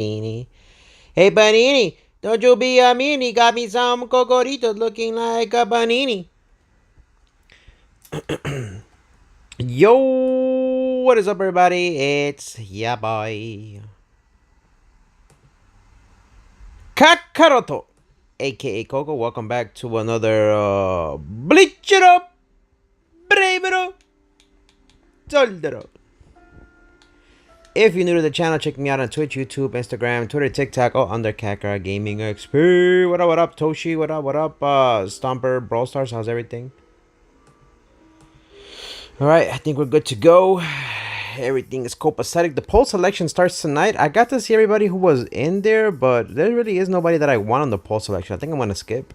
Panini. Hey, Panini, don't you be a meanie. Got me some cocoritos looking like a panini. Yo, what is up, everybody? It's ya boy Kakaroto, aka Coco. Welcome back to another Bleach It Up, Brave Souls. If you're new to the channel, check me out on Twitch, YouTube, Instagram, Twitter, TikTok, or under Kakara Gaming XP. What up, Toshi? What up, Stomper, Brawl Stars, how's everything? Alright, I think we're good to go. Everything is copacetic. The poll selection starts tonight. I got to see everybody who was in there, but there really is nobody that I want on the poll selection. I think I'm going to skip.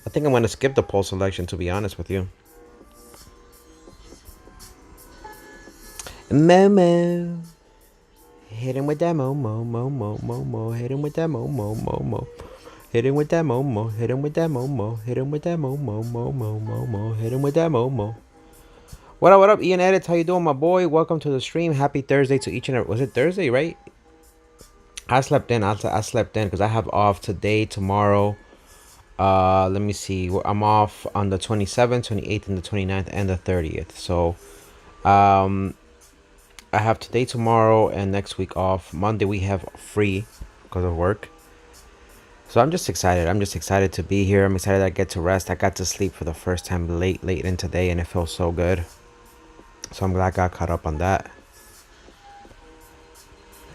I think I'm going to skip the poll selection, to be honest with you. Momo. Hit him with that mo. Hit him with that mo. Hit him with that mo. Hit him with that mo. Hit him with that mo. Hit him with that mo. What up, Ian Edits? How you doing, my boy? Welcome to the stream. Happy Thursday to each and every... Was it Thursday, right? I slept in. I slept in because I have off today, tomorrow. Let me see. I'm off on the 27th, 28th, and the 29th, and the 30th. So, I have today, tomorrow, and next week off. Monday we have free because of work. So I'm just excited. I'm just excited to be here. I'm excited I get to rest. I got to sleep for the first time late in today, and it feels so good. So I'm glad I got caught up on that.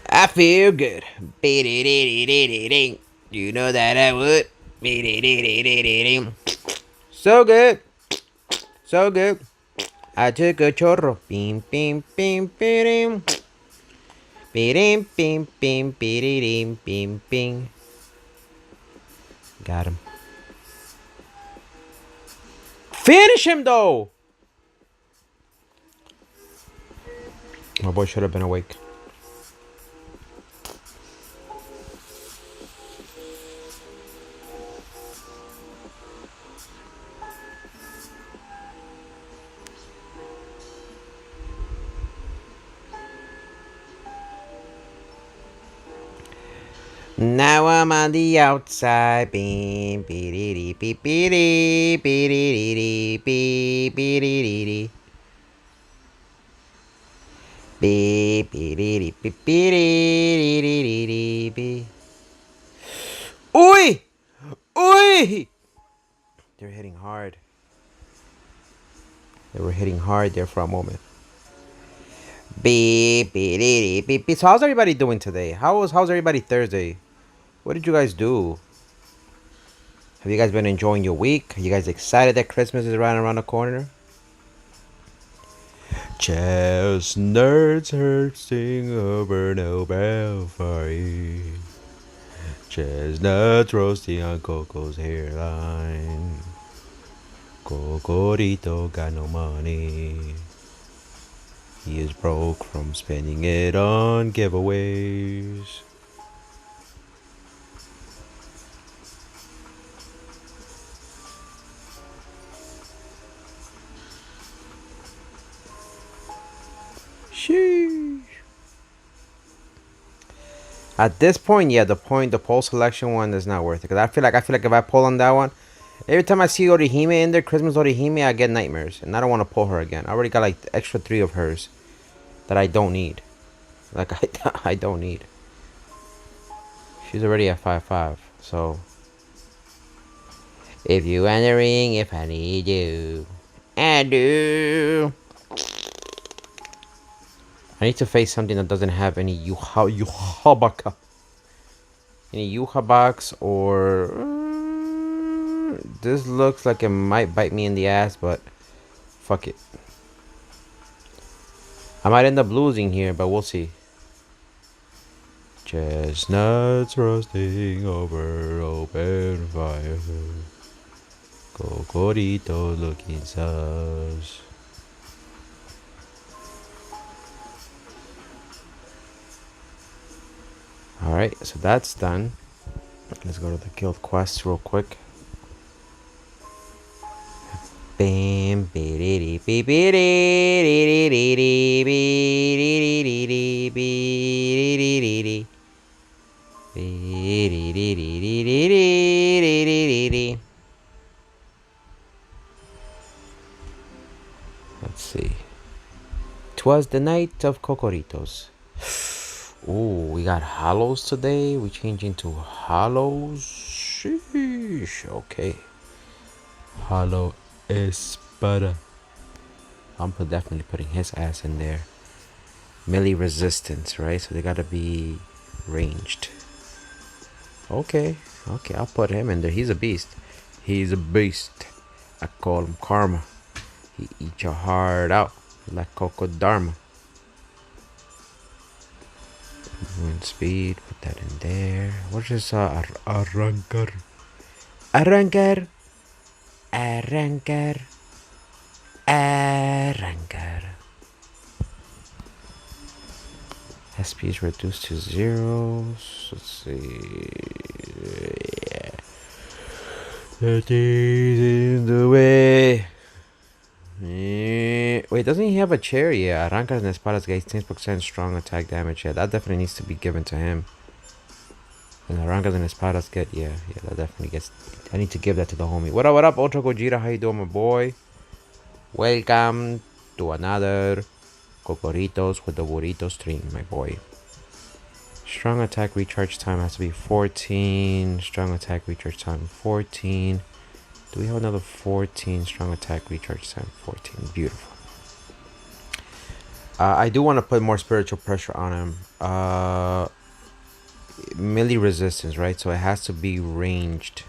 I feel good. You know that I would. So good. So good. I took a chorro. Bim, bim, bim, bim. Bim, bim, bim, bim, bim, bim. Got him. Finish him, though. My boy should have been awake. Now I'm on the outside. Beep, beep, beep, beep, beep, beep, beep, beep, beep, beep, beep. Oi! Oi! They're hitting hard. They were hitting hard there for a moment. Beep, beep, beep, beep. So how's everybody doing today? How's everybody Thursday? What did you guys do? Have you guys been enjoying your week? Are you guys excited that Christmas is right around the corner? Chestnuts roasting over no belfry. Chestnuts roasting on Coco's hairline. Cocorito got no money. He is broke from spending it on giveaways. Sheesh. At this point, yeah, the poll selection one is not worth it. Cause I feel like if I pull on that one, every time I see Orihime in there, Christmas Orihime, I get nightmares, and I don't want to pull her again. I already got like the extra 3 of hers that I don't need. Like I don't need. She's already at 5-5, so if you want a ring, if I need you, I do. I need to face something that doesn't have any Yuhabaka. Any Yuhabaks or... this looks like it might bite me in the ass, but fuck it. I might end up losing here, but we'll see. Chestnuts roasting over open fire. Cocorito looking sus. Alright, so that's done. Let's go to the guild quests real quick. Bam, beep, beep, beep, Let's see. 'Twas the night of Cocoritos. Ooh, we got hollows today. We changing to hollows. Sheesh. Okay. Hollow Espada. I'm definitely putting his ass in there. Melee resistance, right? So they gotta be ranged. Okay. Okay, I'll put him in there. He's a beast. He's a beast. I call him Karma. He eat your heart out like Coco Dharma. Movement speed, put that in there. What is arrancar? Arrancar. Arrancar. Arrancar. SP is reduced to 0. Let's see. Yeah. That is in the way. Wait, doesn't he have a chair? Yeah, Arrancar and Espadas gains 10% strong attack damage. Yeah, that definitely needs to be given to him. And Arrancar and Espadas get, yeah, that definitely gets. I need to give that to the homie. What up, Ultra Gojira? How you doing, my boy? Welcome to another Cocoritos with the Burrito stream, my boy. Strong attack recharge time has to be 14. Strong attack recharge time 14. Do we have another 14? Strong attack recharge time 14. Beautiful. I do want to put more spiritual pressure on him. Melee resistance, right? So it has to be ranged.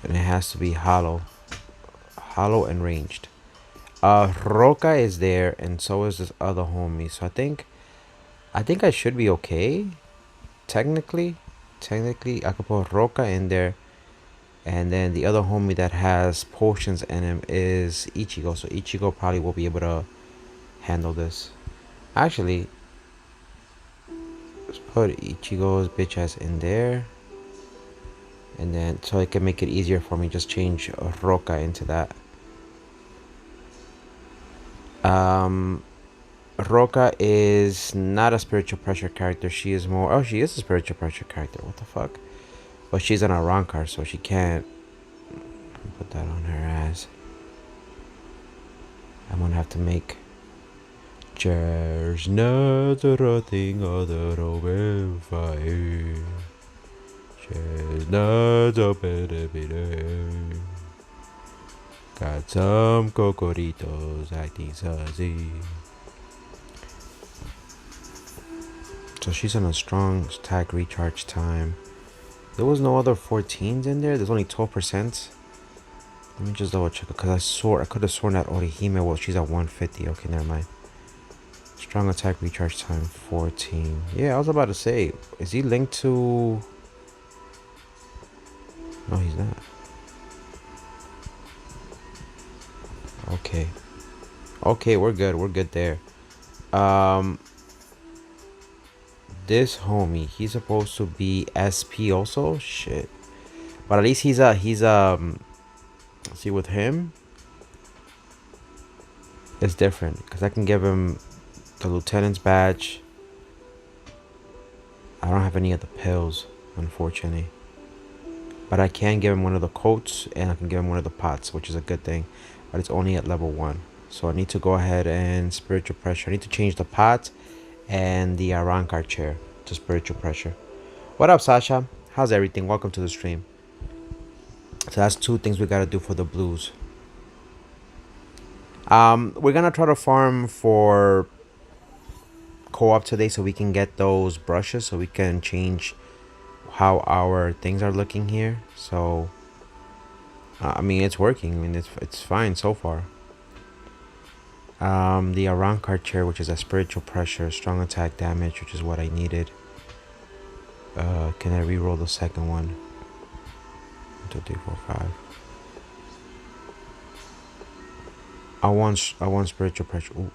And it has to be hollow. Hollow and ranged. Roca is there, and so is this other homie. So I think I should be okay. Technically, I could put Roca in there. And then the other homie that has potions in him is Ichigo. So Ichigo probably will be able to handle this. Actually, let's put Ichigo's bitch ass in there. And then, so it can make it easier for me, just change Roca into that. Roca is not a spiritual pressure character. She is more... Oh, she is a spiritual pressure character. What the fuck? But she's an Arrancar, so she can't put that on her ass. I'm gonna have to make... There's not a thing other open fire. There's not a better. Got some Cocoritos acting sassy. So she's on a strong attack recharge time. There was no other 14s in there. There's only 12%. Let me just double check it, because I could have sworn that Orihime, well, she's at 150. Okay, never mind. Strong attack recharge time 14. Yeah, I was about to say, is he linked to... No, he's not. Okay. Okay, we're good there. This homie, he's supposed to be SP also? Shit. But at least he's see, with him, it's different, because I can give him the lieutenant's badge. I don't have any of the pills, unfortunately. But I can give him one of the coats, and I can give him one of the pots, which is a good thing. But it's only at level 1. So I need to go ahead and spiritual pressure. I need to change the pot and the Arrancar chair to spiritual pressure. What up, Sasha? How's everything? Welcome to the stream. So that's 2 things we gotta do for the blues. We're gonna try to farm for co-op today so we can get those brushes, so we can change how our things are looking here. So I mean, it's working. I mean, it's fine so far. The Arrancar chair, which is a spiritual pressure, strong attack damage, which is what I needed. Can I re-roll the second one? 1, 2, 3, 4, 5. I want spiritual pressure. Ooh,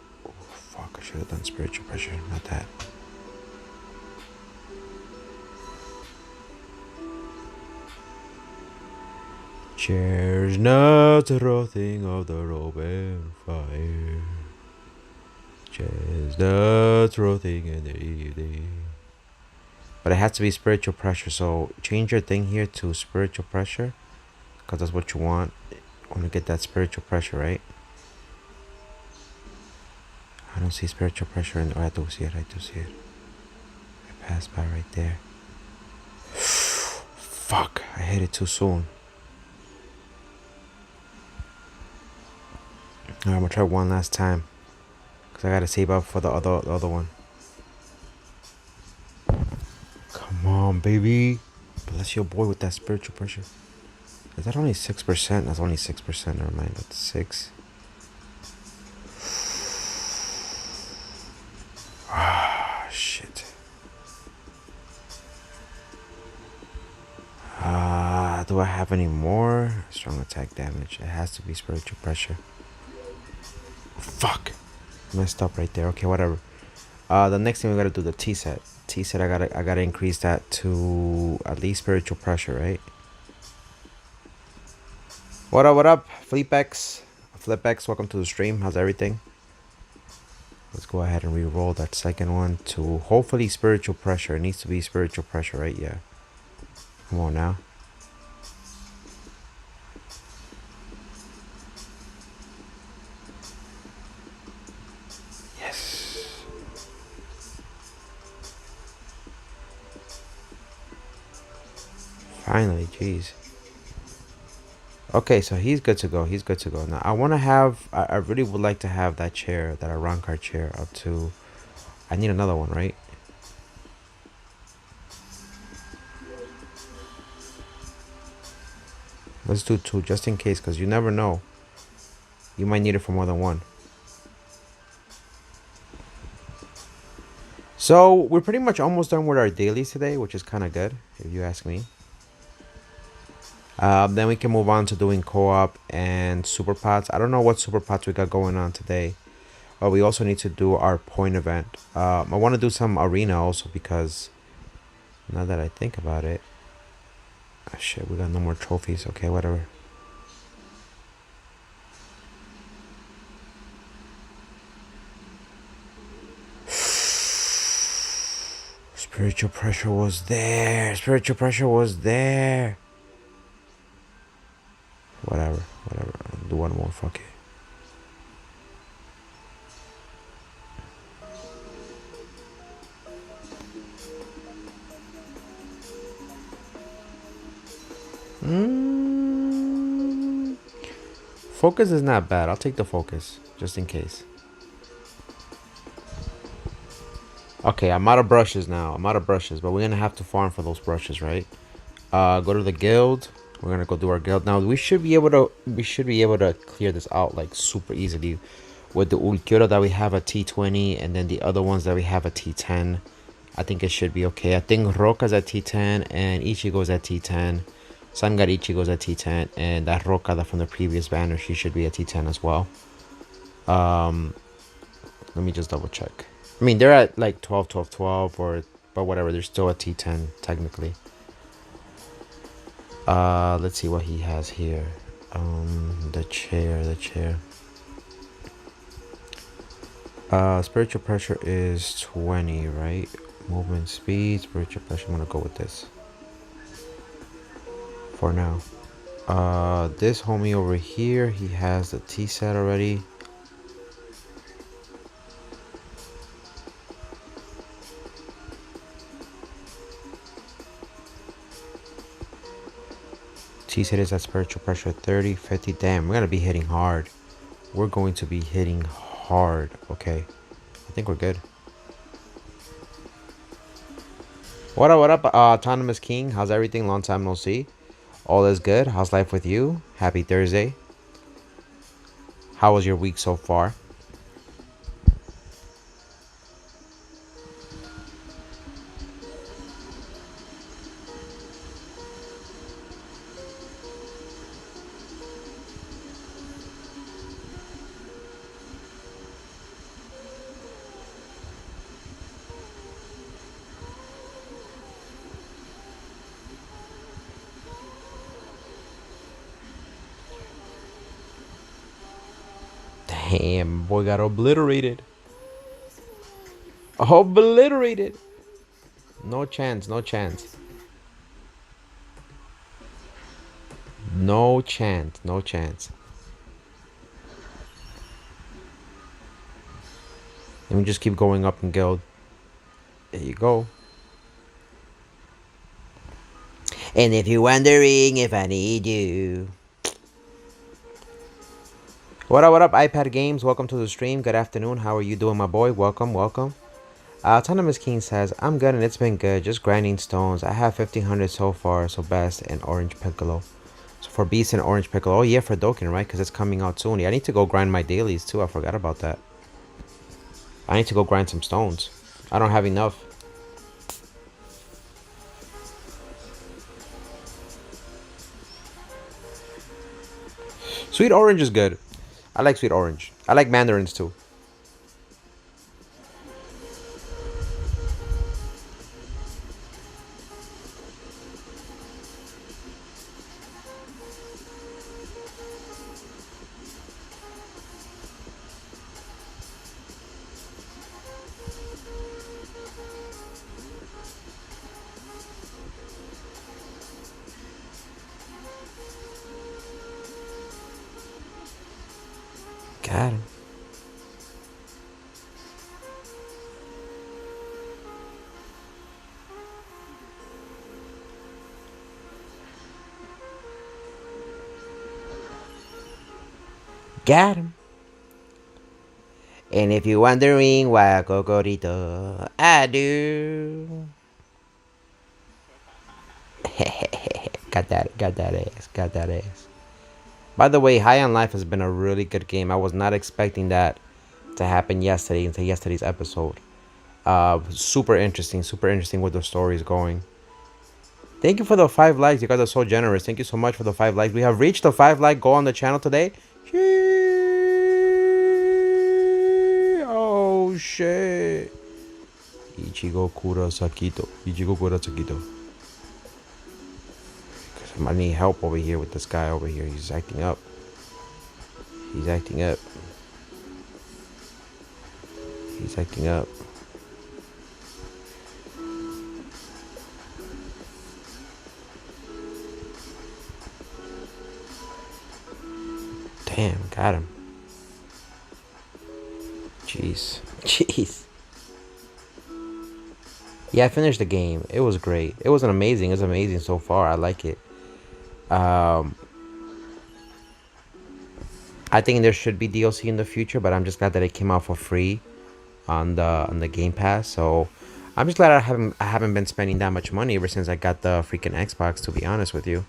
fuck! I should have done spiritual pressure, not that. Cheers, not the rotting of the open fire. Cheers, not rotting in the evening. But it has to be spiritual pressure. So change your thing here to spiritual pressure, because that's what you want. You want to get that spiritual pressure, right? I don't see spiritual pressure in. Oh, I do see it. I do see it. I passed by right there. Fuck! I hit it too soon. Alright, I'm gonna try one last time, cause I gotta save up for the other one. Come on, baby. Bless your boy with that spiritual pressure. Is that only 6%? That's only 6%. Never mind. That's 6. Ah, shit. Do I have any more? Strong attack damage. It has to be spiritual pressure. Fuck. Messed up right there. Okay, whatever. The next thing we gotta do the T set. T set. I gotta increase that to at least spiritual pressure, right? What up? What up? Flipex. Welcome to the stream. How's everything? Let's go ahead and re-roll that second one to hopefully spiritual pressure. It needs to be spiritual pressure, right? Yeah. Come on now. Yes. Finally, jeez. Okay, so he's good to go. He's good to go. Now, I want to have... I really would like to have that chair, that Arankar chair, up to... I need another one, right? Let's do 2, just in case, because you never know. You might need it for more than one. So, we're pretty much almost done with our dailies today, which is kind of good, if you ask me. Then we can move on to doing co-op and super pots. I don't know what super pots we got going on today. But we also need to do our point event. I want to do some arena also, because now that I think about it. Oh shit, we got no more trophies. Okay, whatever. Spiritual pressure was there. Spiritual pressure was there. Whatever. I'll do one more. Fuck it. Focus is not bad. I'll take the focus, just in case. Okay, I'm out of brushes now. But we're gonna have to farm for those brushes, right? Go to the guild. We're gonna go do our guild now. We should be able to clear this out like super easily with the Ulquiorra that we have at T20 and then the other ones that we have at T10. I think it should be okay. I think Roka's at T10 and Ichigo's at T10. Sangar Ichigo's at T10, and that Roka that from the previous banner, she should be at T10 as well. Let me just double check. I mean, they're at like 12, 12, 12, but whatever, they're still at T10 technically. Let's see what he has here. The chair. Spiritual pressure is 20, right? Movement speed, spiritual pressure. I'm gonna go with this for now. This homie over here, he has the T set already. T set is at spiritual pressure 30, 50. Damn, we're gonna be hitting hard. We're going to be hitting hard. Okay, I think we're good. What up, Autonomous King? How's everything? Long time no see. All is good. How's life with you? Happy Thursday. How was your week so far? Damn, boy got obliterated. Obliterated. No chance. No chance. No chance. No chance. Let me just keep going up in guild. There you go. And if you're wondering if I need you. What up, iPad Games? Welcome to the stream. Good afternoon. How are you doing, my boy? Welcome, welcome. Autonomous King says, I'm good and it's been good. Just grinding stones. I have 1500 so far, so best, and Orange Piccolo. So for Beast and Orange Piccolo. Oh, yeah, for Dokkan, right? Because it's coming out soon. Yeah, I need to go grind my dailies, too. I forgot about that. I need to go grind some stones. I don't have enough. Sweet Orange is good. I like Sweet Orange. I like Mandarins, too. Got him. Got him. And if you're wondering why Cocorito, I do. got that ass. By the way, High on Life has been a really good game. I was not expecting that to happen yesterday into yesterday's episode. Super interesting where the story is going. Thank you for the 5 likes. You guys are so generous. Thank you so much for the 5 likes. We have reached the 5 like goal on the channel today. Oh shit. Ichigo Kurosakito. I need help over here with this guy over here. He's acting up. He's acting up. Damn, got him. Jeez. Yeah, I finished the game. It was great. It was amazing. It's amazing so far. I like it. I think there should be DLC in the future, but I'm just glad that it came out for free on the Game Pass. So I'm just glad I haven't been spending that much money ever since I got the freaking Xbox, to be honest with you.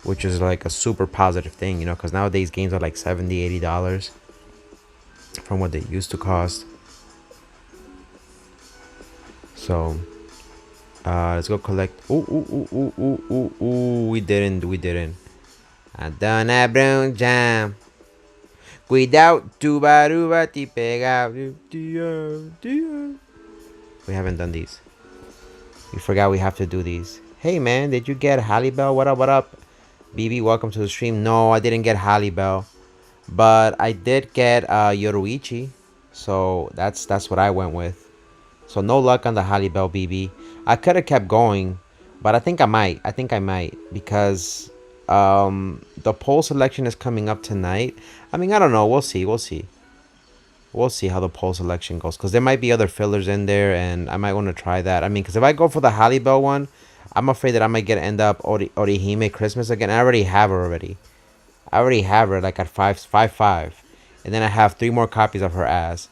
Which is like a super positive thing, you know, because nowadays games are like $70-$80 from what they used to cost. So let's go collect. Ooh, we didn't. I done that brown jam. Cuidado, tubaruba ti pega. We haven't done these. We forgot we have to do these. Hey man, did you get Hallibell? What up? BB, welcome to the stream. No, I didn't get Hallibell, but I did get Yoruichi. So that's what I went with. So no luck on the Hallibell, BB. I could have kept going, but I think I might. Because the poll selection is coming up tonight. I mean, I don't know. We'll see how the poll selection goes, because there might be other fillers in there, and I might want to try that. I mean, because if I go for the Hallibell one, I'm afraid that I might end up Orihime Christmas again. I already have her like at 5.5, and then I have 3 more copies of her ass.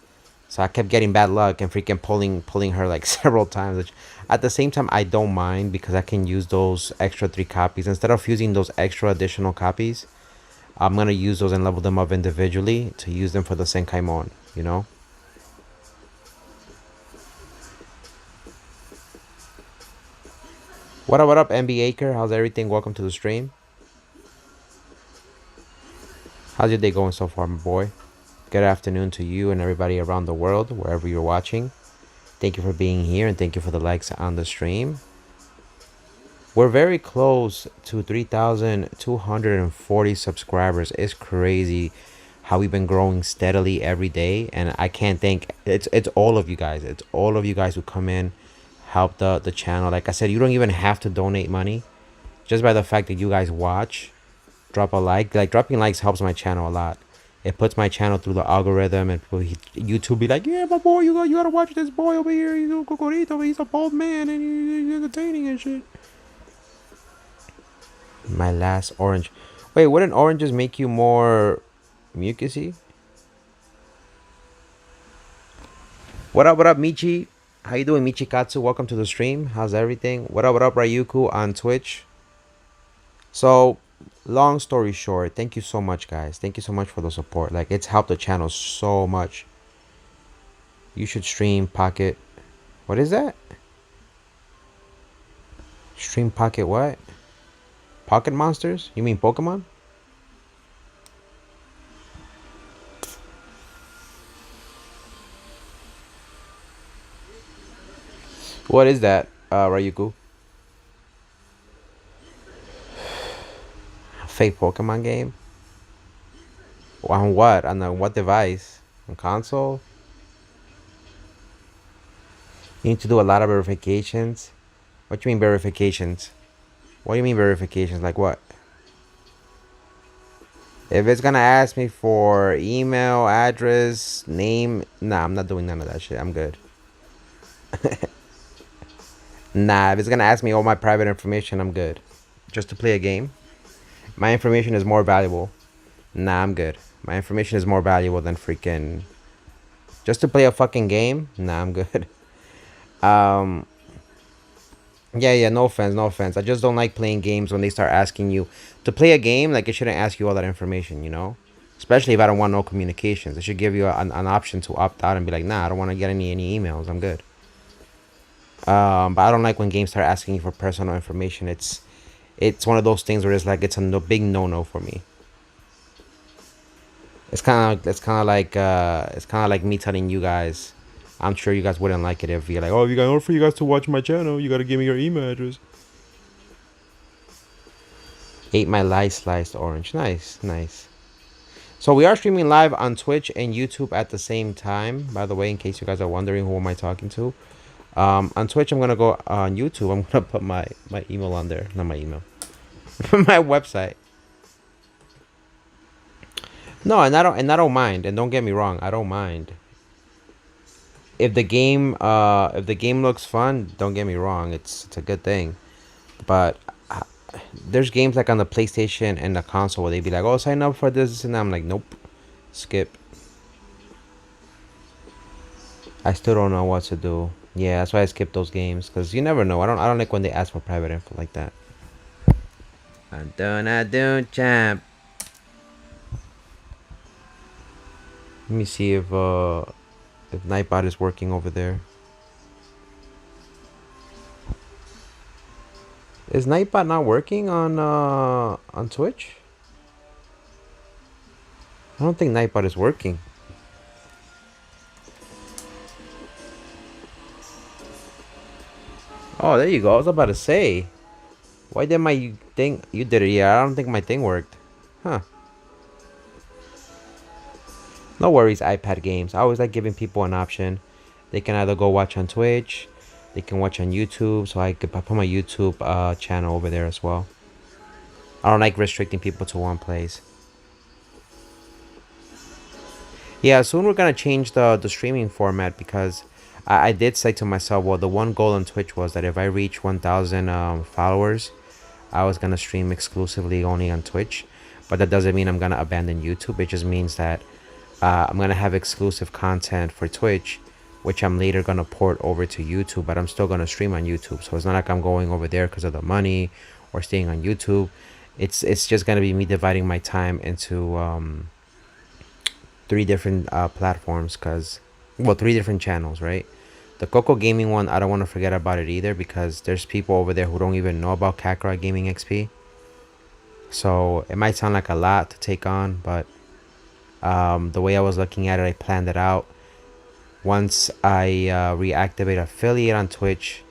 So I kept getting bad luck and freaking pulling her like several times. Which at the same time I don't mind, because I can use those extra 3 copies instead of using those extra additional copies. I'm gonna use those and level them up individually to use them for the Senkaimon, you know. What up, MB Acre? How's everything? Welcome to the stream. How's your day going so far, my boy? Good afternoon to you and everybody around the world, wherever you're watching. Thank you for being here, and thank you for the likes on the stream. We're very close to 3,240 subscribers. It's crazy how we've been growing steadily every day, and I can't thank it's all of you guys. It's all of you guys who come in, help the channel. Like I said, you don't even have to donate money. Just by the fact that you guys watch, drop a like. Like dropping likes helps my channel a lot. It puts my channel through the algorithm, and YouTube be like, yeah, my boy, you gotta watch this boy over here. He's a cocorito, he's a bald man, and he's entertaining and shit. My last orange. Wait, wouldn't oranges make you more mucusy? What up, Michi? How you doing, Michikatsu? Welcome to the stream. How's everything? What up, Ryuku on Twitch? So, long story short, thank you so much, guys. Thank you so much for the support. Like, it's helped the channel so much. You should stream Pocket. What is that? Stream Pocket what? Pocket Monsters? You mean Pokemon? What is that, Ryuku? Fake Pokemon game? On what? On what device? On console? You need to do a lot of verifications. What do you mean verifications? What do you mean verifications? Like what? If it's gonna ask me for email, address, name, nah, I'm not doing none of that shit. I'm good. Nah, if it's gonna ask me all my private information, I'm good. Just to play a game? My information is more valuable. Nah, I'm good. My information is more valuable than freaking... Just to play a fucking game? Nah, I'm good. Yeah, no offense. I just don't like playing games when they start asking you to play a game. Like, it shouldn't ask you all that information, you know? Especially if I don't want no communications. It should give you an option to opt out and be like, nah, I don't want to get any emails. I'm good. But I don't like when games start asking you for personal information. It's one of those things where it's like it's a big no for me. It's kind of like me telling you guys. I'm sure you guys wouldn't like it if you're like, oh, in order for you guys to watch my channel, you gotta give me your email address. Ate my lice sliced orange. Nice. So we are streaming live on Twitch and YouTube at the same time. By the way, in case you guys are wondering who am I talking to. On Twitch, I'm gonna go on YouTube. I'm gonna put my email on there. Not my email. My website. No, and I don't mind. And don't get me wrong, I don't mind. If the game looks fun, don't get me wrong, it's a good thing. But there's games like on the PlayStation and the console where they'd be like, oh, sign up for this, and I'm like, nope, skip. I still don't know what to do. Yeah, that's why I skip those games, because you never know. I don't like when they ask for private info like that. I don't, champ. Let me see if Nightbot is working over there. Is Nightbot not working on Twitch? I don't think Nightbot is working. Oh, there you go. I was about to say. Why did my thing... You did it. Yeah, I don't think my thing worked. Huh. No worries, iPad games. I always like giving people an option. They can either go watch on Twitch. They can watch on YouTube. So I could put my YouTube channel over there as well. I don't like restricting people to one place. Yeah, soon we're going to change the streaming format because... I did say to myself, well, the one goal on Twitch was that if I reach 1,000 followers, I was going to stream exclusively only on Twitch. But that doesn't mean I'm going to abandon YouTube. It just means that I'm going to have exclusive content for Twitch, which I'm later going to port over to YouTube. But I'm still going to stream on YouTube. So it's not like I'm going over there because of the money or staying on YouTube. It's just going to be me dividing my time into 3 different platforms because... Well, 3 different channels, right? The Coco Gaming one, I don't want to forget about it either because there's people over there who don't even know about Kakarot Gaming XP. So it might sound like a lot to take on, but the way I was looking at it, I planned it out. Once I reactivate affiliate on Twitch,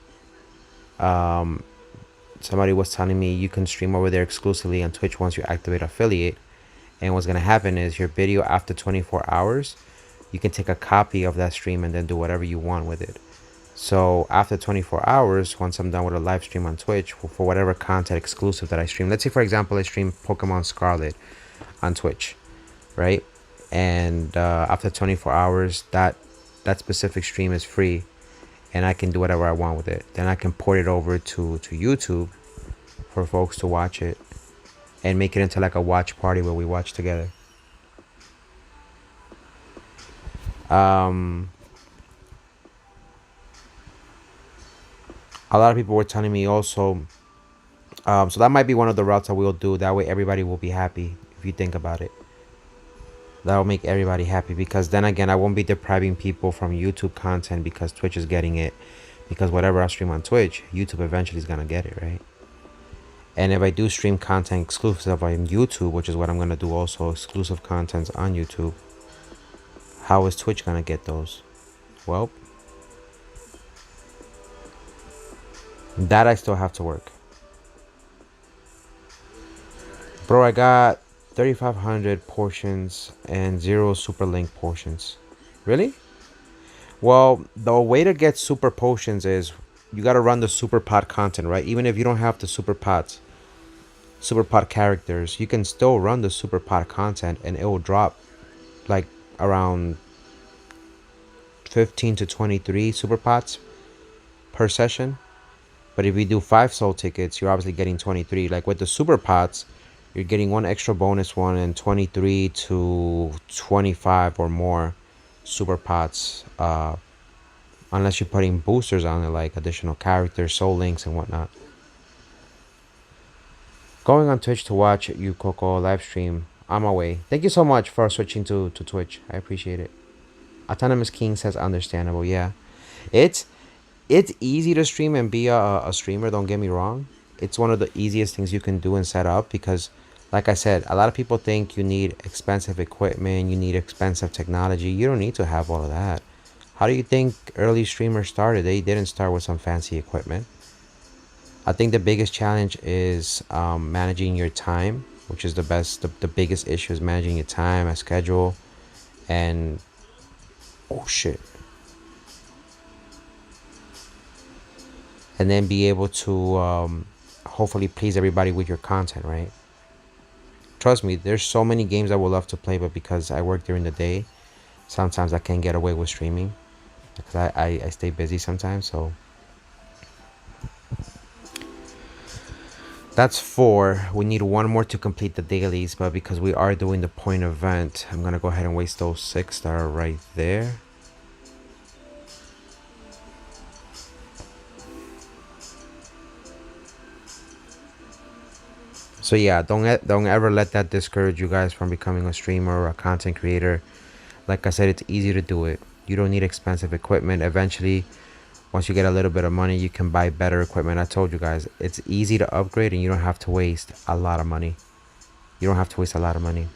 somebody was telling me you can stream over there exclusively on Twitch once you activate affiliate. And what's going to happen is your video after 24 hours... You can take a copy of that stream and then do whatever you want with it. So after 24 hours, once I'm done with a live stream on Twitch for whatever content exclusive that I stream, let's say for example I stream Pokemon Scarlet on Twitch, right? And after 24 hours, that specific stream is free, and I can do whatever I want with it. Then I can port it over to YouTube for folks to watch it and make it into like a watch party where we watch together. A lot of people were telling me also, so that might be one of the routes that we'll do. That way everybody will be happy. If you think about it, that will make everybody happy, because then again I won't be depriving people from YouTube content because Twitch is getting it, because whatever I stream on Twitch, YouTube eventually is gonna get it, right? And if I do stream content exclusive on YouTube, which is what I'm gonna do also, exclusive contents on YouTube, how is Twitch gonna get those? Well, that I still have to work. Bro, I got 3,500 portions and 0 super link portions. Really? Well, the way to get super potions is you gotta run the super pot content, right? Even if you don't have the super pot characters, you can still run the super pot content and it will drop like around 15 to 23 super pots per session. But if you do 5 soul tickets, you're obviously getting 23. Like with the super pots, you're getting one extra bonus one and 23 to 25 or more super pots, unless you're putting boosters on it, like additional characters, soul links and whatnot. Going on Twitch to watch you, Coco, live stream on my way. Thank you so much for switching to Twitch. I appreciate it. Autonomous King says understandable. Yeah, it's easy to stream and be a streamer, don't get me wrong. It's one of the easiest things you can do and set up, because like I said, a lot of people think you need expensive equipment, you need expensive technology. You don't need to have all of that. How do you think early streamers started? They didn't start with some fancy equipment. I think the biggest challenge is managing your time, which is the biggest issue is managing your time, a schedule, and oh shit. And then be able to hopefully please everybody with your content, right? Trust me, there's so many games I would love to play, but because I work during the day, sometimes I can't get away with streaming because I stay busy sometimes. So that's 4. We need 1 more to complete the dailies, but because we are doing the point event, I'm gonna go ahead and waste those 6 that are right there. So yeah, don't ever let that discourage you guys from becoming a streamer or a content creator. Like I said, it's easy to do it. You don't need expensive equipment. Eventually, once you get a little bit of money, you can buy better equipment. I told you guys, it's easy to upgrade and you don't have to waste a lot of money. You don't have to waste a lot of money.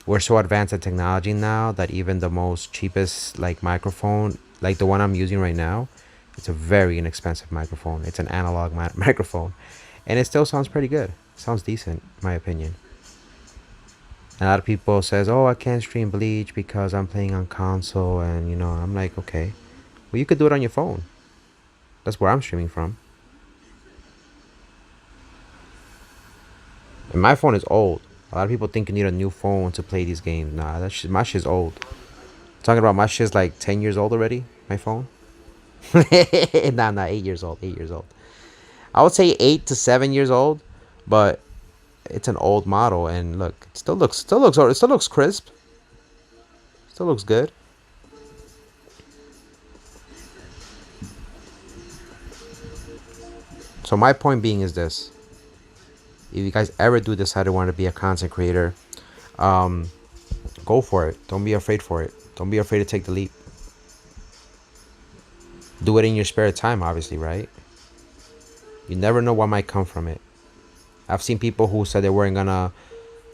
We're so advanced in technology now that even the most cheapest like microphone, like the one I'm using right now, it's a very inexpensive microphone. It's an analog microphone. And it still sounds pretty good. Sounds decent, in my opinion. And a lot of people says, oh, I can't stream Bleach because I'm playing on console. And, you know, I'm like, okay. Well, you could do it on your phone. That's where I'm streaming from. And my phone is old. A lot of people think you need a new phone to play these games. Nah, my shit's old. I'm talking about my shit's like 10 years old already, my phone. Nah, 8 years old, 8 years old. I would say 8 to 7 years old, but it's an old model, and look, it still looks crisp. Still looks good. So my point being is this: if you guys ever do decide to want to be a content creator, go for it. Don't be afraid for it. Don't be afraid to take the leap. Do it in your spare time, obviously, right? You never know what might come from it. I've seen people who said they weren't gonna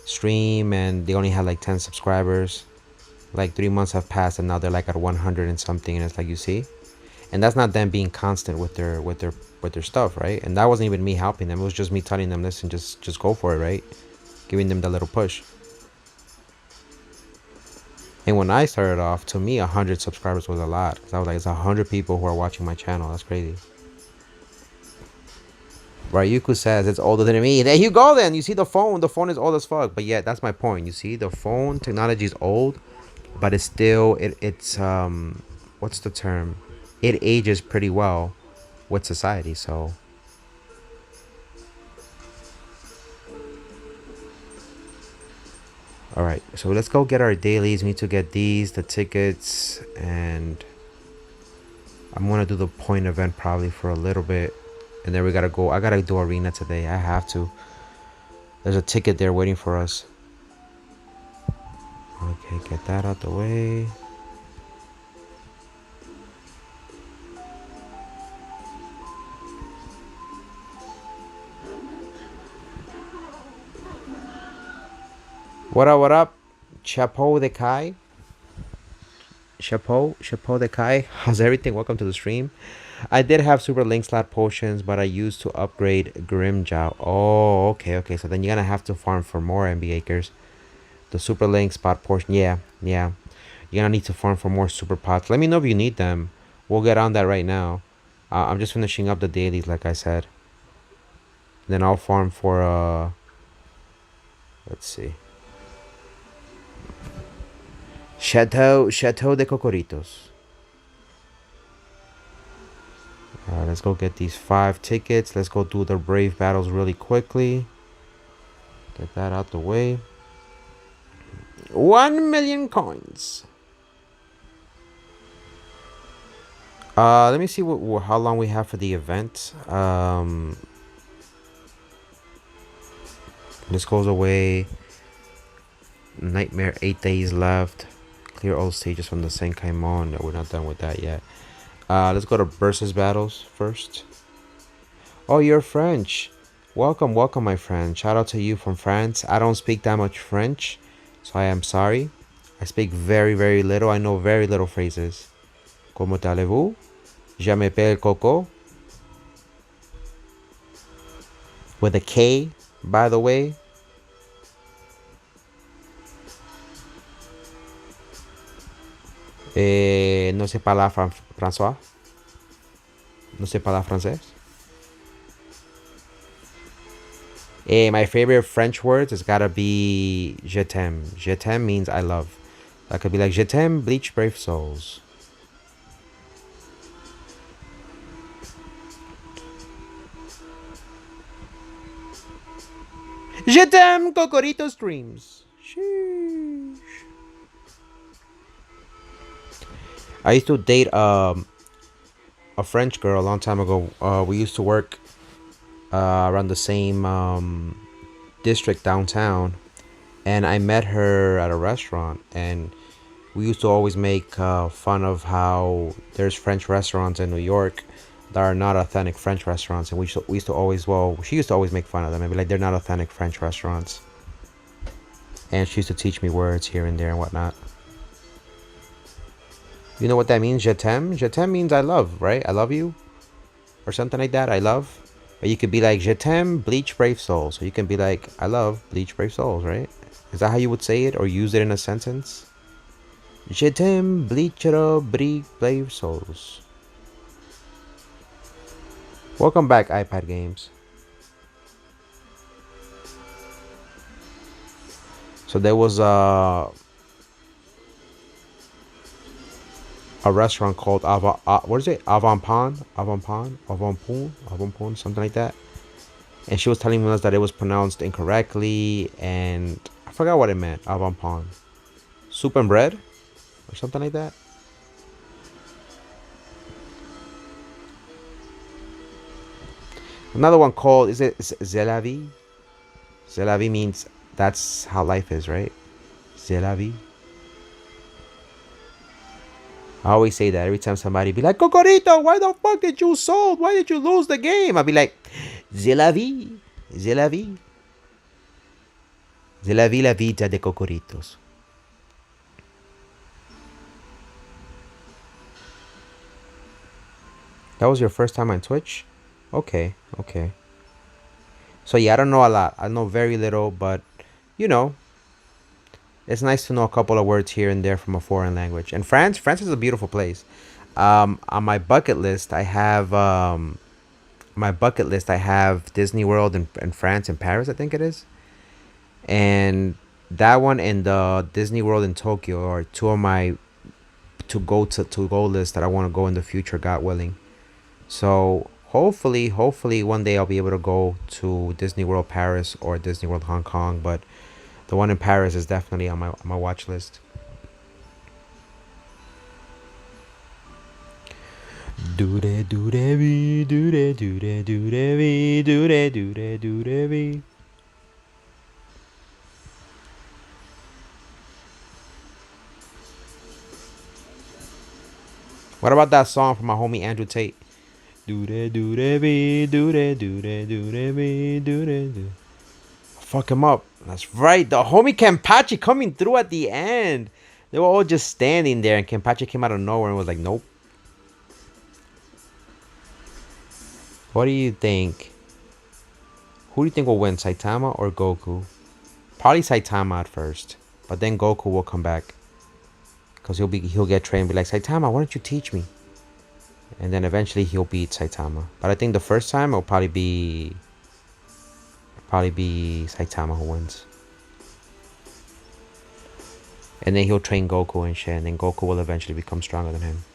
stream and they only had like 10 subscribers. Like 3 months have passed and now they're like at 100 and something, and it's like, you see? And that's not them being constant with their stuff, right? And that wasn't even me helping them. It was just me telling them, listen, just go for it, right? Giving them the little push. And when I started off, to me, 100 subscribers was a lot. Because I was like, it's 100 people who are watching my channel. That's crazy. Ryuku says it's older than me. There you go then. You see the phone. The phone is old as fuck. But yeah, that's my point. You see, the phone technology is old, but it's still, it's, what's the term? It ages pretty well with society, so. Alright, so let's go get our dailies. We need to get these, the tickets, and I'm gonna do the point event probably for a little bit. And then we gotta go. I gotta do arena today. I have to. There's a ticket there waiting for us. Okay, get that out the way. What up, what up? Chapeau de Kai. Chapeau de Kai. How's everything? Welcome to the stream. I did have super link slot potions, but I used to upgrade Grimjow. Oh, okay. So then you're gonna have to farm for more MB acres. The super link spot portion. Yeah. You're gonna need to farm for more super pots. Let me know if you need them. We'll get on that right now. I'm just finishing up the dailies, like I said. Then I'll farm for let's see. Chateau de Cocoritos. Alright, let's go get these 5 tickets. Let's go do the brave battles really quickly. Get that out the way. 1 million coins. Let me see how long we have for the event. This goes away. Nightmare, 8 days left. Clear all stages from the Senkaimon. No, we're not done with that yet. Let's go to versus battles first. Oh, you're French. Welcome, my friend. Shout out to you from France. I don't speak that much French, so I am sorry. I speak very, very little. I know very little phrases. Comment allez-vous? Je m'appelle Coco. With a K, by the way. No sé parler François. No sé parler français. My favorite French words has gotta be je t'aime. Je t'aime means I love. That could be like je t'aime, Bleach Brave Souls. Je t'aime, Cocorito Streams. Sheesh. I used to date a French girl a long time ago. We used to work around the same district downtown, and I met her at a restaurant, and we used to always make fun of how there's French restaurants in New York that are not authentic French restaurants, and we used to always, well, she used to always make fun of them and be like, they're not authentic French restaurants. And she used to teach me words here and there and whatnot. You know what that means? Je t'aime? Je t'aime means I love, right? I love you, or something like that. I love. Or you could be like, je t'aime, Bleach Brave Souls. So you can be like, I love Bleach Brave Souls, right? Is that how you would say it or use it in a sentence? Je t'aime, Bleach Brave Souls. Welcome back, iPad Games. So there was a restaurant called what is it? Avant-Pon, something like that. And she was telling us that it was pronounced incorrectly, and I forgot what it meant. Avant-Pon, soup and bread, or something like that. Another one called, is it Zelavi? Zelavi means that's how life is, right? Zelavi. I always say that every time somebody be like, Cocorito, why the fuck did you sold? Why did you lose the game? I'll be like, Zelavi. Zelavi. Zelavi la vida de Cocoritos. That was your first time on Twitch? Okay. So yeah, I don't know a lot. I know very little, but you know, It's nice to know a couple of words here and there from a foreign language. And France is a beautiful place. On my bucket list, I have Disney World in France and Paris, I think it is. And that one and the Disney World in Tokyo are two of my to go list that I want to go in the future, God willing. So hopefully one day I'll be able to go to Disney World Paris or Disney World Hong Kong, but the one in Paris is definitely on my watch list. Do de do de be, do de do de do de be, do de do de do de be. What about that song from my homie Andrew Tate? Do de do de be, do de do de do de be, do de do. Fuck him up. That's right. The homie Kenpachi coming through at the end. They were all just standing there, and Kenpachi came out of nowhere and was like, nope. What do you think? Who do you think will win, Saitama or Goku? Probably Saitama at first, but then Goku will come back. Because he'll get trained and be like, Saitama, why don't you teach me? And then eventually he'll beat Saitama. But I think the first time it'll probably be Saitama who wins. And then he'll train Goku and shit, and then Goku will eventually become stronger than him.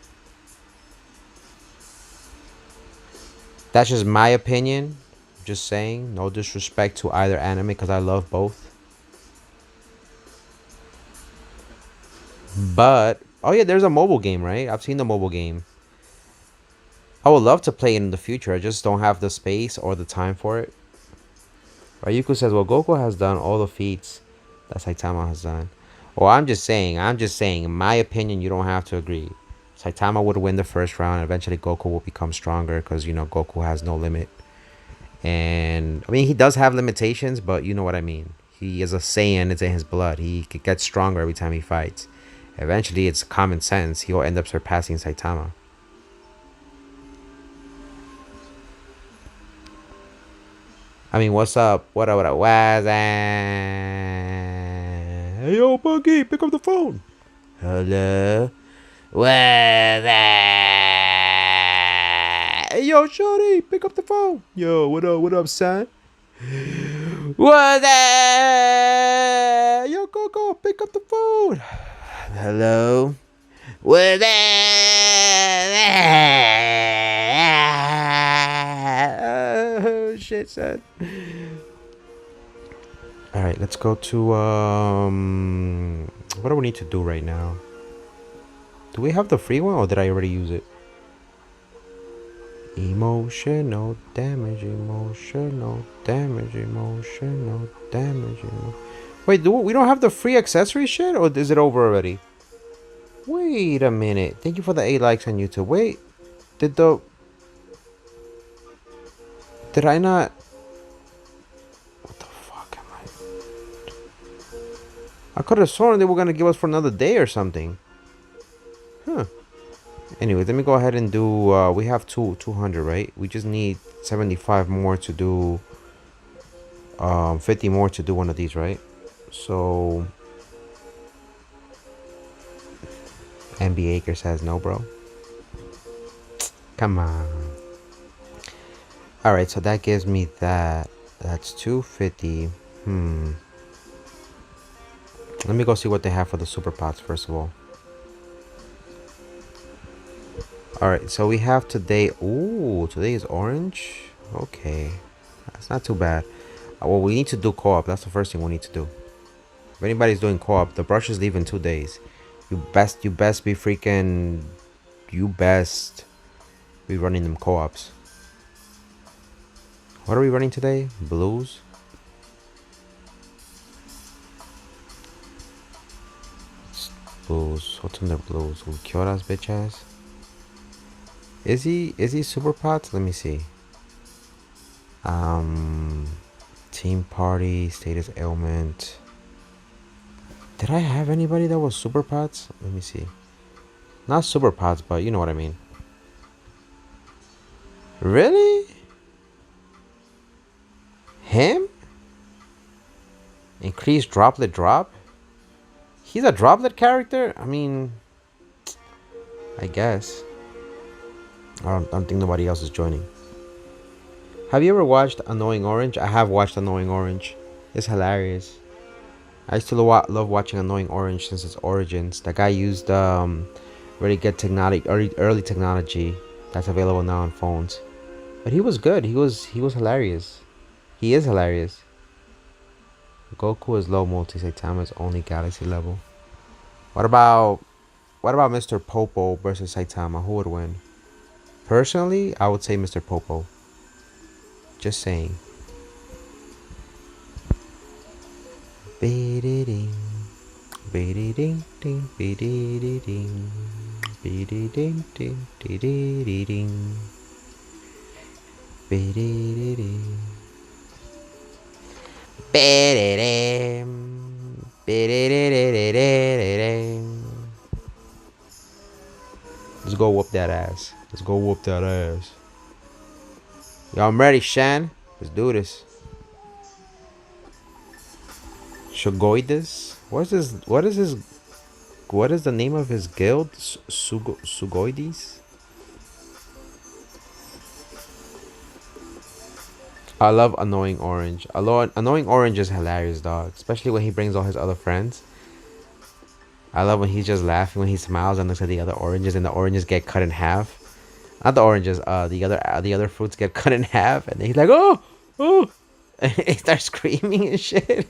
That's just my opinion. Just saying. No disrespect to either anime because I love both. But, oh yeah, there's a mobile game, right? I've seen the mobile game. I would love to play it in the future. I just don't have the space or the time for it. Ryuko says, well, Goku has done all the feats that Saitama has done. Well, I'm just saying, in my opinion, you don't have to agree. Saitama would win the first round. Eventually, Goku will become stronger because, you know, Goku has no limit. And, I mean, he does have limitations, but you know what I mean. He is a Saiyan. It's in his blood. He gets stronger every time he fights. Eventually, it's common sense. He'll end up surpassing Saitama. I mean, what's up? What up? What's up? Hey, yo, Buggy, pick up the phone. Hello? What's up? Hey, yo, Shorty, pick up the phone. Yo, what up, son? What's up? Yo, Coco, pick up the phone. Hello? What's up? Oh, shit, son. Alright, let's go to, what do we need to do right now? Do we have the free one, or did I already use it? Emotional damage, emotional damage, emotional damage. Wait, we don't have the free accessory shit, or is it over already? Wait a minute. Thank you for the 8 likes on YouTube. Wait, did I not? What the fuck am I could have sworn they were gonna give us for another day or something. Huh. Anyway, let me go ahead and do, we have 200, right? We just need 75 more to do, 50 more to do one of these, right? So, MB Acre says no, bro. Come on. Alright, so that gives me that. That's 250. Let me go see what they have for the super pots, first of all. Alright, so we have today. Ooh, today is orange. Okay. That's not too bad. Well, we need to do co-op. That's the first thing we need to do. If anybody's doing co-op, the brush is leaving 2 days. You best be freaking. You best be running them co-ops. What are we running today? Blues? Blues. What's in the blues? Kyora's bitch ass. Is he super pots? Let me see. Team party, status ailment. Did I have anybody that was super pots? Let me see. Not super pots, but you know what I mean. Really? Him? Increase droplet drop? He's a Droplet character? I mean, I guess. I don't think nobody else is joining. Have you ever watched Annoying Orange? I have watched Annoying Orange. It's hilarious. I used to love watching Annoying Orange since its origins. That guy used really good technology, early technology that's available now on phones. But he was good. He was hilarious. He is hilarious. Goku is low multi. Saitama is only galaxy level. What about Mr. Popo versus Saitama? Who would win? Personally, I would say Mr. Popo. Just saying. Be-dee-ding. Be-dee-ding ding. Be-dee-dee-ding. Be-dee-ding ding. Be-dee-dee-ding. Be-dee-dee-ding. Be-dee-ding. Be-dee-dee-dee-dee-dee-ding. Let's go whoop that ass. Let's go whoop that ass. Y'all, I'm ready, Shan. Let's do this. Shogoides? What is the name of his guild? Sugoides? I love Annoying Orange. Annoying Orange is hilarious, dog. Especially when he brings all his other friends. I love when he's just laughing when he smiles and looks at the other oranges and the oranges get cut in half. Not the oranges, the other fruits get cut in half and then he's like, oh, oh, and he starts screaming and shit.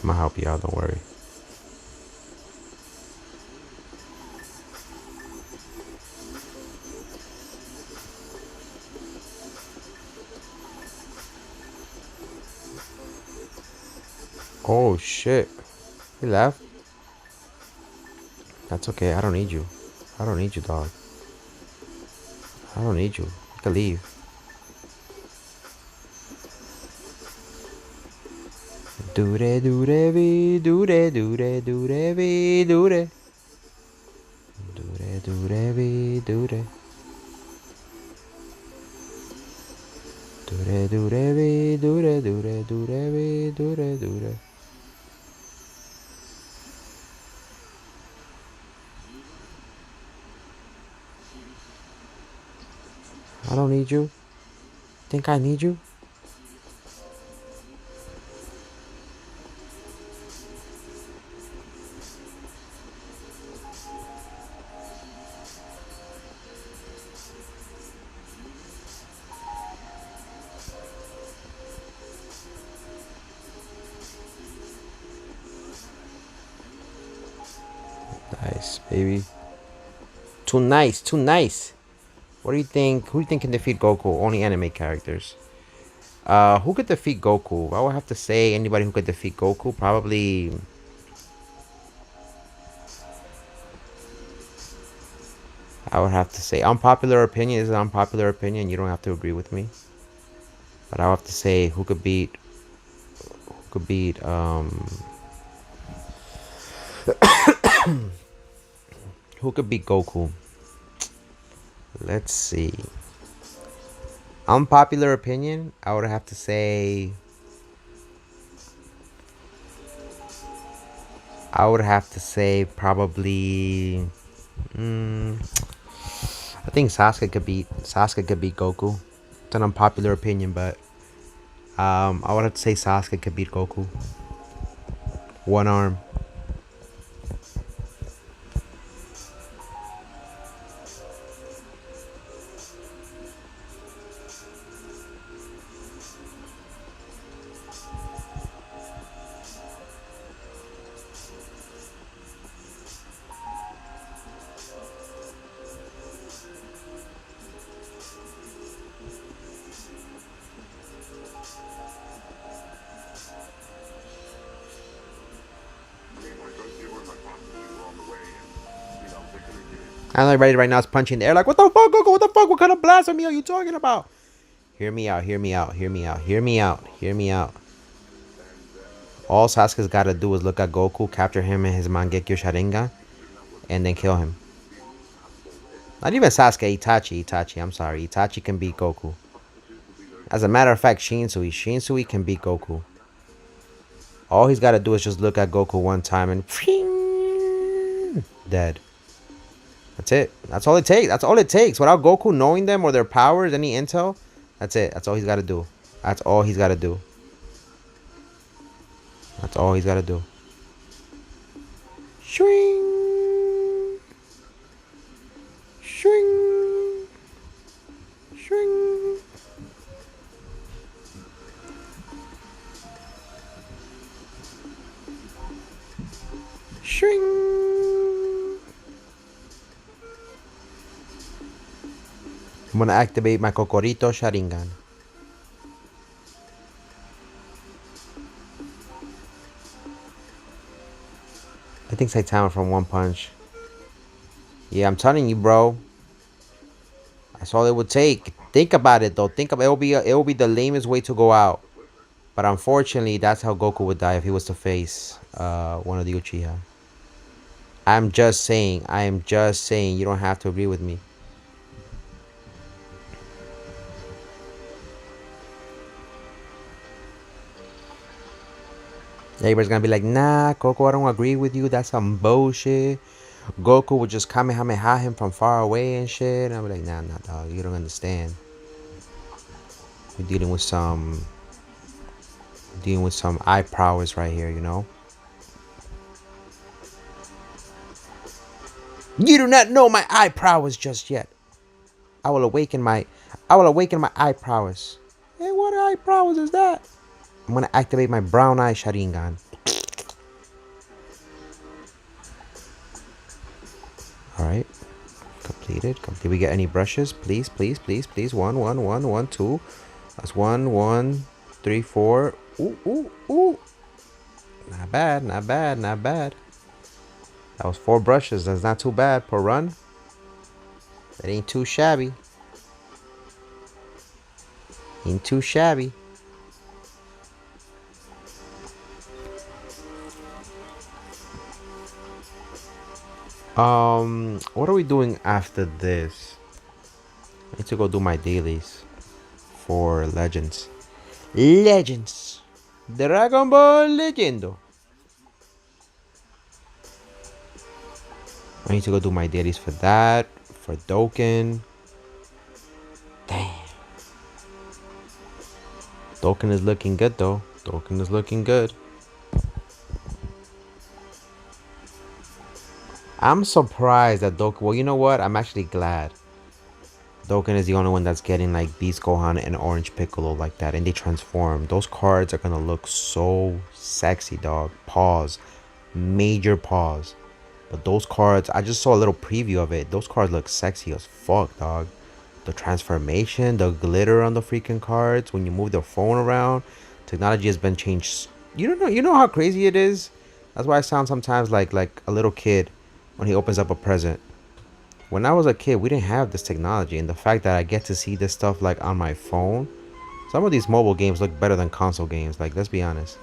I'm gonna help you out, don't worry. Oh shit. He left. That's okay, I don't need you. I don't need you, dog. I don't need you. You can leave. Do-re, do-re, be, do-re, do-re, do-re, be, do-re. Do-re, do-re, be, do-re. Do-re, do-re, be, do-re, do-re, do-re, be, do-re, do-re. I don't need you. Think I need you? Nice, baby. Too nice, too nice. What do you think? Who do you think can defeat Goku? Only anime characters. Who could defeat Goku? I would have to say anybody who could defeat Goku. Probably. I would have to say unpopular opinion is an unpopular opinion. You don't have to agree with me. But I would have to say who could beat. Who could beat? Who could beat Goku? Let's see. Unpopular opinion, I would have to say. I would have to say probably. I think Sasuke could beat Goku. It's an unpopular opinion, but I would have to say Sasuke could beat Goku. One arm. I know everybody right now is punching the air like, what the fuck, Goku? What the fuck? What kind of blasphemy are you talking about? Hear me out, hear me out, hear me out, hear me out, hear me out. All Sasuke's gotta do is look at Goku, capture him in his Mangekyo Sharingan, and then kill him. Not even Sasuke, Itachi. I'm sorry. Itachi can beat Goku. As a matter of fact, Shinsui can beat Goku. All he's gotta do is just look at Goku one time and dead. That's it. That's all it takes. That's all it takes. Without Goku knowing them or their powers, any intel, that's it. That's all he's gotta do. That's all he's gotta do. That's all he's gotta do. Swing. Swing. Swing. Swing. I'm gonna activate my Kokorito Sharingan. I think Saitama from One Punch. Yeah, I'm telling you, bro. That's all it would take. Think about it, though. Think about it. It'll be the lamest way to go out. But unfortunately, that's how Goku would die if he was to face one of the Uchiha. I'm just saying. I am just saying. You don't have to agree with me. Everybody's gonna be like, nah, Goku, I don't agree with you. That's some bullshit. Goku would just Kamehameha him from far away and shit. And I'm like, nah, dog. You don't understand. We're dealing with some eye prowess right here, you know. You do not know my eye prowess just yet. I will awaken my eye prowess. Hey, what eye prowess is that? I'm gonna activate my brown eye Sharingan. Alright. Completed. Did we get any brushes? Please. 1, 2. That's 1, 3, 4. Ooh. Not bad. That was 4 brushes. That's not too bad per run. That ain't too shabby. What are we doing after this? I need to go do my dailies for Legends. Dragon Ball Legendo. I need to go do my dailies for that. For Doken. Damn. Doken is looking good though. I'm surprised that Doken... Well, you know what? I'm actually glad. Doken is the only one that's getting like Beast Gohan and Orange Piccolo like that. And they transform. Those cards are going to look so sexy, dog. Pause. Major pause. But those cards, I just saw a little preview of it. Those cards look sexy as fuck, dog. The transformation, the glitter on the freaking cards. When you move the phone around. Technology has been changed. You know how crazy it is? That's why I sound sometimes like a little kid when he opens up a present. When I was a kid, we didn't have this technology, and the fact that I get to see this stuff like on my phone, some of these mobile games look better than console games, like, let's be honest.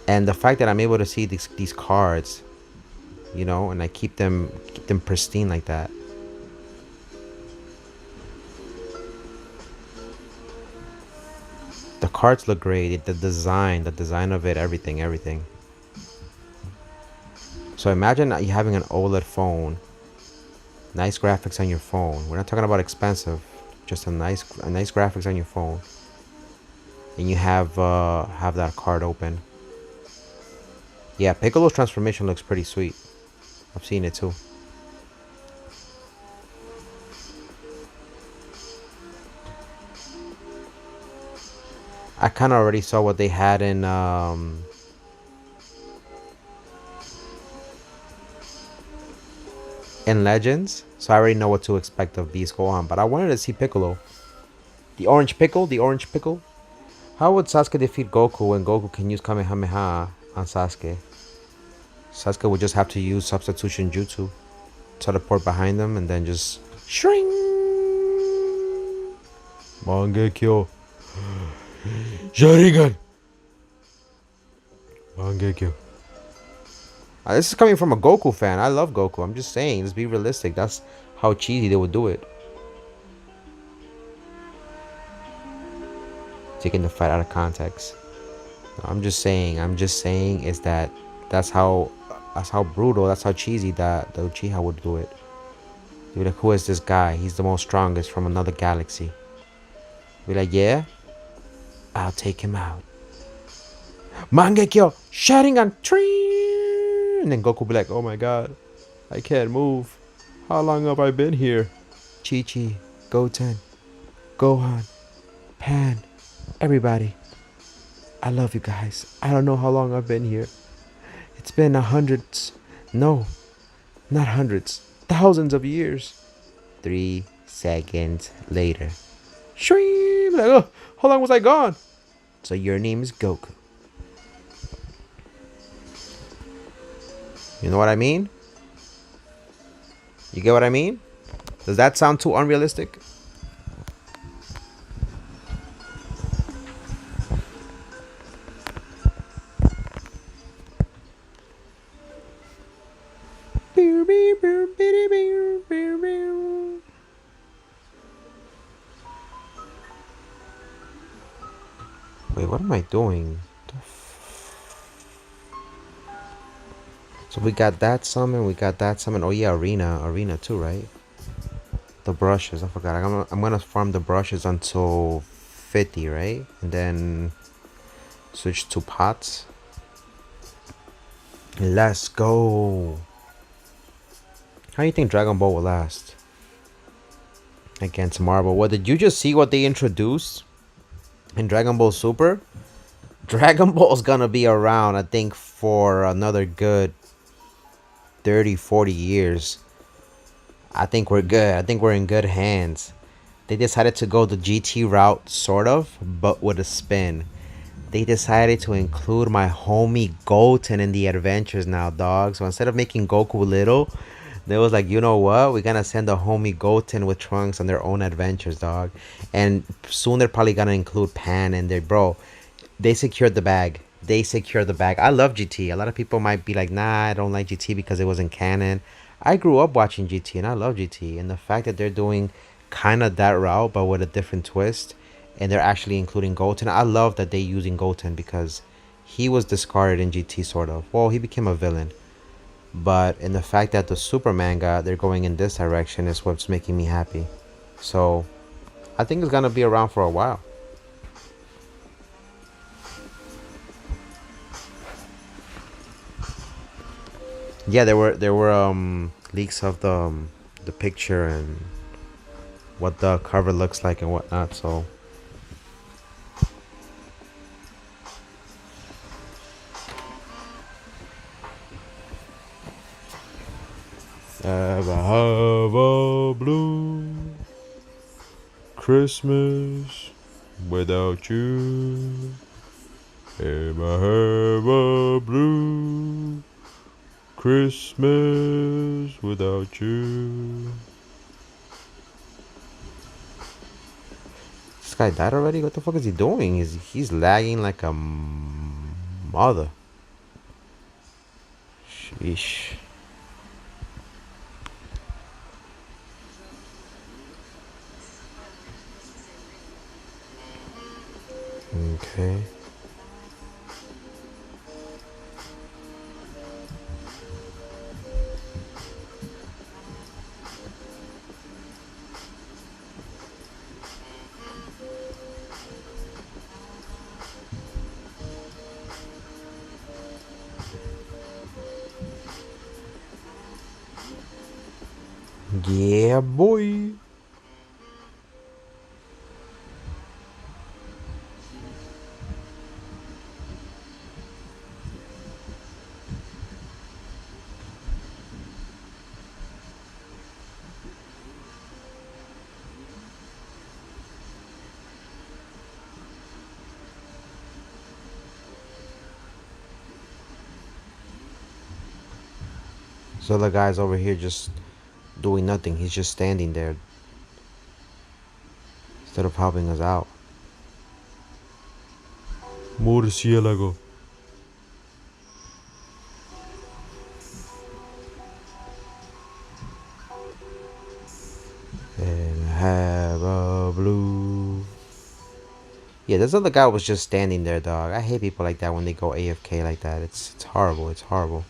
And the fact that I'm able to see these cards, you know, and I keep them pristine like that. The cards look great, the design of it, everything. So imagine you having an OLED phone. Nice graphics on your phone. We're not talking about expensive. Just a nice graphics on your phone. And you have that card open. Yeah, Piccolo's transformation looks pretty sweet. I've seen it too. I kind of already saw what they had in Legends, so I already know what to expect of Beast Gohan. But I wanted to see Piccolo, the orange pickle. How would Sasuke defeat Goku when Goku can use Kamehameha on Sasuke? Sasuke would just have to use substitution jutsu, teleport behind them, and then just shrink. Mangekyo Sharingan. Mangekyo. This is coming from a Goku fan. I love Goku. I'm just saying, let's be realistic. That's how cheesy they would do it. Taking the fight out of context. I'm just saying is that that's how brutal, that's how cheesy that the Uchiha would do it. Be like, who is this guy? He's the most strongest from another galaxy. Be like, yeah, I'll take him out. Mangekyo, Sharingan, tree. And then Goku be like, oh my god, I can't move. How long have I been here? Chi-Chi, Goten, Gohan, Pan, everybody. I love you guys. I don't know how long I've been here. It's been hundreds. No, not hundreds. Thousands of years. 3 seconds later. Shreem! Like, oh, how long was I gone? So your name is Goku. You know what I mean? You get what I mean? Does that sound too unrealistic? Wait, what am I doing? So we got that summon, Oh yeah, arena too, right? The brushes, I forgot. I'm gonna farm the brushes until 50, right? And then switch to pots. Let's go. How do you think Dragon Ball will last? Against Marvel. What, did you just see what they introduced in Dragon Ball Super? Dragon Ball is gonna be around, I think, for another good 30-40 years. I think we're good. I think we're in good hands. They decided to go the GT route, sort of, but with a spin. They decided to include my homie Goten in the adventures now, dog. So instead of making Goku little, they was like, you know what? We're gonna send the homie Goten with Trunks on their own adventures, dog. And soon they're probably gonna include Pan in there, bro. They secured the bag. I love GT. A lot of people might be like, nah, I don't like GT because it wasn't canon. I grew up watching GT and I love GT. And the fact that they're doing kind of that route but with a different twist, and they're actually including Goten. I love that they're using Goten because he was discarded in GT, sort of. Well, he became a villain. But in the fact that the Super manga, they're going in this direction is what's making me happy. So I think it's going to be around for a while. Yeah, there were leaks of the picture and what the cover looks like and whatnot. So have a blue Christmas without you. Have a blue Christmas without you. This guy died already? What the fuck is he doing? He's lagging like a mother. Sheesh. Okay. Yeah, boy. So the guy's over here just doing nothing. He's just standing there instead of helping us out. Murciélago. have a blue. Yeah, this other guy was just standing there, dog. I hate people like that when they go AFK like that. It's horrible. It's horrible.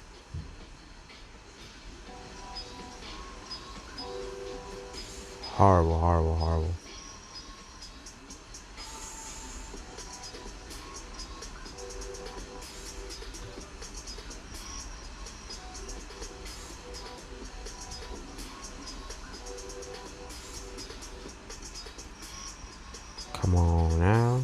Horrible, horrible, horrible. Come on now.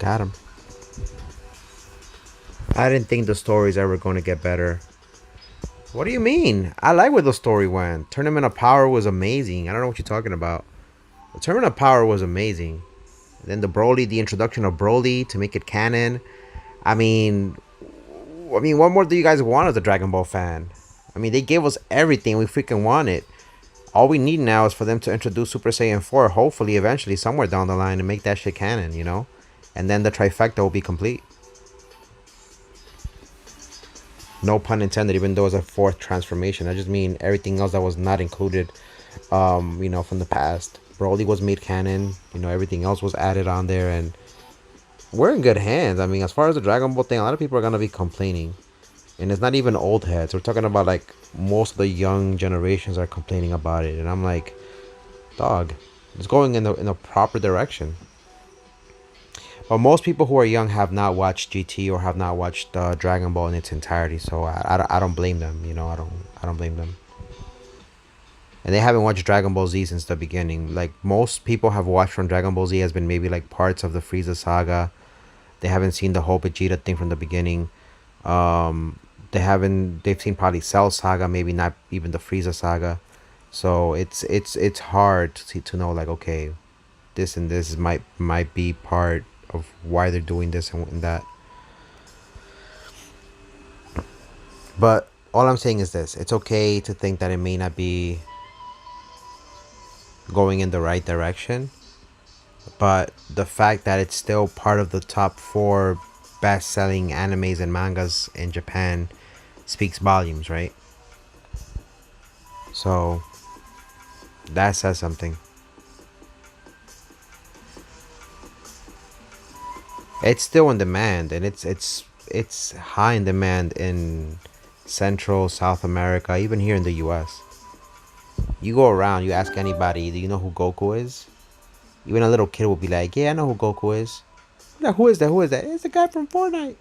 Got him. I didn't think the story's ever going to get better. What do you mean? I like where the story went. Tournament of Power was amazing. I don't know what you're talking about. The Tournament of Power was amazing. And then the introduction of Broly to make it canon. I mean, what more do you guys want as a Dragon Ball fan? I mean, they gave us everything we freaking wanted. All we need now is for them to introduce Super Saiyan 4, hopefully, eventually, somewhere down the line, and make that shit canon, you know? And then the trifecta will be complete. No pun intended, even though it's a fourth transformation. I just mean everything else that was not included, from the past. Broly was made canon, everything else was added on there, and we're in good hands. I mean, as far as the Dragon Ball thing, a lot of people are going to be complaining. And it's not even old heads. We're talking about, like, most of the young generations are complaining about it. And I'm like, dog, it's going in the proper direction. But most people who are young have not watched GT or have not watched Dragon Ball in its entirety, so I don't blame them. I don't blame them. And they haven't watched Dragon Ball Z since the beginning. Like, most people have watched from Dragon Ball Z has been maybe like parts of the Frieza saga. They haven't seen the whole Vegeta thing from the beginning. They've seen probably Cell saga, maybe not even the Frieza saga. So it's hard to know, like, okay, this and this might be part of why they're doing this and that. But all I'm saying is this: it's okay to think that it may not be going in the right direction, but the fact that it's still part of the top 4 best-selling animes and mangas in Japan speaks volumes, right? So that says something. It's still in demand, and it's high in demand in Central, South America, even here in the US. You go around, you ask anybody, do you know who Goku is? Even a little kid will be like, yeah, I know who Goku is. Like, who is that? Who is that? It's the guy from Fortnite.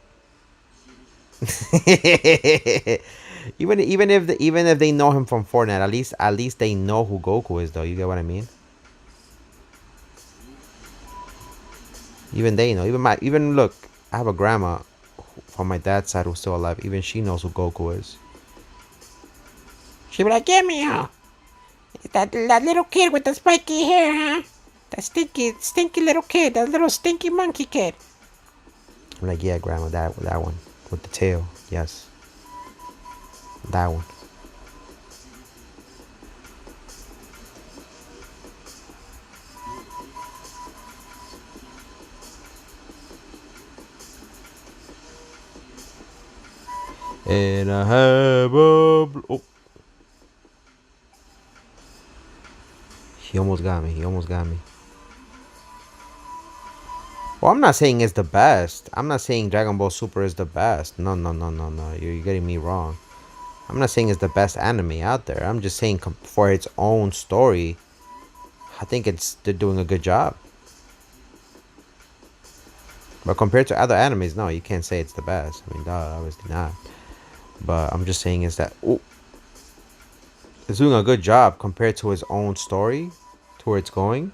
even if they know him from Fortnite, at least they know who Goku is, though. You get what I mean? Even they know. Even look, I have a grandma from my dad's side who's still alive. Even she knows who Goku is. She be like, "Get me, huh? That little kid with the spiky hair, huh? That stinky little kid. That little stinky monkey kid." I'm like, "Yeah, grandma, that one with the tail. Yes, that one." And I have a... Oh. He almost got me. Well, I'm not saying it's the best. I'm not saying Dragon Ball Super is the best. No. You're getting me wrong. I'm not saying it's the best anime out there. I'm just saying for its own story, I think they're doing a good job. But compared to other animes, no, you can't say it's the best. I mean, obviously not. But I'm just saying is that it's doing a good job compared to his own story, to where it's going.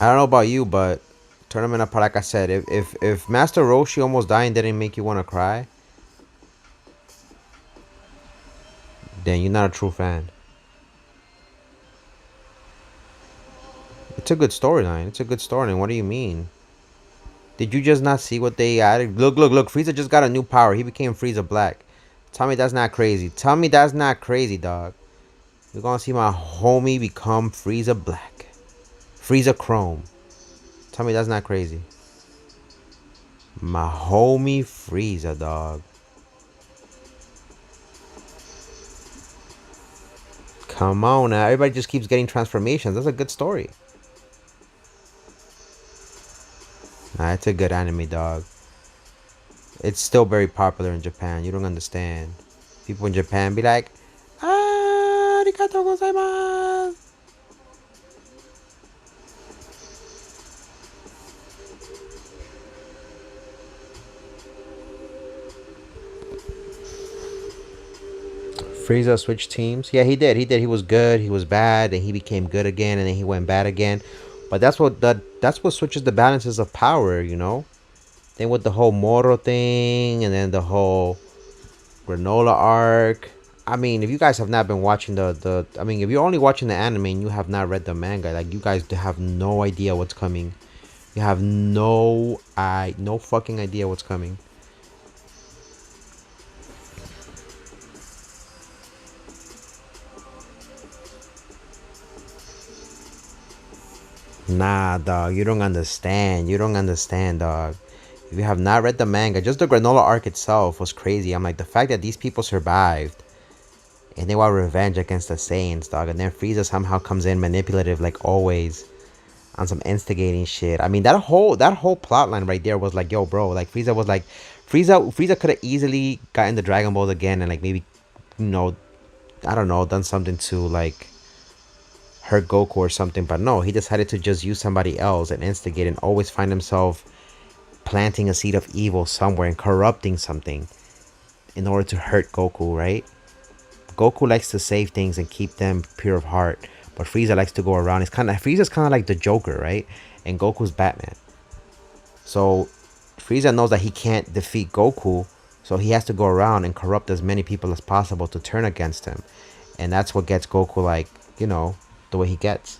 I don't know about you, but Tournament of Power, like I said, if Master Roshi almost dying didn't make you want to cry, then you're not a true fan. It's a good storyline. What do you mean? Did you just not see what they added? Look, look, look. Frieza just got a new power. He became Frieza Black. Tell me that's not crazy. Tell me that's not crazy, dog. You're gonna see my homie become Frieza Black. Frieza Chrome. Tell me that's not crazy. My homie Frieza, dog. Come on now. Everybody just keeps getting transformations. That's a good story. Nah, it's a good anime, dog. It's still very popular in Japan. You don't understand. People in Japan be like, arigatou gozaimasu. Frieza switched teams. Yeah, he did. He did. He was good. He was bad, and he became good again, and then he went bad again. But that's what switches the balances of power, you know. Then with the whole Moro thing, and then the whole Granola arc. I mean, if you guys have not been watching I mean, if you're only watching the anime and you have not read the manga, like you guys have no idea what's coming. You have no fucking idea what's coming. Nah, dog, you don't understand. You don't understand, dog. If you have not read the manga, just the Granola arc itself was crazy. I'm like, the fact that these people survived and they want revenge against the Saiyans, dog, and then Frieza somehow comes in manipulative like always on some instigating shit. I mean, that whole plot line right there was like, yo, bro, like Frieza was like, Frieza could have easily gotten the Dragon Balls again and like maybe, you know, I don't know, done something to like hurt Goku or something, but no, he decided to just use somebody else and instigate and always find himself planting a seed of evil somewhere and corrupting something in order to hurt Goku, right? Goku likes to save things and keep them pure of heart, but Frieza likes to go around. Frieza's kind of like the Joker, right? And Goku's Batman. So Frieza knows that he can't defeat Goku, so he has to go around and corrupt as many people as possible to turn against him, and that's what gets Goku like, you know, the way he gets.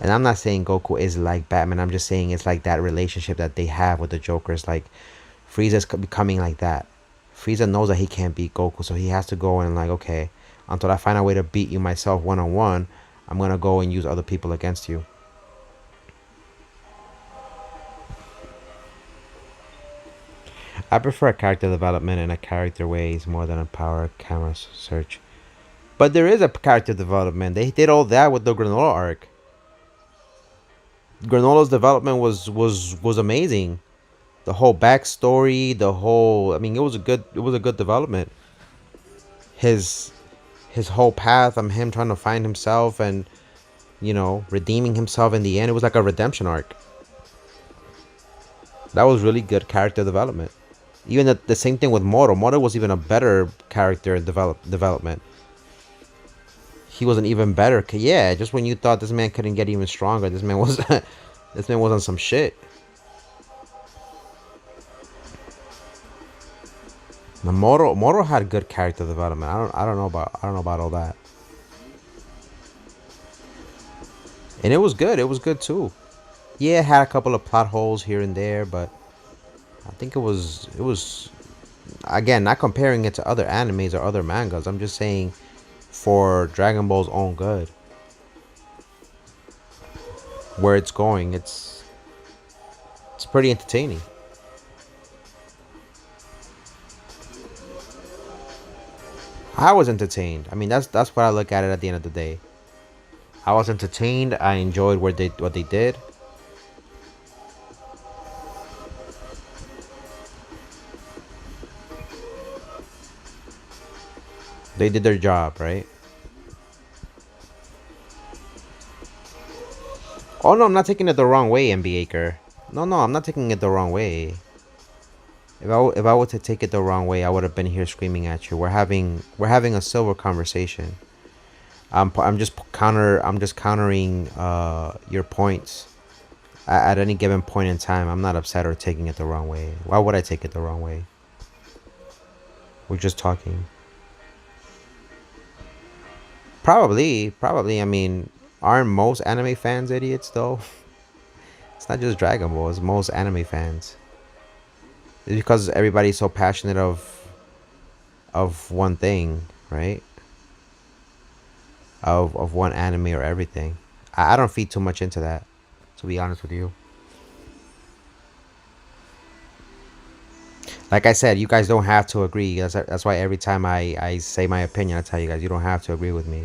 And I'm not saying Goku is like Batman. I'm just saying it's like that relationship that they have with the Jokers. Like Frieza's becoming like that. Frieza knows that he can't beat Goku, so he has to go and like, okay, until I find a way to beat you myself one-on-one, I'm gonna go and use other people against you. I prefer character development in a character ways more than a power camera search. But there is a character development. They did all that with the Granola arc. Granola's development was amazing. The whole backstory, the whole, I mean, it was a good development. His his whole path, him trying to find himself and, you know, redeeming himself in the end. It was like a redemption arc. That was really good character development. Even the same thing with Moro. Moro was even a better character development. He was an even better. Yeah, just when you thought this man couldn't get even stronger, this man was this man was on some shit. Now, Moro had good character development. I don't know about all that. And it was good. It was good too. Yeah, it had a couple of plot holes here and there, but I think it was again, not comparing it to other animes or other mangas. I'm just saying for Dragon Ball's own good. Where it's going, it's pretty entertaining. I was entertained. I mean, that's what I look at it at the end of the day. I was entertained. I enjoyed what they did. They did their job, right? Oh no, I'm not taking it the wrong way, MB Acre. No, no, I'm not taking it the wrong way. If I were to take it the wrong way, I would have been here screaming at you. We're having a silver conversation. I'm just countering your points at any given point in time. I'm not upset or taking it the wrong way. Why would I take it the wrong way? We're just talking. Probably. I mean, aren't most anime fans idiots though? It's not just Dragon Ball. It's most anime fans. It's because everybody's so passionate of one thing, right? Of one anime or everything. I don't feed too much into that, to be honest with you. Like I said, you guys don't have to agree. That's why every time I say my opinion, I tell you guys, you don't have to agree with me.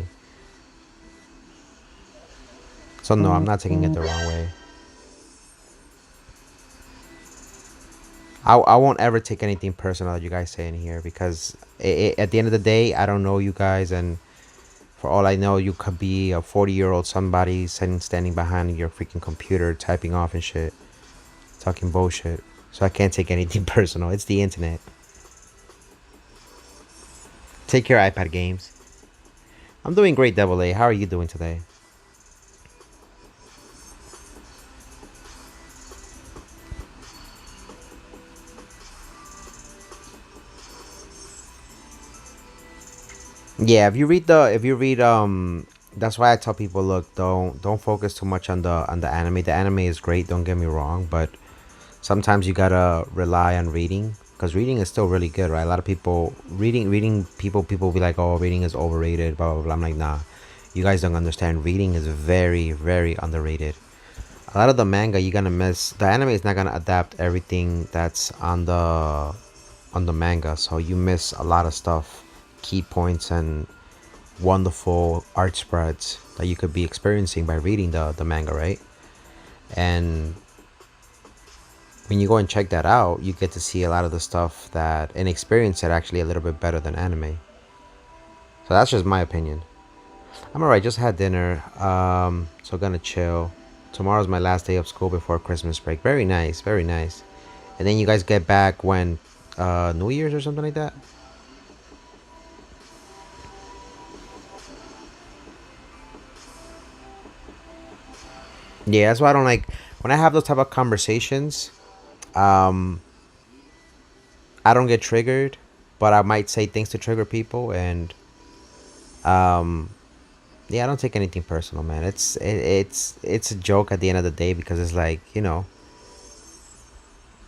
So no, I'm not taking it the wrong way. I won't ever take anything personal that you guys say in here because at the end of the day, I don't know you guys, and for all I know, you could be a 40-year-old somebody standing behind your freaking computer, typing off and shit, talking bullshit. So I can't take anything personal. It's the internet. Take your iPad games. I'm doing great, Double A. How are you doing today? Yeah, if you read that's why I tell people, look, don't focus too much on the anime. The anime is great, don't get me wrong, but sometimes you gotta rely on reading because reading is still really good, right? A lot of people people be like, oh, reading is overrated, blah blah blah. I'm like, nah, you guys don't understand. Reading is very very underrated. A lot of the manga you're gonna miss. The anime is not gonna adapt everything that's on the manga, so you miss a lot of stuff, key points, and wonderful art spreads that you could be experiencing by reading the manga, right? And when you go and check that out, you get to see a lot of the stuff that and experience it actually a little bit better than anime. So that's just my opinion. I'm alright, just had dinner. So gonna chill. Tomorrow's my last day of school before Christmas break. Very nice, very nice. And then you guys get back when New Year's or something like that. Yeah, that's why I don't like when I have those type of conversations. Um, I don't get triggered, but I might say things to trigger people, and um, yeah, I don't take anything personal, man. It's a joke at the end of the day because it's like, you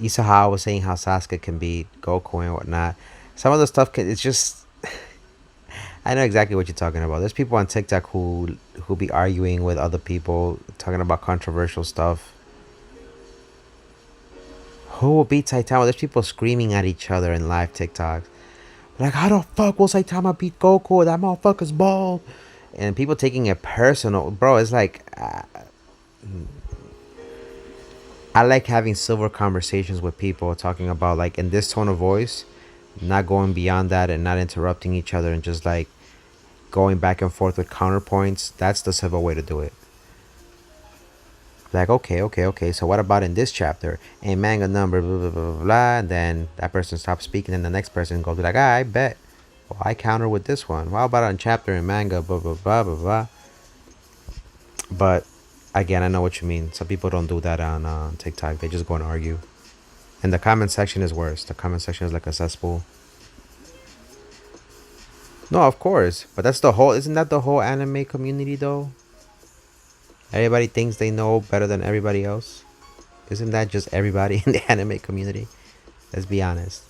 saw how I was saying how Sasuke can beat Goku and whatnot. Some of the stuff it's just I know exactly what you're talking about. There's people on TikTok who be arguing with other people talking about controversial stuff. Who will beat Saitama? There's people screaming at each other in live TikToks. Like, how the fuck will Saitama beat Goku? That motherfucker's bald. And people taking it personal. Bro, it's like, I like having silver conversations with people talking about, like, in this tone of voice, not going beyond that and not interrupting each other and just, like, going back and forth with counterpoints. That's the civil way to do it. Like, okay. So what about in this chapter? In manga number, blah, blah, blah, blah, blah. And then that person stops speaking and the next person goes like, I bet. Well, I counter with this one. How about on chapter in manga, blah, blah, blah, blah, blah. But, again, I know what you mean. Some people don't do that on TikTok. They just go and argue. And the comment section is worse. The comment section is like a cesspool. No, of course. But that's the whole, isn't that the whole anime community, though? Everybody thinks they know better than everybody else. Isn't that just everybody in the anime community? Let's be honest.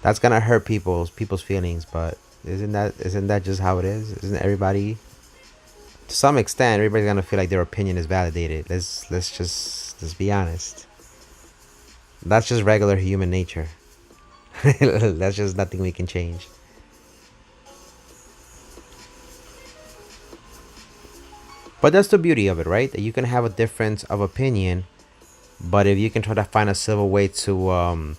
That's gonna hurt people's feelings, but isn't that just how it is? Isn't everybody, to some extent, everybody's gonna feel like their opinion is validated? Let's be honest. That's just regular human nature. That's just nothing we can change. But that's the beauty of it, right? That you can have a difference of opinion, but if you can try to find a civil way to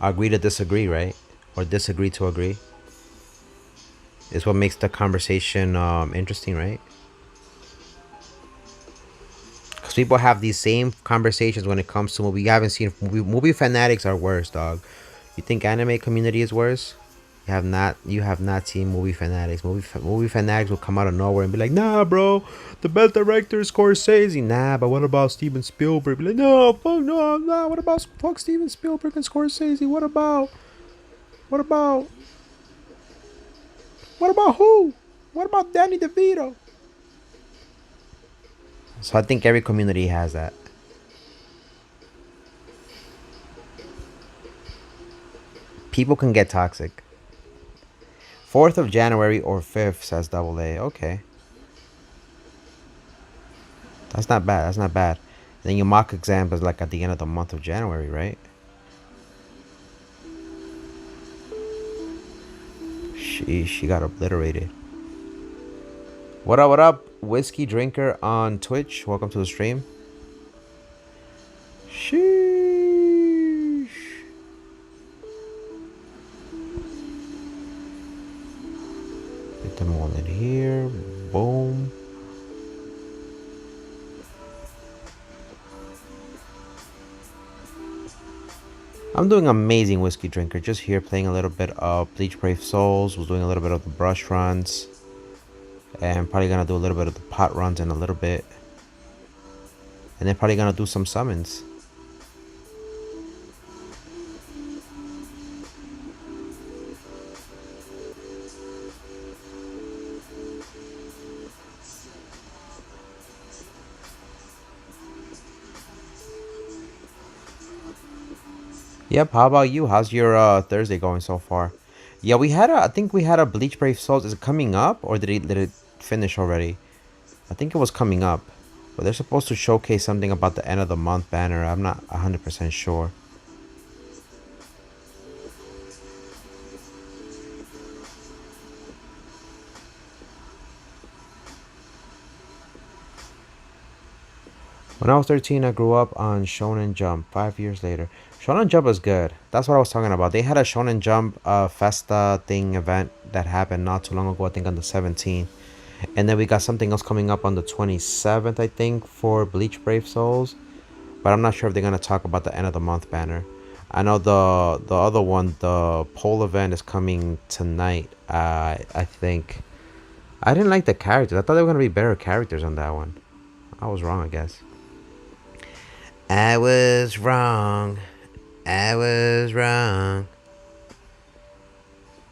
agree to disagree, right? Or disagree to agree, is what makes the conversation interesting, right? Because people have these same conversations when it comes to movie. You haven't seen movie fanatics are worse, dog. You think anime community is worse? You have not seen movie fanatics. Movie fanatics will come out of nowhere and be like, nah, bro, the best director is Scorsese. Nah, but what about Steven Spielberg? Be like, no, fuck no, nah. What about fuck Steven Spielberg and Scorsese? What about what about who? What about Danny DeVito? So I think every community has that. People can get toxic. 4th of January or 5th, says Double A. Okay. That's not bad. That's not bad. And then your mock exam is like at the end of the month of January, right? She got obliterated. What up, what up? Whiskey Drinker on Twitch. Welcome to the stream. Sheesh. Get them all in here. Boom. I'm doing amazing, Whiskey Drinker. Just here playing a little bit of Bleach Brave Souls. Was doing a little bit of the brush runs. And probably gonna do a little bit of the pot runs in a little bit. And then probably gonna do some summons. Yep, how about you? How's your Thursday going so far? Yeah, I think we had a Bleach Brave Souls. Is it coming up or did it finish already? I think it was coming up. But they're supposed to showcase something about the end of the month banner. I'm not 100% sure. When I was 13, I grew up on Shonen Jump. 5 years later. Shonen Jump was good. That's what I was talking about. They had a Shonen Jump Festa thing event that happened not too long ago, I think on the 17th. And then we got something else coming up on the 27th, I think, for Bleach Brave Souls. But I'm not sure if they're going to talk about the end of the month banner. I know the other one, the pole event, is coming tonight, I think. I didn't like the characters. I thought there were going to be better characters on that one. I was wrong, I guess. I was wrong. I was wrong.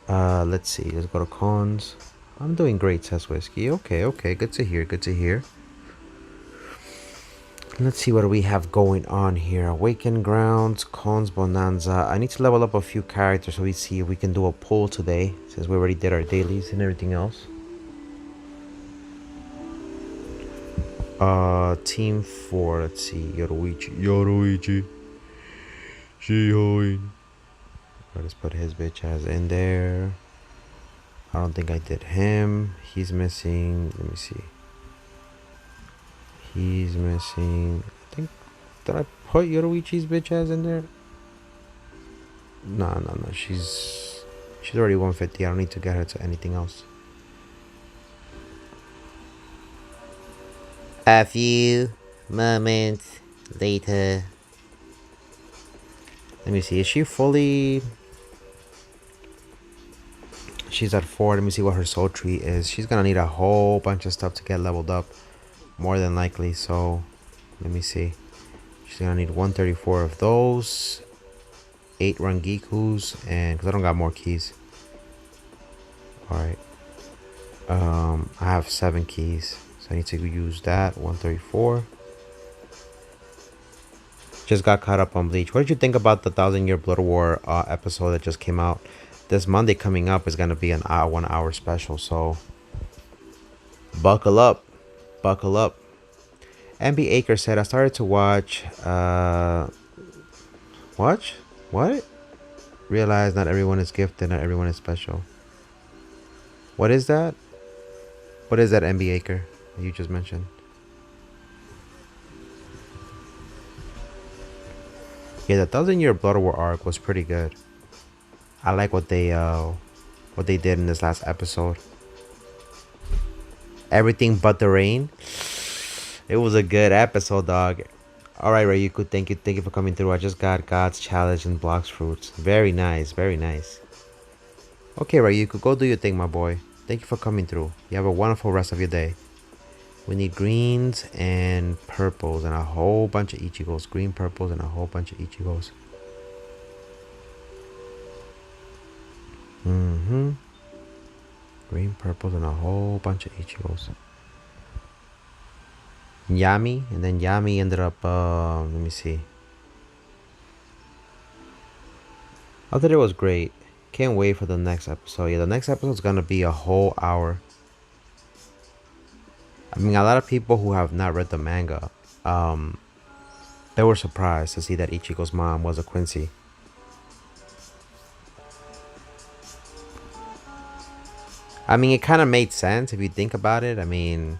Let's see. Let's go to cons. I'm doing great, says Whiskey. Okay, okay. Good to hear. Good to hear. Let's see what do we have going on here. Awaken Grounds, Cons Bonanza. I need to level up a few characters so we see if we can do a poll today, since we already did our dailies and everything else. Team 4. Let's see. Yoruichi. Shihoin. Let's put his bitch ass in there. I don't think I did him. He's missing. Let me see. He's missing. I think. Did I put Yoruichi's bitch ass in there? No. She's already 150. I don't need to get her to anything else. A few moments later. Let me see. Is she fully... She's at 4. Let me see what her soul tree is. She's gonna need a whole bunch of stuff to get leveled up. More than likely. So, let me see. She's gonna need 134 of those. 8 Rangikus. And... because I don't got more keys. Alright. I have 7 keys. So I need to use that. 134. Just got caught up on Bleach. What did you think about the 1000-Year Blood War episode that just came out? This Monday coming up is going to be an 1 hour special. So buckle up. Buckle up. MB Aker said, I started to watch... What? Realize not everyone is gifted. Not everyone is special. What is that? What is that, MB Aker? You just mentioned. Yeah, the 1000-Year Blood War arc was pretty good. I like what they did in this last episode. Everything but the rain. It was a good episode, dog. Alright, Ryuku, thank you for coming through. I just got God's Challenge and Blocks Fruits. Very nice, very nice. Okay, Ryuku, go do your thing, my boy. Thank you for coming through. You have a wonderful rest of your day. We need greens and purples and a whole bunch of Ichigos. Green, purples, and a whole bunch of Ichigos. Green, purples, and a whole bunch of Ichigos. Yami, and then Yami ended up. Let me see. I thought it was great. Can't wait for the next episode. Yeah, the next episode is gonna be a whole hour. I mean, a lot of people who have not read the manga, um, they were surprised to see that Ichigo's mom was a Quincy. I mean, it kind of made sense if you think about it. I mean,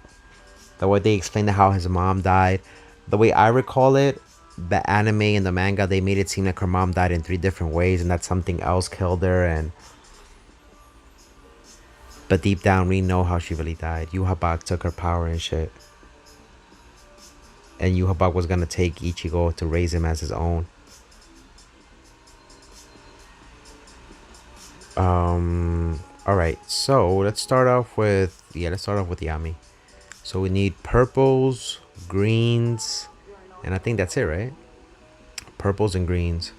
the way they explained how his mom died, the way I recall it, the anime and the manga, they made it seem like her mom died in 3 different ways, and that something else killed her. And but deep down, we know how she really died. Yuhabak took her power and shit, and Yuhabak was gonna take Ichigo to raise him as his own. All right. So let's start off with Yami. So we need purples, greens, and I think that's it, right? Purples and greens.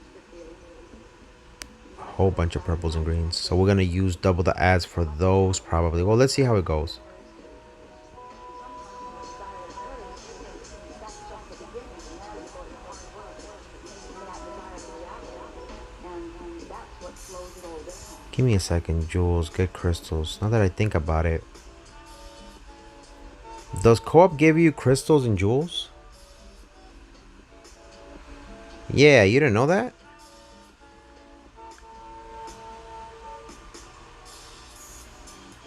A whole bunch of purples and greens. So we're gonna use double the ads for those probably. Well, let's see how it goes. Give me a second, Jules. Get crystals. Now that I think about it. Does co-op give you crystals and jewels? Yeah, you didn't know that?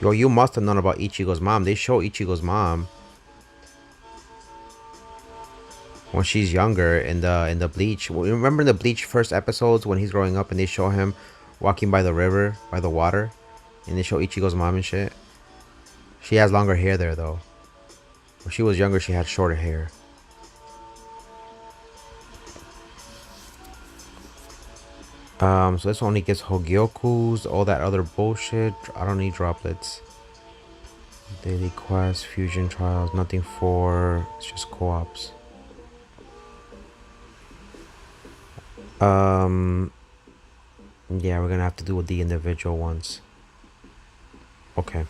Yo, you must have known about Ichigo's mom. They show Ichigo's mom when she's younger in the Bleach. Remember in the Bleach first episodes when he's growing up and they show him walking by the river, by the water, and they show Ichigo's mom and shit. She has longer hair there though. When she was younger, she had shorter hair. So this only gets Hogyoku's, all that other bullshit. I don't need droplets. Daily quests, fusion trials, nothing for. It's just co-ops. Yeah, we're gonna have to do the individual ones. Okay,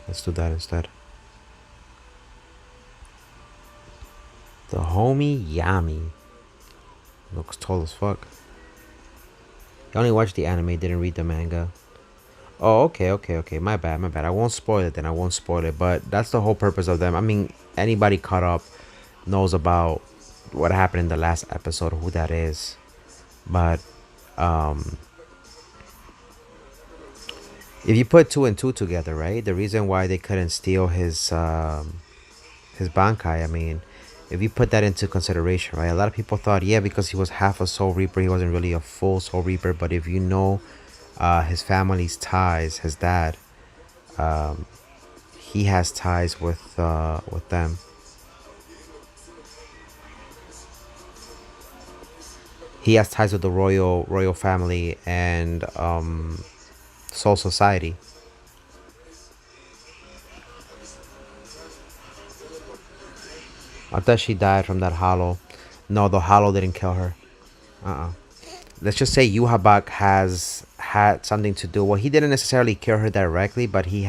let's do that instead. The homie Yami looks tall as fuck. I only watched the anime, didn't read the manga. Oh, okay. My bad. I won't spoil it then. I won't spoil it. But that's the whole purpose of them. I mean, anybody caught up knows about what happened in the last episode, who that is. But if you put 2 and 2 together, right? The reason why they couldn't steal his Bankai, I mean, if you put that into consideration, right? A lot of people thought, yeah, because he was half a Soul Reaper, he wasn't really a full Soul Reaper. But if you know his family's ties, his dad, he has ties with them. He has ties with the royal family and Soul Society. I thought she died from that hollow. No, the hollow didn't kill her. Let's just say Yuhabak has had something to do. Well, he didn't necessarily kill her directly, but he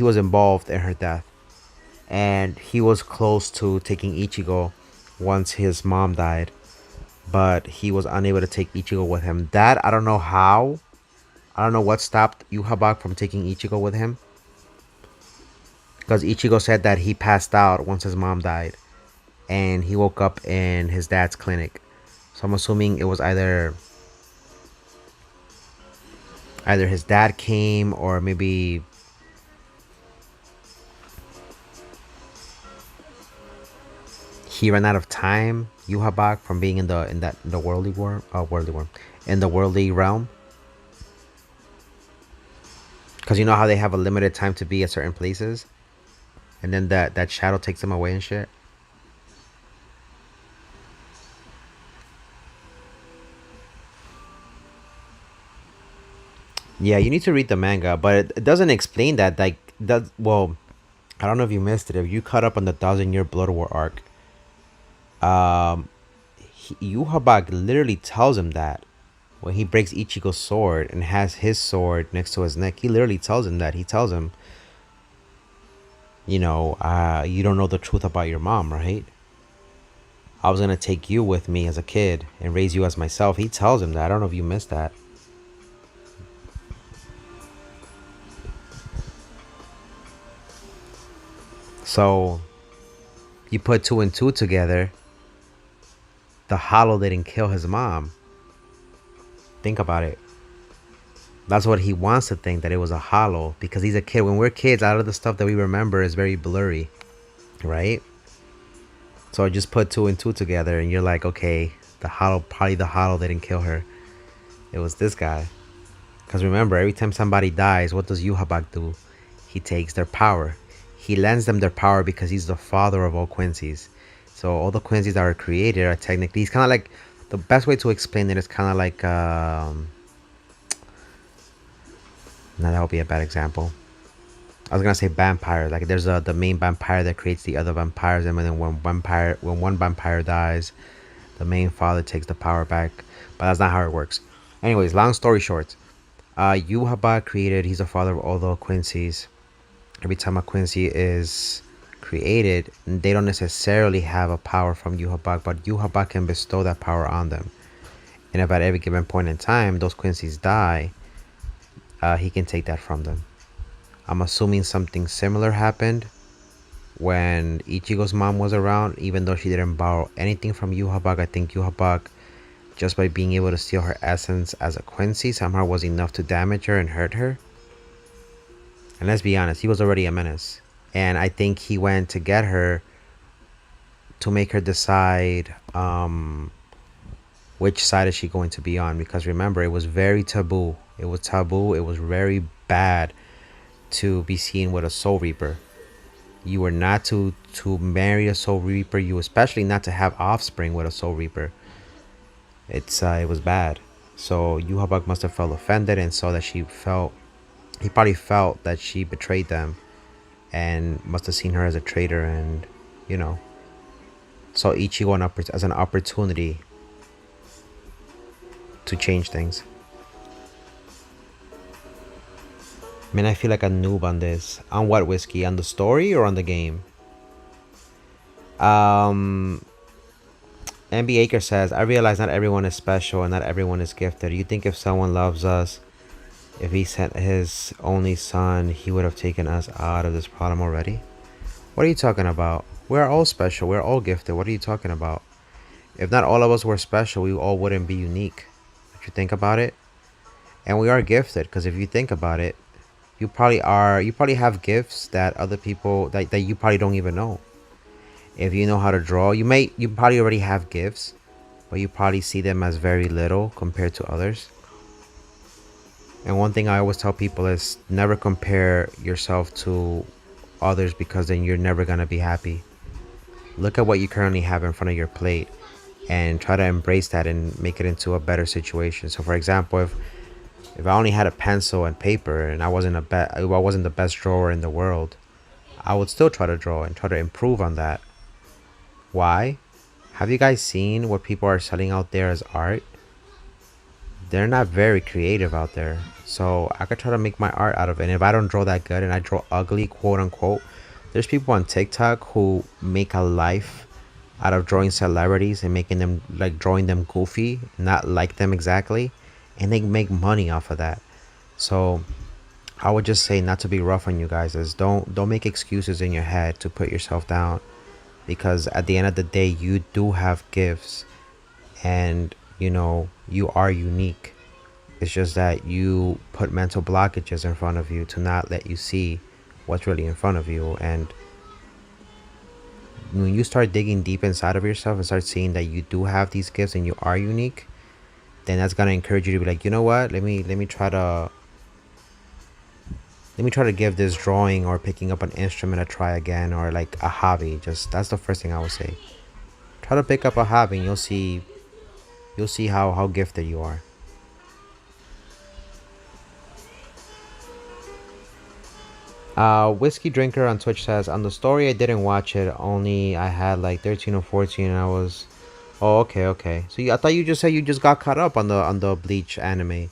was involved in her death. And he was close to taking Ichigo once his mom died. But he was unable to take Ichigo with him. That, I don't know how. I don't know what stopped Yuhabak from taking Ichigo with him. Because Ichigo said that he passed out once his mom died. And he woke up in his dad's clinic. So I'm assuming it was either his dad came or maybe he ran out of time, Yuhabak, from being in the worldly realm. Because you know how they have a limited time to be at certain places, and then that shadow takes them away and shit. Yeah, you need to read the manga, but it doesn't explain that. Like, well, I don't know if you missed it. If you caught up on the 1,000-year Blood War arc, Yuhabak literally tells him that when he breaks Ichigo's sword and has his sword next to his neck. He literally tells him that. He tells him, you know, you don't know the truth about your mom, right? I was gonna take you with me as a kid and raise you as myself. He tells him that. I don't know if you missed that. So you put two and two together. The Hollow didn't kill his mom. Think about it. That's what he wants to think, that it was a Hollow, because he's a kid. When we're kids, a lot of the stuff that we remember is very blurry, right? So I just put two and two together, and you're like, okay, the Hollow, probably the Hollow didn't kill her. It was this guy. Because remember, every time somebody dies, what does Yuhabak do? He takes their power. He lends them their power because he's the father of all Quincy's. So all the Quincy's that are created are technically... He's kind of like... The best way to explain it is kind of like... No, that would be a bad example. I was gonna say vampires. Like there's the main vampire that creates the other vampires, and then when one vampire dies, the main father takes the power back. But that's not how it works. Anyways, long story short, Yuhaba created. He's the father of all the Quincy's. Every time a Quincy is created, they don't necessarily have a power from Yuhaba, but Yuhaba can bestow that power on them. And if at every given point in time those Quincy's die, he can take that from them. I'm assuming something similar happened when Ichigo's mom was around, even though she didn't borrow anything from Yuhabak. I think Yuhabak, just by being able to steal her essence as a Quincy, somehow was enough to damage her and hurt her. And let's be honest, he was already a menace. And I think he went to get her to make her decide which side is she going to be on. Because remember, it was very taboo. It was taboo. It was very bad to be seen with a Soul Reaper. You were not to marry a Soul Reaper. You especially not to have offspring with a Soul Reaper. It was bad. So Yuhabak must have felt offended and saw that he probably felt that she betrayed them, and must have seen her as a traitor, and you know, saw Ichigo as an opportunity to change things. I mean, I feel like a noob on this. On what, Whiskey? On the story or on the game? MB Aker says, I realize not everyone is special and not everyone is gifted. You think if someone loves us, if he sent his only son, he would have taken us out of this problem already? What are you talking about? We're all special. We're all gifted. What are you talking about? If not all of us were special, we all wouldn't be unique. If you think about it. And we are gifted, because if you think about it, you probably have gifts that other people that you probably don't even know. If you know how to draw, you probably already have gifts, but you probably see them as very little compared to others. And one thing I always tell people is never compare yourself to others, because then you're never going to be happy. Look at what you currently have in front of your plate and try to embrace that and make it into a better situation. So for example, if I only had a pencil and paper and I wasn't the best drawer in the world, I would still try to draw and try to improve on that. Why? Have you guys seen what people are selling out there as art? They're not very creative out there. So I could try to make my art out of it. And if I don't draw that good and I draw ugly, quote unquote, there's people on TikTok who make a life out of drawing celebrities and making them, like, drawing them goofy, not like them exactly, and they make money off of that. So I would just say, not to be rough on you guys, is don't make excuses in your head to put yourself down, because at the end of the day, you do have gifts, and you know, you are unique. It's just that you put mental blockages in front of you to not let you see what's really in front of you. And when you start digging deep inside of yourself and start seeing that you do have these gifts and you are unique, then that's gonna encourage you to be like, you know what, let me try to give this drawing or picking up an instrument a try again, or like a hobby. Just, that's the first thing I would say. Try to pick up a hobby and you'll see how gifted you are. Whiskey Drinker on Twitch says, on the story I didn't watch it, only I had like 13 or 14 and I was... Oh, okay. So I thought you just said you just got caught up on the Bleach anime.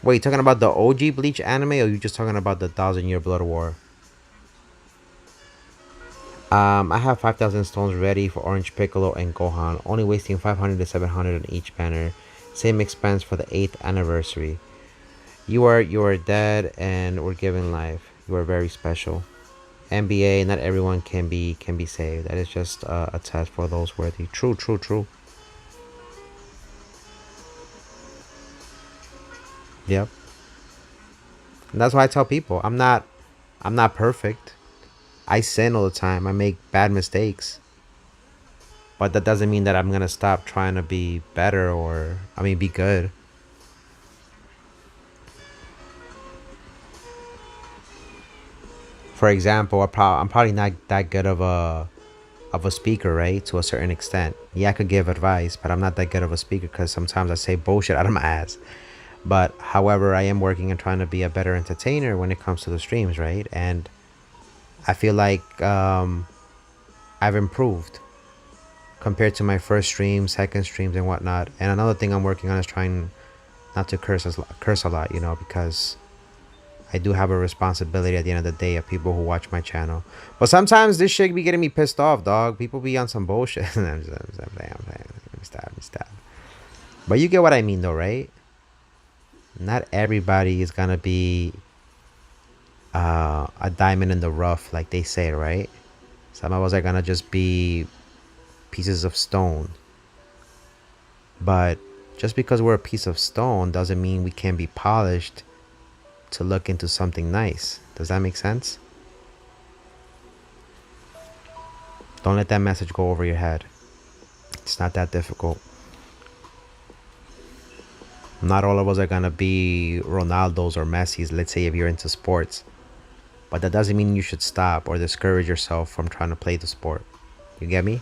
Wait, talking about the OG Bleach anime, or you just talking about the 1,000 Year Blood War? I have 5,000 stones ready for Orange Piccolo and Gohan, only wasting 500 to 700 on each banner. Same expense for the 8th anniversary. You are dead and we're giving life. You are very special. NBA, not everyone can be saved. That is just a test for those worthy. True, true, true. Yep. And that's why I tell people I'm not perfect. I sin all the time. I make bad mistakes. But that doesn't mean that I'm gonna stop trying to be better or be good. For example, I'm probably not that good of a speaker, right? To a certain extent. Yeah, I could give advice, but I'm not that good of a speaker because sometimes I say bullshit out of my ass. But however, I am working and trying to be a better entertainer when it comes to the streams, right? And I feel like I've improved compared to my first stream, second streams, and whatnot. And another thing I'm working on is trying not to curse a lot, because I do have a responsibility at the end of the day of people who watch my channel. But sometimes this shit be getting me pissed off, dog. People be on some bullshit. I'm playing. Stop. But you get what I mean, though, right? Not everybody is gonna be a diamond in the rough, like they say, right? Some of us are gonna just be pieces of stone. But just because we're a piece of stone doesn't mean we can't be polished to look into something nice. Does that make sense? Don't let that message go over your head. It's not that difficult. Not all of us are gonna be Ronaldos or Messis, let's say if you're into sports. But that doesn't mean you should stop or discourage yourself from trying to play the sport. You get me?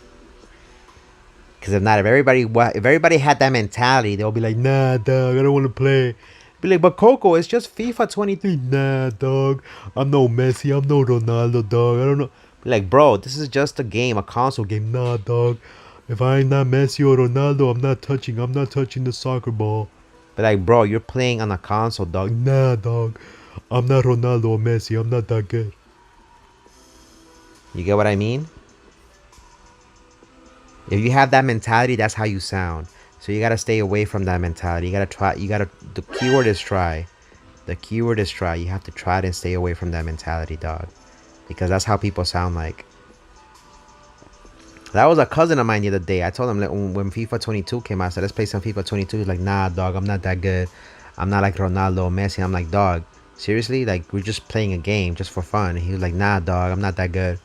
Because if everybody had that mentality, they'll be like, nah, dog, I don't want to play. Be like, but Coco, it's just FIFA 23. Nah, dog, I'm no Messi, I'm no Ronaldo, dog. I don't know. Be like, bro, this is just a game, a console game. Nah, dog. If I ain't not Messi or Ronaldo, I'm not touching the soccer ball. But like, bro, you're playing on a console, dog. Nah, dog. I'm not Ronaldo or Messi. I'm not that good. You get what I mean? If you have that mentality, that's how you sound. So you gotta stay away from that mentality. You gotta try. The keyword is try. The keyword is try. You have to try it and stay away from that mentality, dog. Because that's how people sound like. That was a cousin of mine the other day. I told him that when FIFA 22 came out, I said, let's play some FIFA 22. He's like, nah, dog, I'm not that good. I'm not like Ronaldo or Messi. I'm like, dog, seriously? Like, we're just playing a game just for fun. And he was like, nah, dog, I'm not that good.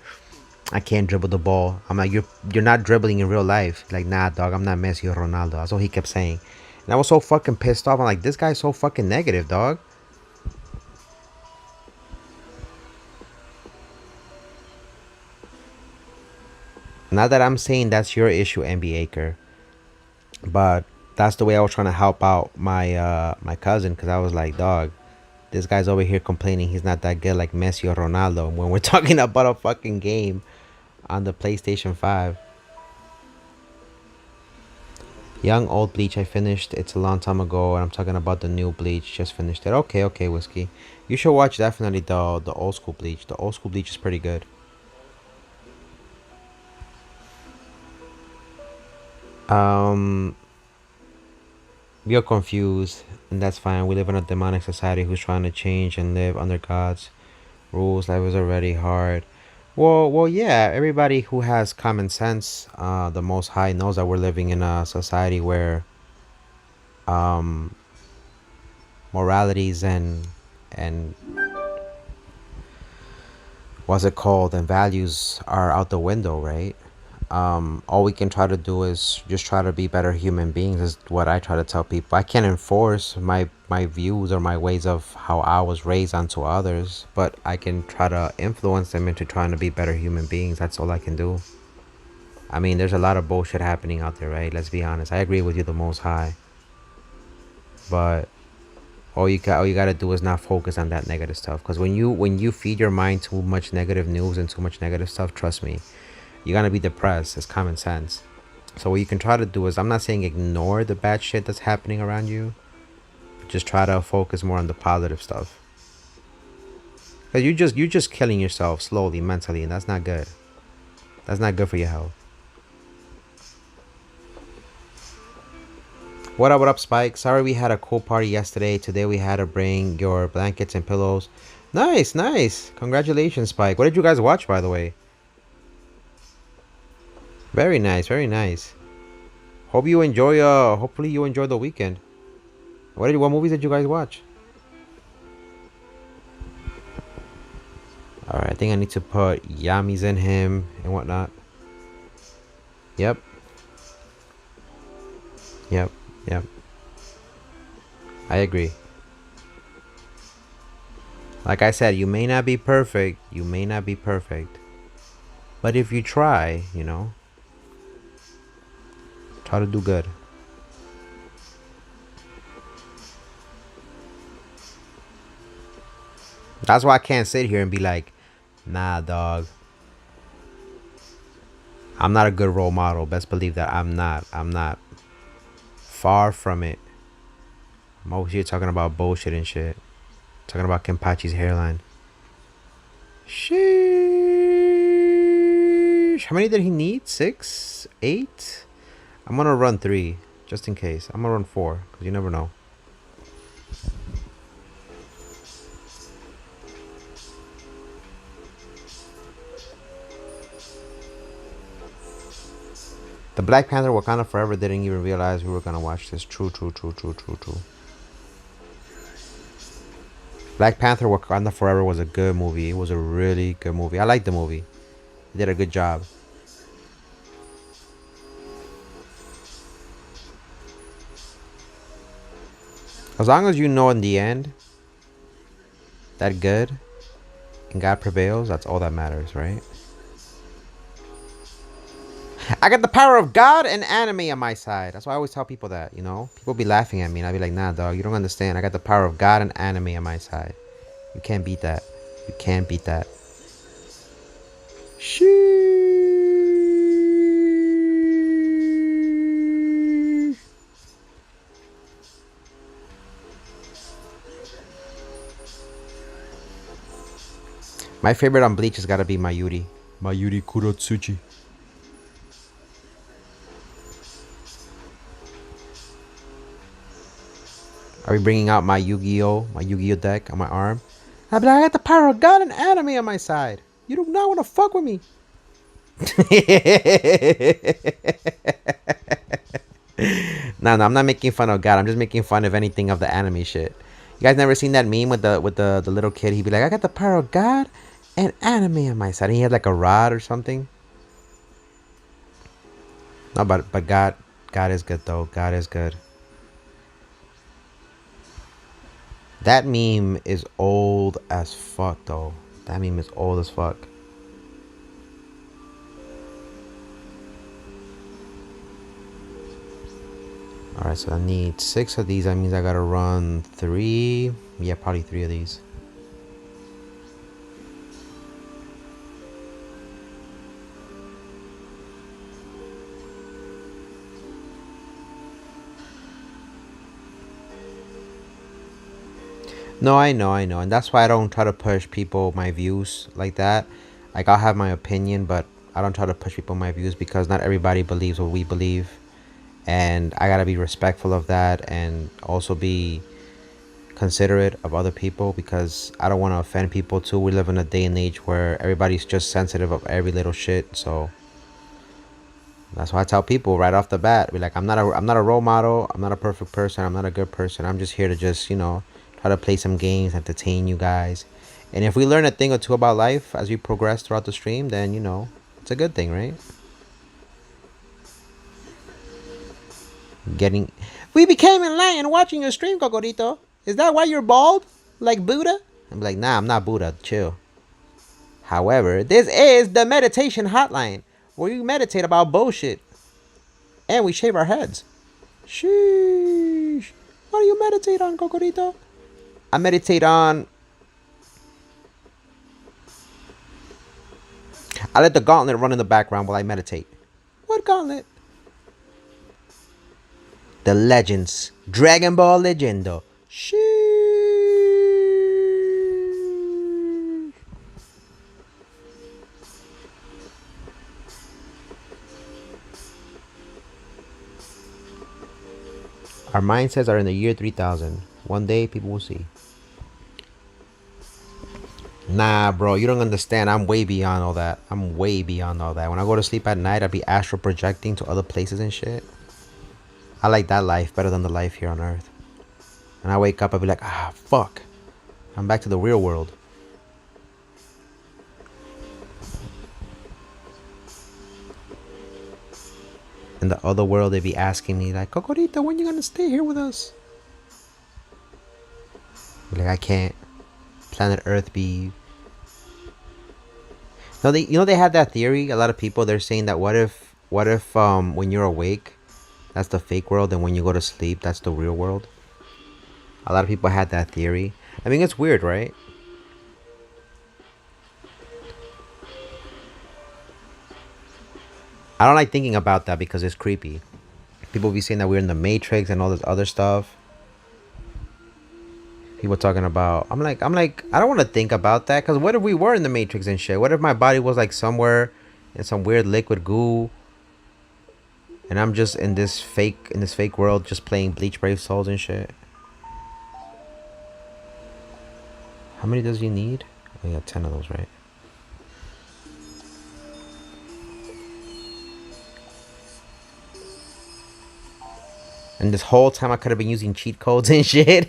I can't dribble the ball. I'm like, you're not dribbling in real life. Like, nah, dog, I'm not Messi or Ronaldo. That's all he kept saying. And I was so fucking pissed off. I'm like, this guy's so fucking negative, dog. Not that I'm saying that's your issue, NBA-ker. But that's the way I was trying to help out my cousin. Because I was like, dog, this guy's over here complaining he's not that good like Messi or Ronaldo. When we're talking about a fucking game on the PlayStation 5. Young old Bleach I finished. It's a long time ago, and I'm talking about the new Bleach. Just finished it. Okay, Whiskey. You should watch definitely the old school Bleach. The old school Bleach is pretty good. Um, you're confused, and that's fine. We live in a demonic society who's trying to change and live under God's rules. Life is already hard. Well, yeah. Everybody who has common sense, the Most High knows that we're living in a society where um moralities and what's it called and values are out the window, right? All we can try to do is just try to be better human beings is what I try to tell people. I can't enforce my views or my ways of how I was raised onto others, but I can try to influence them into trying to be better human beings. That's all I can do. I mean, there's a lot of bullshit happening out there, right? Let's be honest. I agree with you, the Most High, but all you gotta do is not focus on that negative stuff. Because when you feed your mind too much negative news and too much negative stuff, trust me, you're gonna be depressed. It's common sense. So what you can try to do is, I'm not saying ignore the bad shit that's happening around you. Just try to focus more on the positive stuff. Because you're just killing yourself slowly mentally, and that's not good. That's not good for your health. What up, Spike? Sorry we had a cool party yesterday. Today we had to bring your blankets and pillows. Nice, nice. Congratulations, Spike. What did you guys watch, by the way? Very nice, very nice. Hope you enjoy, hopefully you enjoy the weekend. What movies did you guys watch? Alright, I think I need to put Yami's in him and whatnot. Yep. Yep, yep. I agree. Like I said, you may not be perfect. You may not be perfect. But if you try, you know, try to do good. That's why I can't sit here and be like, nah, dog. I'm not a good role model. Best believe that I'm not. I'm not. Far from it. I'm always here talking about bullshit and shit. Talking about Kenpachi's hairline. Sheesh. How many did he need? 6? 8? I'm gonna run 3. Just in case. I'm gonna run 4. Because you never know. The Black Panther Wakanda Forever didn't even realize we were gonna watch this. True. Black Panther Wakanda Forever was a good movie. It was a really good movie. I liked the movie. They did a good job. As long as you know in the end that good and God prevails, that's all that matters, right? I got the power of God and anime on my side. That's why I always tell people that, you know? People be laughing at me and I'll be like, nah, dog, you don't understand. I got the power of God and anime on my side. You can't beat that. You can't beat that. Sheesh. My favorite on Bleach has got to be Mayuri. Mayuri Kurotsuchi. Are we bringing out my Yu-Gi-Oh deck on my arm? I'll be like, I got the power of God and anime on my side. You do not want to fuck with me. No, I'm not making fun of God. I'm just making fun of anything of the anime shit. You guys never seen that meme with the little kid? He'd be like, I got the power of God and anime on my side. And he had like a rod or something. No, but God is good though. God is good. That meme is old as fuck though. That meme is old as fuck. Alright, so I need 6 of these. That means I gotta run 3. Yeah, probably 3 of these. No, I know. And that's why I don't try to push people my views like that. Like, I'll have my opinion, but I don't try to push people my views because not everybody believes what we believe. And I gotta be respectful of that and also be considerate of other people because I don't want to offend people too. We live in a day and age where everybody's just sensitive of every little shit. So that's why I tell people right off the bat, be like, I'm not a role model. I'm not a perfect person. I'm not a good person. I'm just here to just, you know, try to play some games, entertain you guys. And if we learn a thing or two about life as we progress throughout the stream, then, you know, it's a good thing, right? We became enlightened watching your stream, Cocorito. Is that why you're bald? Like Buddha? I'm like, nah, I'm not Buddha. Chill. However, this is the meditation hotline where we meditate about bullshit. And we shave our heads. Sheesh. What do you meditate on, Cocorito? I meditate on... I let the gauntlet run in the background while I meditate. What gauntlet? The Legends. Dragon Ball Legendo. Our mindsets are in the year 3000. One day, people will see. Nah, bro, you don't understand. I'm way beyond all that. I'm way beyond all that. When I go to sleep at night, I'll be astral projecting to other places and shit. I like that life better than the life here on Earth. And I wake up, I'll be like, ah, fuck. I'm back to the real world. In the other world, they'd be asking me, like, Cocorito, when you gonna stay here with us? Like, I can't. Planet Earth be... No, they had that theory. A lot of people, they're saying that what if when you're awake, that's the fake world, and when you go to sleep, that's the real world. A lot of people had that theory. I mean, it's weird, right? I don't like thinking about that because it's creepy. People be saying that we're in the Matrix and all this other stuff. People talking about... I'm like, I don't want to think about that, because what if we were in the Matrix and shit? What if my body was like somewhere in some weird liquid goo, and I'm just in this fake world, just playing Bleach Brave Souls and shit? How many does he need? Oh, yeah, 10 of those, right? And this whole time I could have been using cheat codes and shit.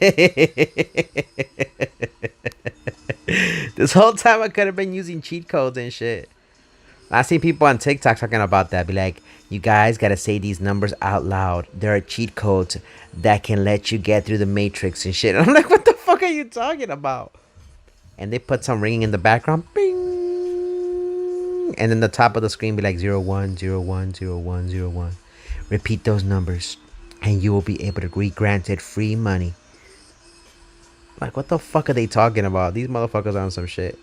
This whole time I could have been using cheat codes and shit. I see people on TikTok talking about that. Be like, you guys gotta say these numbers out loud. There are cheat codes that can let you get through the Matrix and shit. And I'm like, what the fuck are you talking about? And they put some ringing in the background. Bing! And then the top of the screen be like 01010101. Repeat those numbers, and you will be able to be granted free money. Like, what the fuck are they talking about? These motherfuckers are on some shit.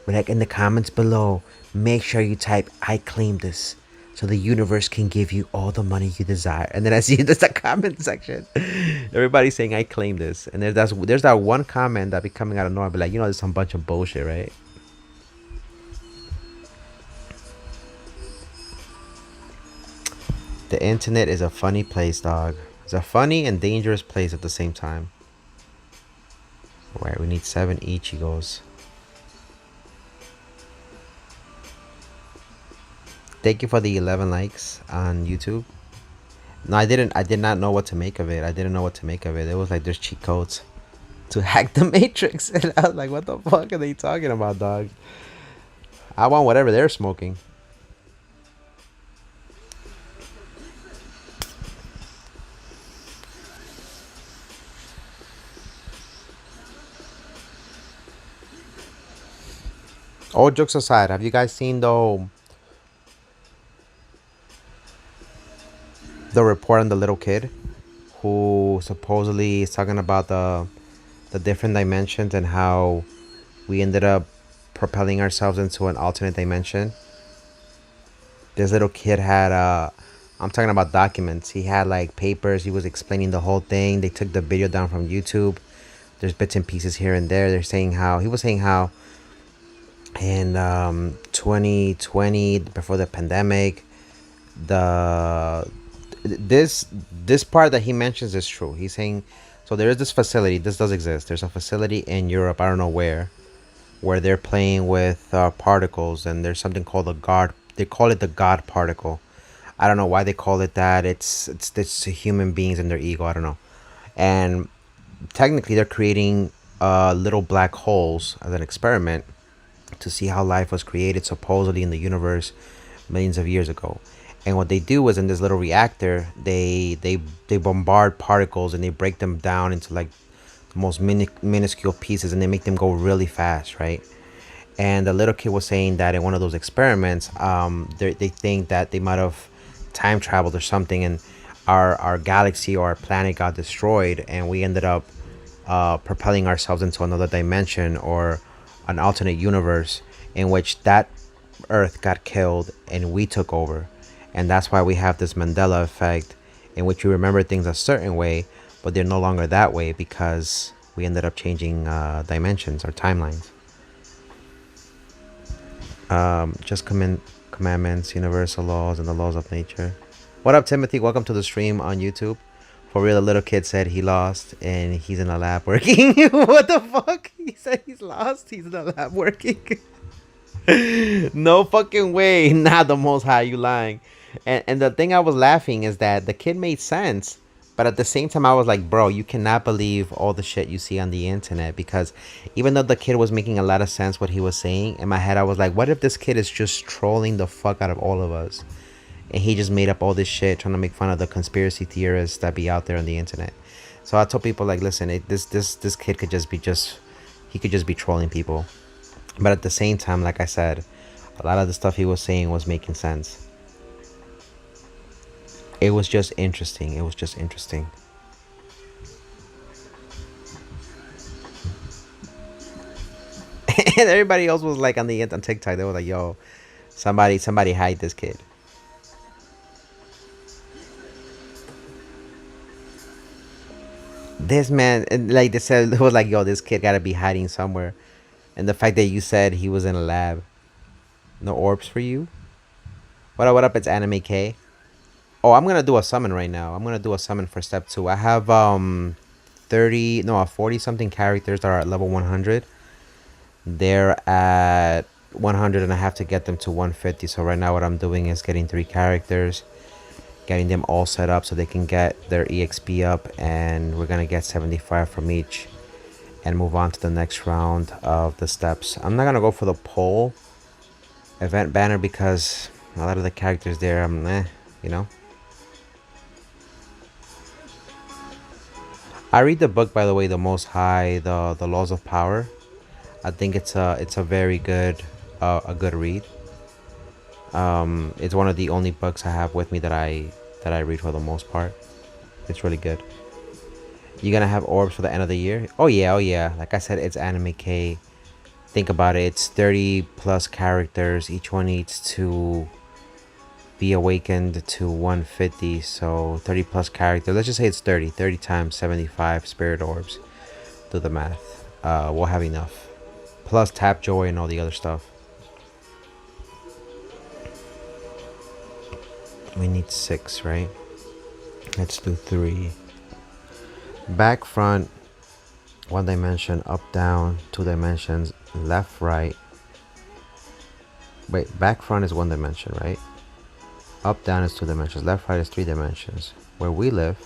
But like, in the comments below, make sure you type, I claim this, so the universe can give you all the money you desire. And then I see there's a comment section. Everybody's saying, I claim this. And there's that one comment that be coming out of nowhere. Be like, there's some bunch of bullshit, right? The internet is a funny place, dog. It's a funny and dangerous place at the same time. Alright, we need 7 Ichigos. Thank you for the 11 likes on YouTube. No, I did not know what to make of it. I didn't know what to make of it. It was like, there's cheat codes to hack the Matrix. And I was like, what the fuck are they talking about, dog? I want whatever they're smoking. All jokes aside, have you guys seen the report on the little kid who supposedly is talking about the different dimensions and how we ended up propelling ourselves into an alternate dimension? This little kid had I'm talking about documents. He had like papers. He was explaining the whole thing. They took the video down from YouTube. There's bits and pieces here and there. He was saying how in 2020, before the pandemic, this part that he mentions is true. He's saying, so there is this facility. This does exist. There's a facility in Europe, I don't know where they're playing with particles, and there's something called the God. They call it the God particle. I don't know why they call it that. It's human beings and their ego. I don't know. And technically, they're creating little black holes as an experiment to see how life was created, supposedly in the universe millions of years ago. And what they do is, in this little reactor, they bombard particles and they break them down into like the most minuscule pieces, and they make them go really fast, right? And the little kid was saying that in one of those experiments, they think that they might have time traveled or something, and our galaxy or our planet got destroyed, and we ended up propelling ourselves into another dimension or an alternate universe in which that Earth got killed and we took over. And that's why we have this Mandela effect, in which you remember things a certain way, but they're no longer that way because we ended up changing dimensions or timelines. Just commandments, universal laws, and the laws of nature. What up, Timothy? Welcome to the stream on YouTube. For real, the little kid said he lost and he's in the lab working. What the fuck? He said he's lost. He's in the lab working. No fucking way. Not the Most High. You lying. And the thing I was laughing is that the kid made sense. But at the same time, I was like, bro, you cannot believe all the shit you see on the internet. Because even though the kid was making a lot of sense what he was saying, in my head, I was like, what if this kid is just trolling the fuck out of all of us? And he just made up all this shit trying to make fun of the conspiracy theorists that be out there on the internet. So I told people, like, listen, this kid could just be he could just be trolling people. But at the same time, like I said, a lot of the stuff he was saying was making sense. It was just interesting. It was just interesting. And everybody else was like on TikTok, they were like, yo, somebody hide this kid. This man, and like they said, it was like, yo, this kid gotta be hiding somewhere. And the fact that you said he was in a lab. No orbs for you? What up, it's Anime K. Oh, I'm gonna do a summon right now. I'm gonna do a summon for step 2. I have 40 something characters that are at level 100. They're at 100 and I have to get them to 150. So right now what I'm doing is getting 3 characters, getting them all set up so they can get their EXP up, and we're gonna get 75 from each and move on to the next round of the steps. I'm not gonna go for the poll event banner because a lot of the characters there, you know. I read the book, by the way, The Most High, the Laws of Power. I think it's a very good a good read. It's one of the only books I have with me that I read for the most part. It's really good. You gonna have orbs for the end of the year? Oh yeah. Like I said, it's Anime K. Think about it. It's 30 plus characters. Each one needs to be awakened to 150. So 30 plus characters. Let's just say it's 30. 30 times 75 spirit orbs. Do the math. We'll have enough. Plus tap joy and all the other stuff. We need 6, right? Let's do 3. Back, front, 1 dimension, up, down, 2 dimensions, left, right. Wait, back, front is 1 dimension, right? Up, down is 2 dimensions. Left, right is 3 dimensions. Where we live,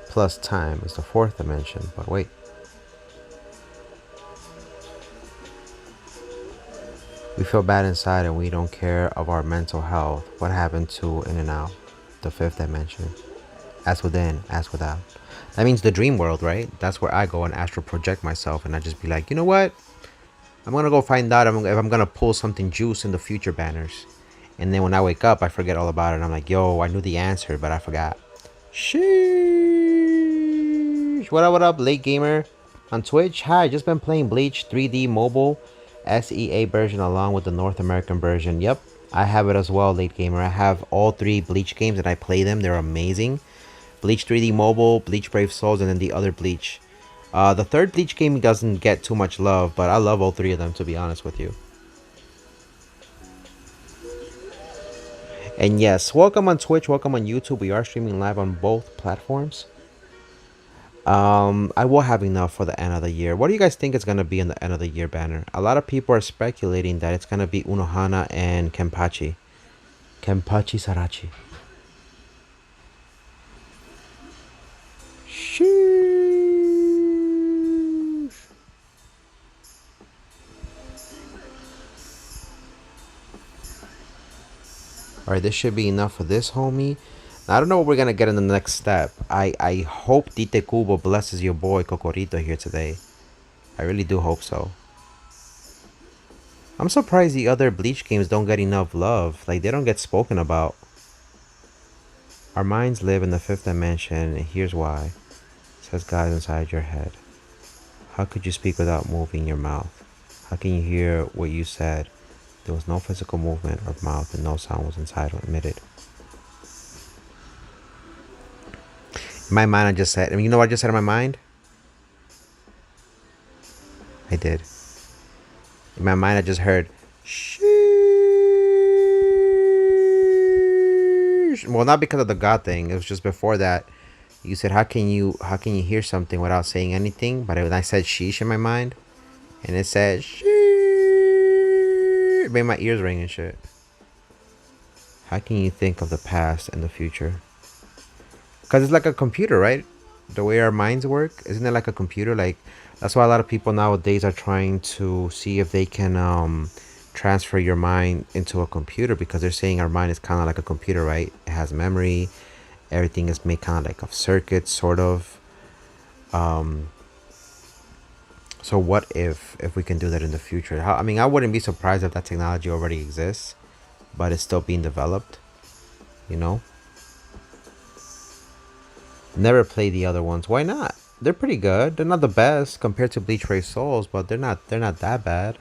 plus time is the 4th dimension. But wait. We feel bad inside and we don't care of our mental health. What happened to in and out? The 5th dimension. As within, as without. That means the dream world, right? That's where I go and astral project myself, and I just be like, you know what? I'm gonna go find out if I'm gonna pull something juice in the future banners. And then when I wake up, I forget all about it. I'm like, yo, I knew the answer, but I forgot. Sheesh. What up, late gamer? On Twitch? Hi, just been playing Bleach 3D mobile SEA version along with the North American version. Yep, I have it as well, late gamer. I have all 3 Bleach games and I play them. They're amazing. Bleach 3D mobile, Bleach Brave Souls, and then the other Bleach. The 3rd Bleach game doesn't get too much love, but I love all 3 of them, to be honest with you. And yes, welcome on Twitch, welcome on YouTube. We are streaming live on both platforms. I will have enough for the end of the year. What do you guys think is going to be in the end of the year banner? A lot of people are speculating that it's going to be Unohana and Kenpachi. Kenpachi Sarachi. Sheesh. Alright, this should be enough for this, homie. Now, I don't know what we're going to get in the next step. I hope Tite Kubo blesses your boy Kokorito here today. I really do hope so. I'm surprised the other Bleach games don't get enough love. Like, they don't get spoken about. Our minds live in the 5th dimension, and here's why. It says God inside your head. How could you speak without moving your mouth? How can you hear what you said? There was no physical movement of mouth and no sound was inside or emitted. In my mind, I just said, you know what I just said in my mind? I did. In my mind, I just heard, sheesh. Well, not because of the God thing. It was just before that. You said, how can you hear something without saying anything? But I said sheesh in my mind, and it said sheesh. It made my ears ring and shit. How can you think of the past and the future? Because it's like a computer, right? The way our minds work, isn't it like a computer? Like, that's why a lot of people nowadays are trying to see if they can transfer your mind into a computer, because they're saying our mind is kind of like a computer, right? It has memory. Everything is made kind of like of circuits, sort of. So what if we can do that in the future? I mean, I wouldn't be surprised if that technology already exists, but it's still being developed, you know? Never played the other ones. Why not? They're pretty good. They're not the best compared to Bleach Brave Souls, but they're not that bad.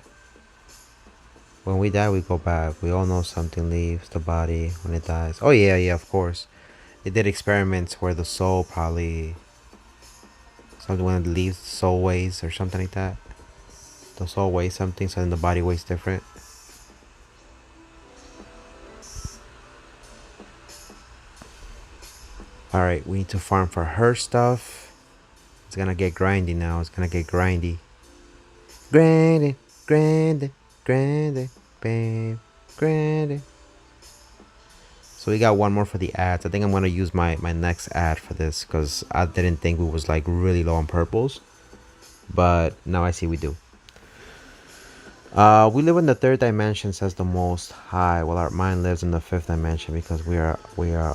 When we die, we go back. We all know something leaves the body when it dies. Oh yeah, of course. They did experiments where the soul probably, something when it leaves, the soul weighs or something like that. The soul weighs something, so then the body weighs different. Alright, we need to farm for her stuff. It's gonna get grindy now. It's gonna get grindy. Grindy, grindy, grindy, babe, grindy. So we got one more for the ads. I think I'm gonna use my next ad for this, because I didn't think we was like really low on purples, but now I see we do. We live in the third dimension, says the Most High, while our mind lives in the fifth dimension, because we are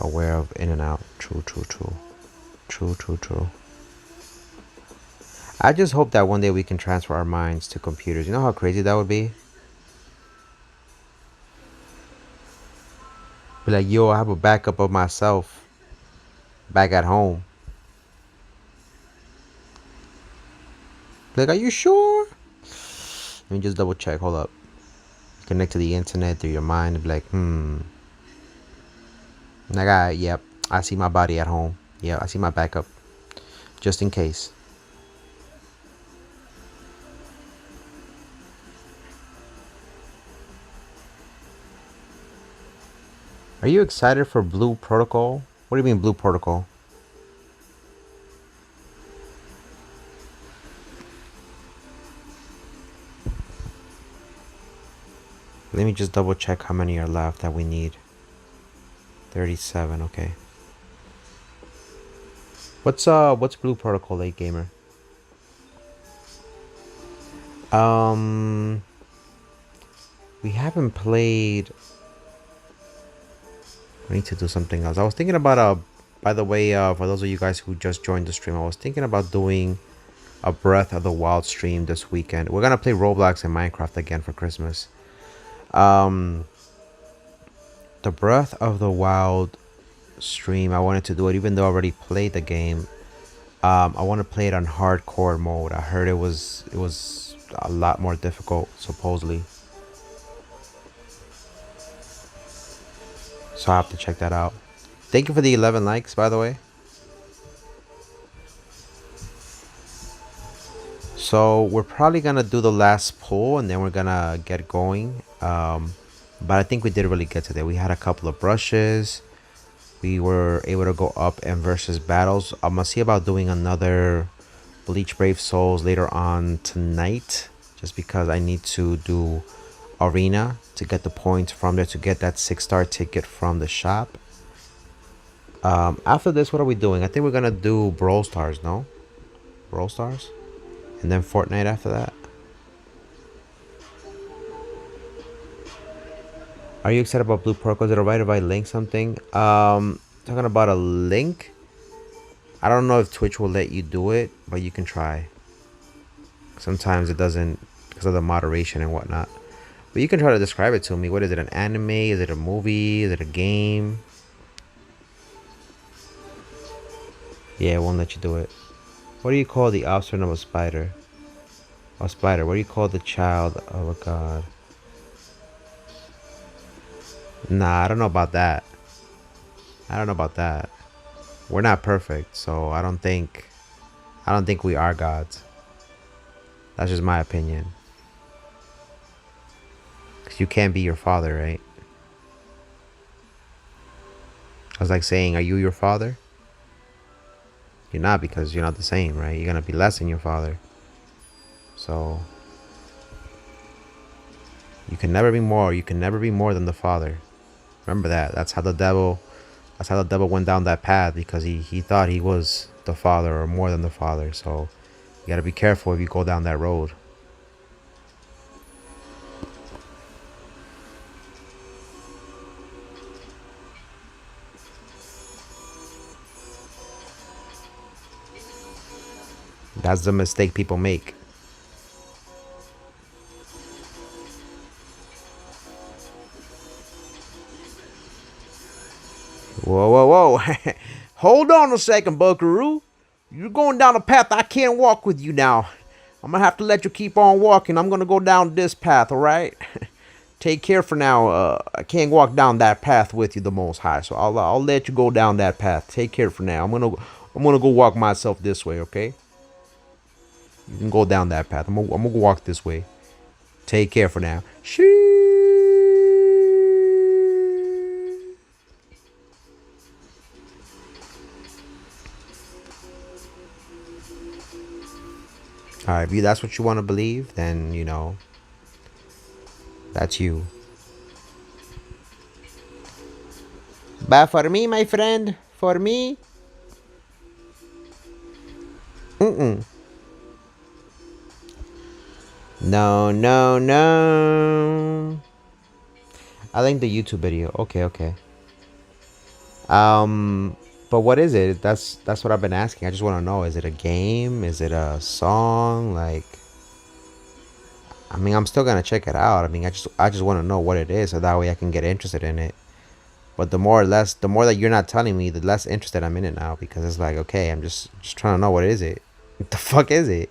aware of in and out. True. I just hope that one day we can transfer our minds to computers. You know how crazy that would be? Be like, yo, I have a backup of myself back at home. Like, are you sure? Let me just double check. Hold up. Connect to the internet through your mind and be like, yep, I see my body at home. Yeah, I see my backup. Just in case. Are you excited for Blue Protocol? What do you mean Blue Protocol? Let me just double check how many are left that we need. 37, okay. What's Blue Protocol, late gamer? We haven't played. I need to do something else. I was thinking about by the way, for those of you guys who just joined the stream, I was thinking about doing a Breath of the Wild stream this weekend. We're gonna play Roblox and Minecraft again for Christmas. The Breath of the Wild stream, I wanted to do it even though I already played the game. I want to play it on hardcore mode. I heard it was a lot more difficult, supposedly. So I have to check that out. Thank you for the 11 likes, by the way. So we're probably gonna do the last pull and then we're gonna get going. But I think we did really good today. We had a couple of brushes. We were able to go up and versus battles. I'm gonna see about doing another Bleach Brave Souls later on tonight, just because I need to do arena to get the points from there to get that 6-star ticket from the shop. After this, what are we doing? I think we're gonna do Brawl Stars, no? Brawl Stars? And then Fortnite after that. Are you excited about Blue Protocol? Is it alright if I link something? Talking about a link. I don't know if Twitch will let you do it, but you can try. Sometimes it doesn't because of the moderation and whatnot. But you can try to describe it to me. What is it? An anime? Is it a movie? Is it a game? Yeah, it won't let you do it. What do you call the offspring of a spider? A spider. What do you call the child of a god? Nah, I don't know about that. We're not perfect, so I don't think we are gods. That's just my opinion. Cause you can't be your father, right? I was like saying, are you your father? You're not, because you're not the same, right? You're gonna be less than your father. So you can never be more. You can never be more than the father. Remember that. That's how the devil. That's how the devil went down that path, because he thought he was the father or more than the father. So you gotta be careful if you go down that road. That's the mistake people make. Whoa, whoa, whoa. Hold on a second, Buckaroo. You're going down a path I can't walk with you now. I'm going to have to let you keep on walking. I'm going to go down this path, all right? Take care for now. I can't walk down that path with you, the Most High. So I'll let you go down that path. Take care for now. I'm gonna go walk myself this way, okay? You can go down that path. I'm gonna go walk this way. Take care for now. Shee. Alright, if that's what you want to believe, then, that's you. But for me, my friend, for me, mm-mm. No, no, no. I think the YouTube video. Okay, okay. But what is it? That's what I've been asking. I just want to know. Is it a game? Is it a song? Like, I mean, I'm still gonna check it out. I mean, I just want to know what it is, so that way I can get interested in it. But the more that you're not telling me, the less interested I'm in it now, because it's like, okay, I'm just trying to know, what is it? What the fuck is it?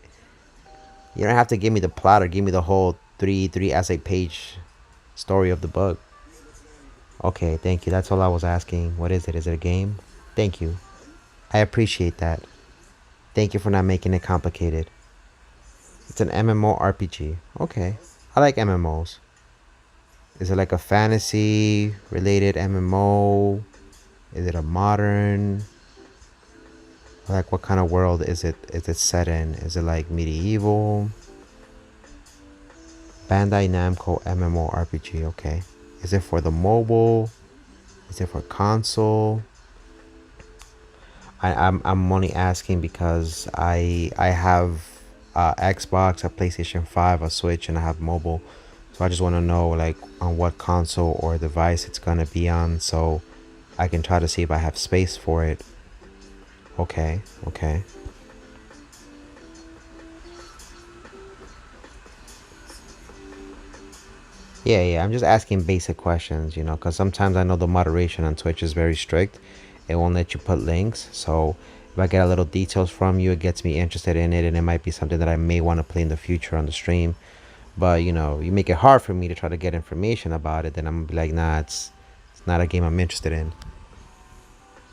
You don't have to give me the plot or give me the whole three essay page story of the book. Okay, thank you. That's all I was asking. What is it? Is it a game? Thank you. I appreciate that. Thank you for not making it complicated. It's an MMORPG. Okay. I like MMOs. Is it like a fantasy related MMO? Is it a modern? Like, what kind of world is it set in? Is it like medieval? Bandai Namco MMORPG. Okay. Is it for the mobile? Is it for console? I'm only asking because I have Xbox, a PlayStation 5, a Switch, and I have mobile. So I just want to know, like, on what console or device it's gonna be on, so I can try to see if I have space for it. Okay, okay. Yeah, I'm just asking basic questions, because sometimes I know the moderation on Twitch is very strict. It won't let you put links. So if I get a little details from you, it gets me interested in it, and it might be something that I may want to play in the future on the stream. But, you make it hard for me to try to get information about it, then I'm gonna be like, nah, it's not a game I'm interested in.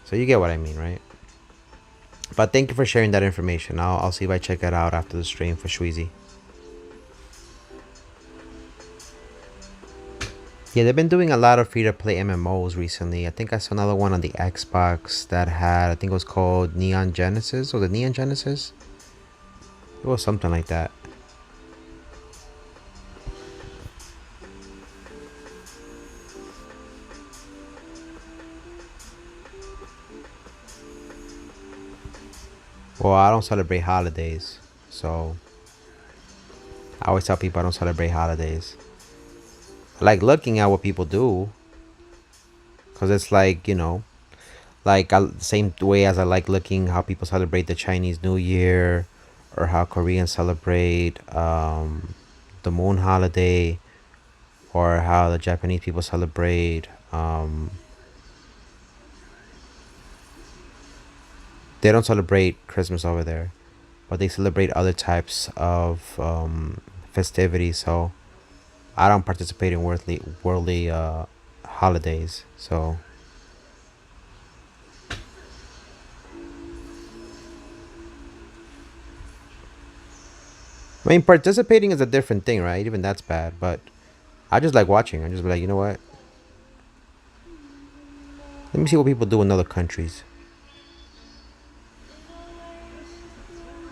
So you get what I mean, right? But thank you for sharing that information. I'll see if I check it out after the stream for Shweezy. Yeah, they've been doing a lot of free-to-play MMOs recently. I think I saw another one on the Xbox that had, I think it was called Neon Genesis, or the Neon Genesis? It was something like that. Well, I don't celebrate holidays, so I always tell people I don't celebrate holidays. I like looking at what people do, because it's like, like the same way as I like looking how people celebrate the Chinese New Year, or how Koreans celebrate the moon holiday, or how the Japanese people celebrate they don't celebrate Christmas over there, but they celebrate other types of festivities. So I don't participate in worldly holidays. So I mean, participating is a different thing, right? Even that's bad, but I just like watching. I just be like, you know what? Let me see what people do in other countries.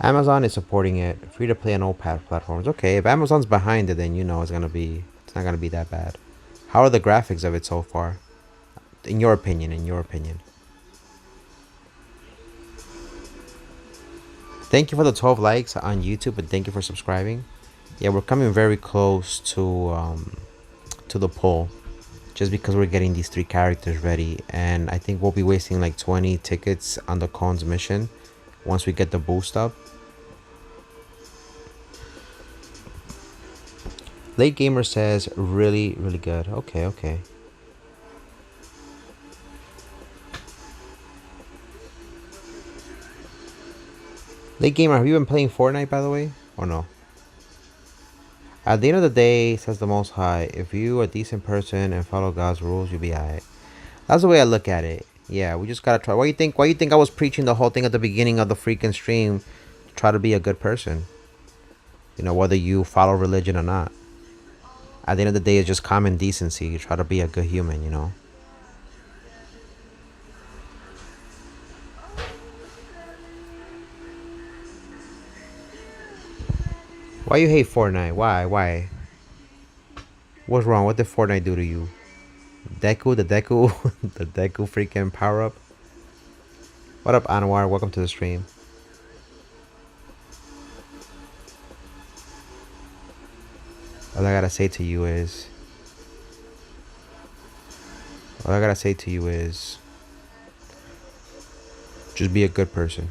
Amazon is supporting it. Free to play on all platforms. Okay, if Amazon's behind it, then you know it's not gonna be that bad. How are the graphics of it so far? In your opinion, Thank you for the 12 likes on YouTube, and thank you for subscribing. Yeah, we're coming very close to the poll, just because we're getting these 3 characters ready, and I think we'll be wasting like 20 tickets on the Cone's mission once we get the boost up. Late Gamer says really good. Okay. Late Gamer, have you been playing Fortnite, by the way, or no? At the end of the day, says the Most High, if you a decent person and follow God's rules, you'll be alright. That's the way I look at it. Yeah, we just gotta try. Why you think I was preaching the whole thing at the beginning of the freaking stream? Try to be a good person. You know, whether you follow religion or not. At the end of the day, it's just common decency. You try to be a good human, you know. Why you hate Fortnite? Why? What's wrong? What did Fortnite do to you? Deku, the Deku freaking power up. What up, Anwar? Welcome to the stream. All I gotta say to you is, just be a good person.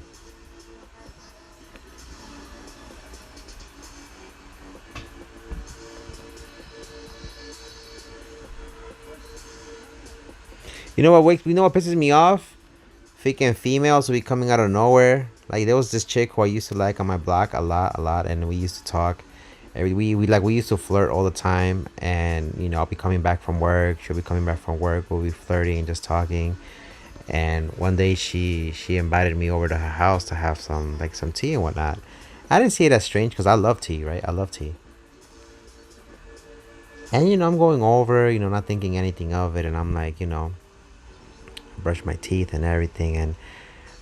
You know what pisses me off? Freaking females will be coming out of nowhere. Like, there was this chick who I used to like on my block a lot, and we used to talk. We used to flirt all the time, and you know, I'll be coming back from work, she'll be coming back from work, we'll be flirting and just talking. And one day she invited me over to her house to have some tea and whatnot. I didn't see it as strange because I love tea, right? I love tea. And you know, I'm going over, you know, not thinking anything of it, and I'm like, you know, brush my teeth and everything, and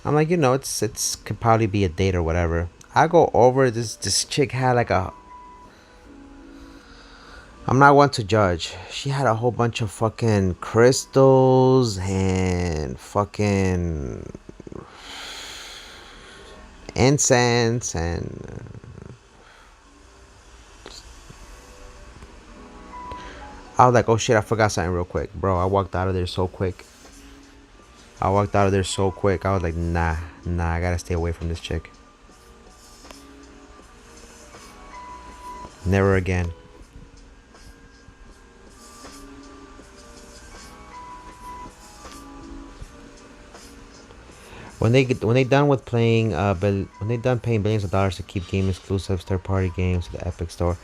I'm like, you know, it's could probably be a date or whatever. I go over, this chick had like a, I'm not one to judge. She had a whole bunch of fucking crystals and fucking incense, and I was like, oh shit, I forgot something real quick. Bro, I walked out of there so quick. I was like, nah, I gotta stay away from this chick. Never again. When they done with playing, when they done paying billions of dollars to keep game exclusives, third-party games to the Epic Store,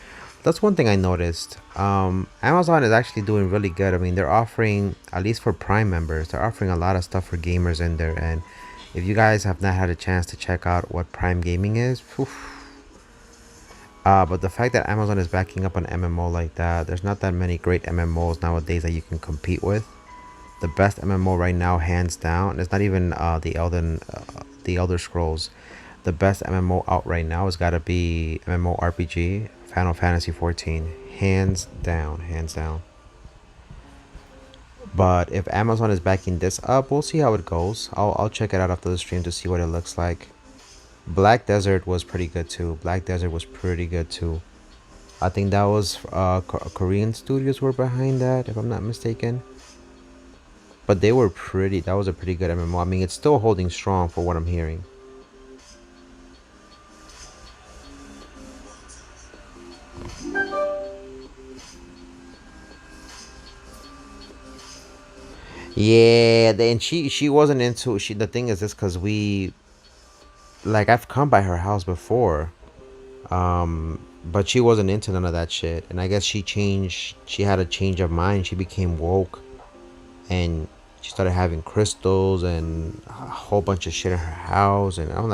that's one thing I noticed. Amazon is actually doing really good. I mean, they're offering, at least for Prime members, they're offering a lot of stuff for gamers in there. And if you guys have not had a chance to check out what Prime Gaming is, but the fact that Amazon is backing up an MMO like that, there's not that many great MMOs nowadays that you can compete with. The best MMO right now, hands down, it's not even the Elder Scrolls. The best MMO out right now has got to be MMORPG Final Fantasy 14, hands down. But if Amazon is backing this up, we'll see how it goes. I'll check it out after the stream to see what it looks like. Black Desert was pretty good too. I think that was Korean studios were behind that, if I'm not mistaken. But they were that was a pretty good MMO. I mean, it's still holding strong for what I'm hearing. Yeah, and she wasn't into, the thing is this, because I've come by her house before, but she wasn't into none of that shit, and I guess she had a change of mind. She became woke, and she started having crystals and a whole bunch of shit in her house, and I'm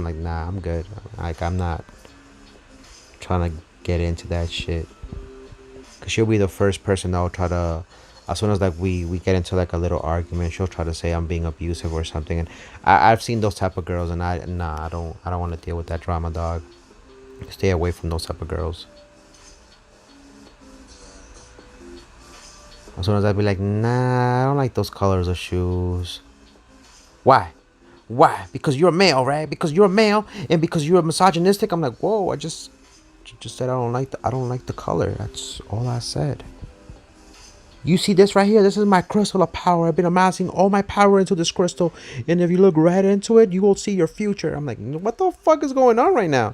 like, nah, I'm good. Like, I'm not trying to get into that shit, because she'll be the first person that will try to As soon as like we get into like a little argument, she'll try to say I'm being abusive or something. And I've seen those type of girls, and I don't want to deal with that drama, dog. Stay away from those type of girls. As soon as I'd be like, nah, I don't like those colors of shoes. Why? Why? Because you're a male, right? Because you're a male, and because you're misogynistic. I'm like, whoa! I just said I don't like the color. That's all I said. You see this right here? This is my crystal of power. I've been amassing all my power into this crystal, and if you look right into it, you will see your future. I'm like, what the fuck is going on right now?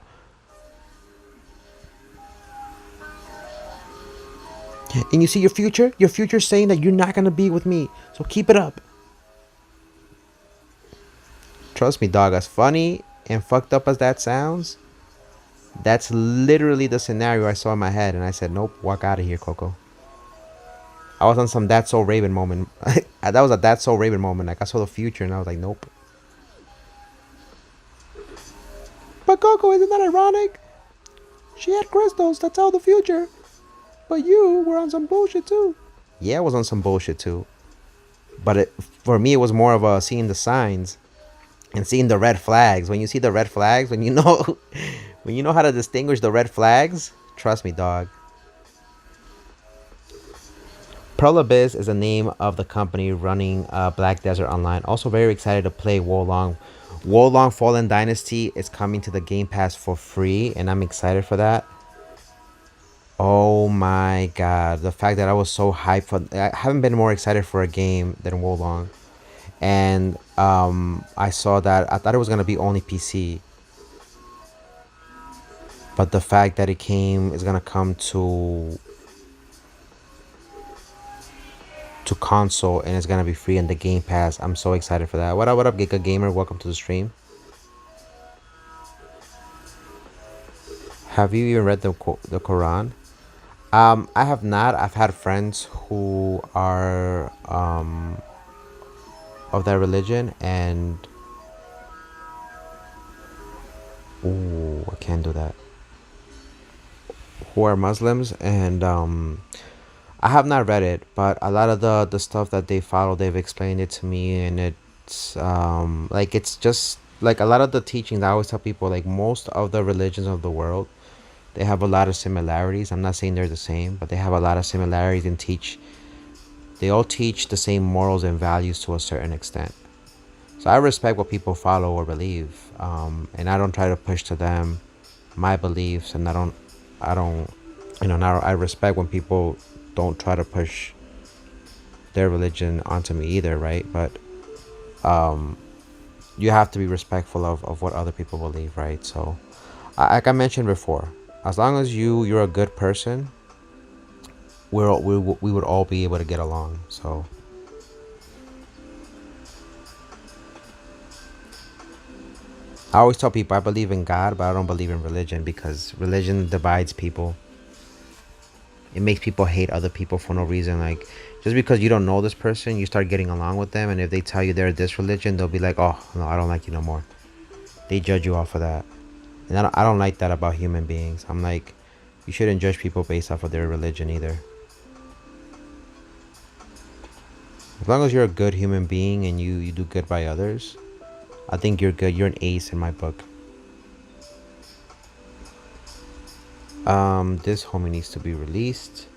And you see your future? Your future saying that you're not gonna be with me. So keep it up. Trust me, dog. As funny and fucked up as that sounds, that's literally the scenario I saw in my head, and I said, nope, walk out of here, Coco. I was on some That's So Raven moment. That was a That's So Raven moment. Like, I saw the future, and I was like, nope. But Coco, isn't that ironic? She had crystals that tell the future. But you were on some bullshit too. Yeah, I was on some bullshit too. But for me, it was more of a seeing the signs and seeing the red flags. When you see the red flags, when you know, when you know how to distinguish the red flags, trust me, dog. Pearl Abyss is the name of the company running Black Desert Online. Also very excited to play Wolong. Wolong Fallen Dynasty is coming to the Game Pass for free, and I'm excited for that. Oh my god, the fact that I was so hyped for, I haven't been more excited for a game than Wolong. And I saw that, I thought it was gonna be only PC. But the fact that is gonna come to console, and it's gonna be free in the Game Pass. I'm so excited for that. What up, Giga Gamer? Welcome to the stream. Have you even read the Quran? I have not. I've had friends who are of that religion, and ooh, I can't do that. Who are Muslims, and I have not read it, but a lot of the stuff that they follow, they've explained it to me, and it's like, it's just like a lot of the teachings. I always tell people, like, most of the religions of the world, they have a lot of similarities. I'm not saying they're the same, but they have a lot of similarities and they all teach the same morals and values to a certain extent. So I respect what people follow or believe, and I don't try to push to them my beliefs, and I don't, now I respect when people don't try to push their religion onto me either, right? But you have to be respectful of what other people believe, right? So, like I mentioned before, as long as you're a good person, we would all be able to get along. So I always tell people I believe in God, but I don't believe in religion, because religion divides people. It makes people hate other people for no reason. Like, just because you don't know this person, you start getting along with them, and if they tell you they're this religion, they'll be like, oh no, I don't like you no more. They judge you off of that, and I don't like that about human beings. I'm like, you shouldn't judge people based off of their religion either. As long as you're a good human being and you do good by others, I think you're good. You're an ace in my book. This homie needs to be released.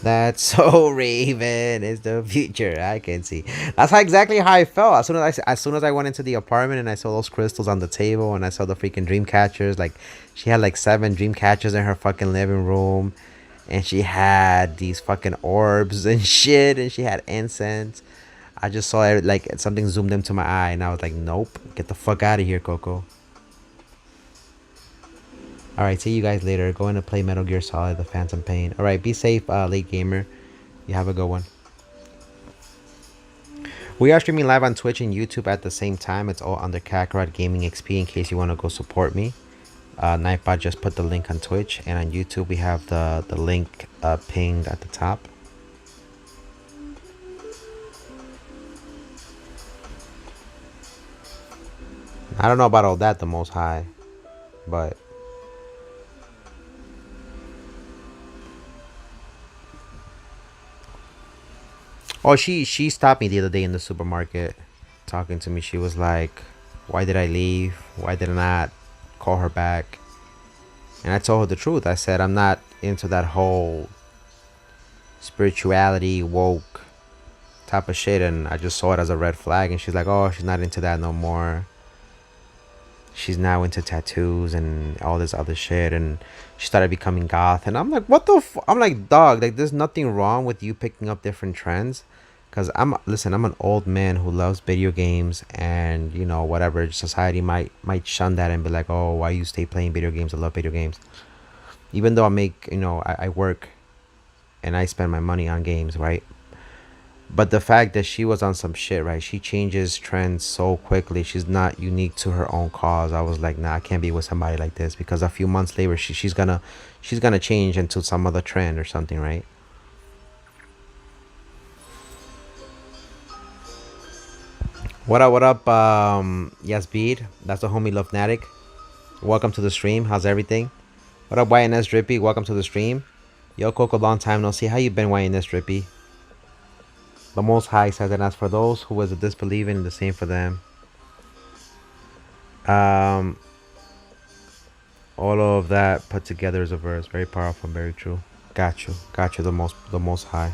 That's so Raven is the future. I can see. That's exactly how I felt. As soon as I went into the apartment and I saw those crystals on the table, and I saw the freaking dream catchers. Like, she had like 7 dream catchers in her fucking living room, and she had these fucking orbs and shit, and she had incense. I just saw it, like something zoomed into my eye, and I was like, nope, get the fuck out of here, Coco. Alright, see you guys later. Going to play Metal Gear Solid, The Phantom Pain. Alright, be safe, late gamer. You have a good one. We are streaming live on Twitch and YouTube at the same time. It's all under Kakarot Gaming XP in case you want to go support me. Nightbot just put the link on Twitch, and on YouTube we have the link pinged at the top. I don't know about all that, the Most High, but Oh, she stopped me the other day in the supermarket, talking to me. She was like, "Why did I leave? Why did I not call her back?" And I told her the truth. I said I'm not into that whole spirituality woke type of shit, and I just saw it as a red flag. And she's like, "Oh, she's not into that no more. She's now into tattoos and all this other shit." And she started becoming goth. And I'm like, "What the?" I'm like, "Dog, like, there's nothing wrong with you picking up different trends." Cause listen, I'm an old man who loves video games, and you know whatever society might shun that and be like, "Oh, why you stay playing video games? I love video games." Even though I make, I work and I spend my money on games, right? But the fact that she was on some shit, right? She changes trends so quickly. She's not unique to her own cause. I was like, nah, I can't be with somebody like this, because a few months later, she's gonna change into some other trend or something, right? What up? What up? Yes, Bead. That's the homie Love Fnatic. Welcome to the stream. How's everything? What up, YNS Drippy? Welcome to the stream. Yo, Coco, long time no see. How you been, YNS Drippy? The Most High says, and as for those who was disbelieving, the same for them. Um, all of that put together is a verse. Very powerful and very true. Got you. The most high.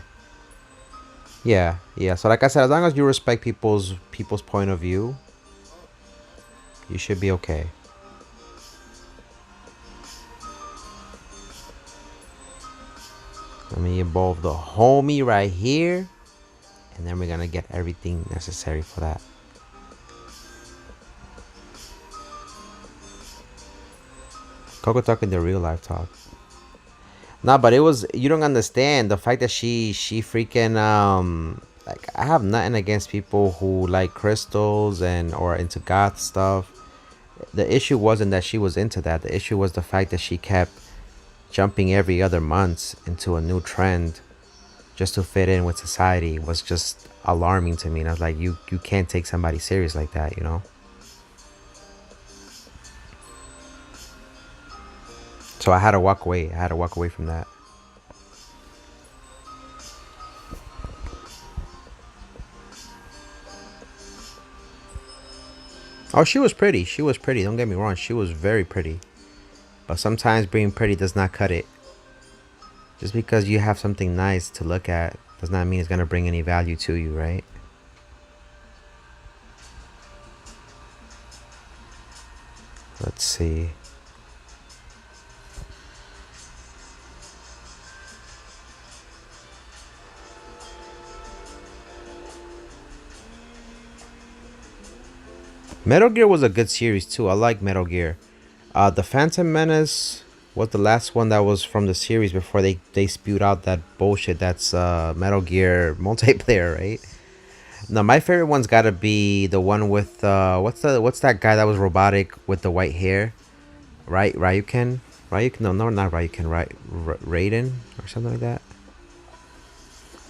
Yeah, yeah. So like I said, as long as you respect people's point of view, you should be okay. Let me involve the homie right here, and then we're gonna get everything necessary for that. Coco talking the real life talk. Nah, but it was, you don't understand the fact that she freaking like, I have nothing against people who like crystals and or into goth stuff. The issue wasn't that she was into that. The issue was the fact that she kept jumping every other month into a new trend just to fit in with society. Was just alarming to me. And I was like, you can't take somebody serious like that, you know? So I had to walk away. I had to walk away from that. Oh, she was pretty. She was pretty. Don't get me wrong. She was very pretty. But sometimes being pretty does not cut it. Just because you have something nice to look at does not mean it's going to bring any value to you, right? Let's see. Metal Gear was a good series too. I like Metal Gear. The Phantom Menace was the last one that was from the series before they spewed out that bullshit that's Metal Gear multiplayer, right? No, my favorite one's gotta be the one with what's that guy that was robotic with the white hair? Right, Ryuken? Ryuken? No, not Ryuken. Raiden or something like that.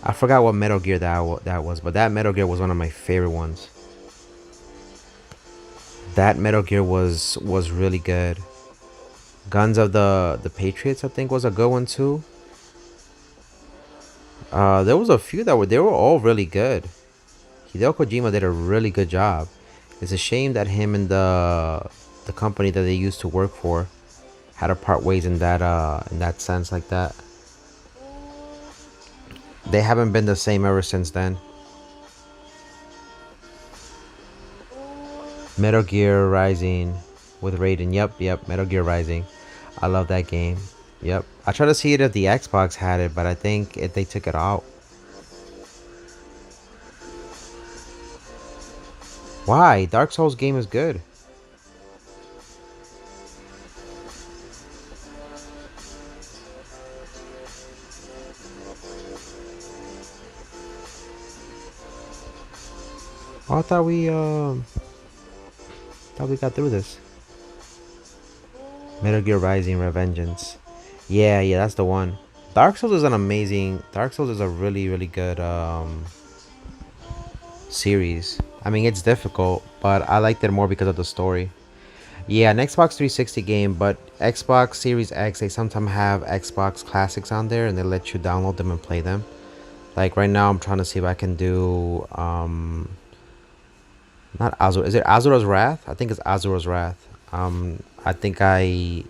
I forgot what Metal Gear that was, but that Metal Gear was one of my favorite ones. That Metal Gear was really good. Guns of the Patriots, I think, was a good one too. There was a few they were all really good. Hideo Kojima did a really good job. It's a shame that him and the company that they used to work for had to part ways in that sense like that. They haven't been the same ever since then. Metal Gear Rising with Raiden. Yep. Metal Gear Rising. I love that game. Yep. I tried to see it if the Xbox had it, but I think they took it out. Why? Dark Souls game is good. Oh, I thought we got through this. Metal Gear Rising Revengeance. Yeah, that's the one. Dark Souls is an amazing. Dark Souls is a really, really good series. I mean, it's difficult, but I liked it more because of the story. Yeah, an Xbox 360 game, but Xbox Series X, they sometimes have Xbox Classics on there, and they let you download them and play them. Like right now, I'm trying to see if I can do not Azure. Is it Azura's Wrath? I think it's Azura's Wrath. I think I'm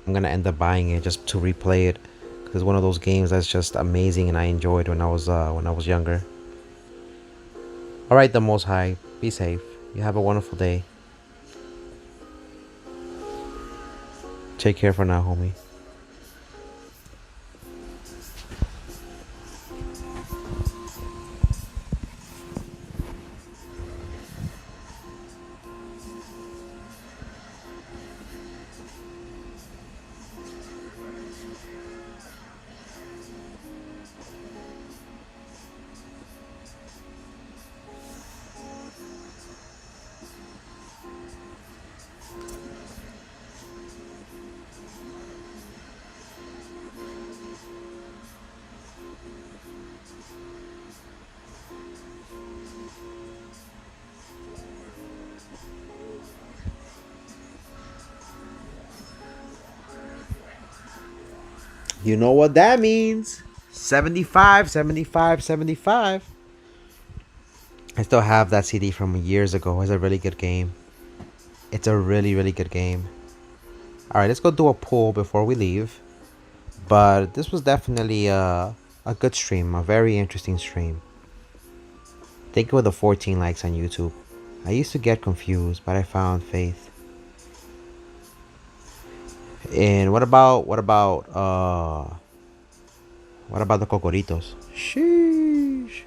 gonna end up buying it just to replay it because it's one of those games that's just amazing and I enjoyed when I was younger. All right, the Most High, be safe. You have a wonderful day. Take care for now, homie. You know what that means. 75, 75, 75. I still have that CD from years ago. It's a really good game. It's a really, really good game. Alright, let's go do a poll before we leave. But this was definitely a good stream. A very interesting stream. Thank you for the 14 likes on YouTube. I used to get confused, but I found faith. And what about the cocoritos? Sheesh.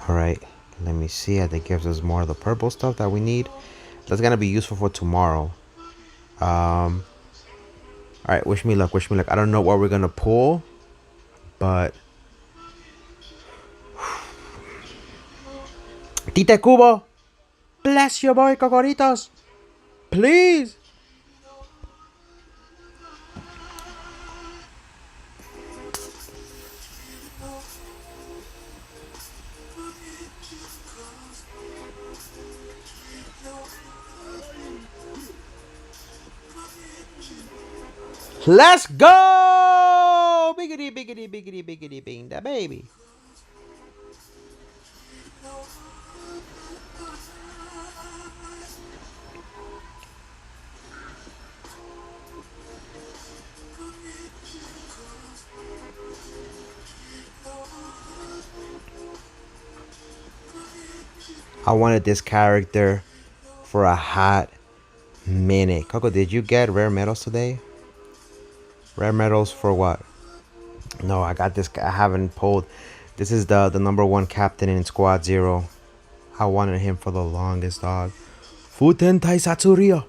Alright, let me see. I think it gives us more of the purple stuff that we need. That's gonna be useful for tomorrow. Alright, wish me luck, wish me luck. I don't know what we're gonna pull, but Tite Kubo, bless your boy Cocoritos, please. Let's go! Biggity, biggity, biggity, biggity, bing, that baby. I wanted this character for a hot minute. Coco, did you get rare medals today? Rare medals for what? No, I got this. I haven't pulled. This is the number 1 captain in Squad 0. I wanted him for the longest, dog. Futentai Satsuria.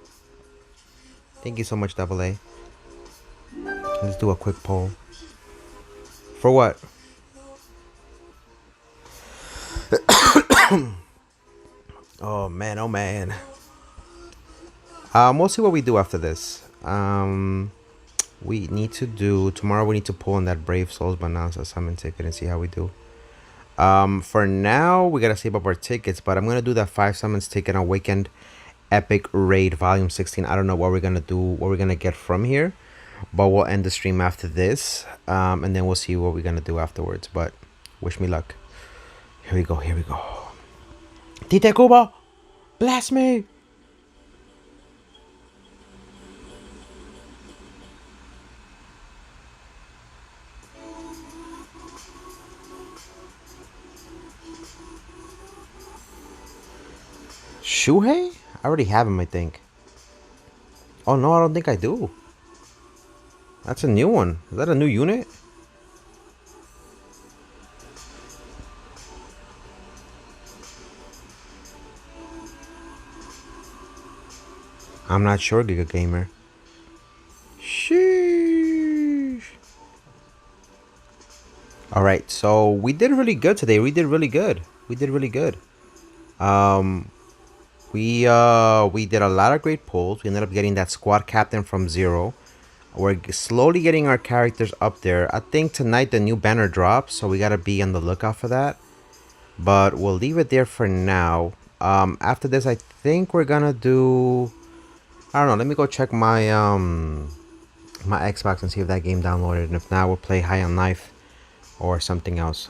Thank you so much, Double A. Let's do a quick poll. For what? Oh man, oh man. We'll see what we do after this. We need to do tomorrow. We need to pull on that Brave Souls Bonanza summon ticket and see how we do. For now, we gotta save up our tickets, but I'm gonna do that 5 summons ticket on Weekend Epic Raid Volume 16. I don't know what we're gonna do, what we're gonna get from here, but we'll end the stream after this, and then we'll see what we're gonna do afterwards. But wish me luck. Here we go. Here we go. Tite Kubo, bless me. Shuhei? I already have him, I think. Oh no, I don't think I do. That's a new one. Is that a new unit? I'm not sure, Giga Gamer. Sheesh. Alright, so we did really good today. We did really good. We did really good. We did a lot of great pulls. We ended up getting that squad captain from 0. We're slowly getting our characters up there. I think tonight the new banner drops, so we gotta be on the lookout for that. But we'll leave it there for now. After this, I think we're gonna do, I don't know, let me go check my my Xbox and see if that game downloaded. And if not, we'll play High on Life or something else.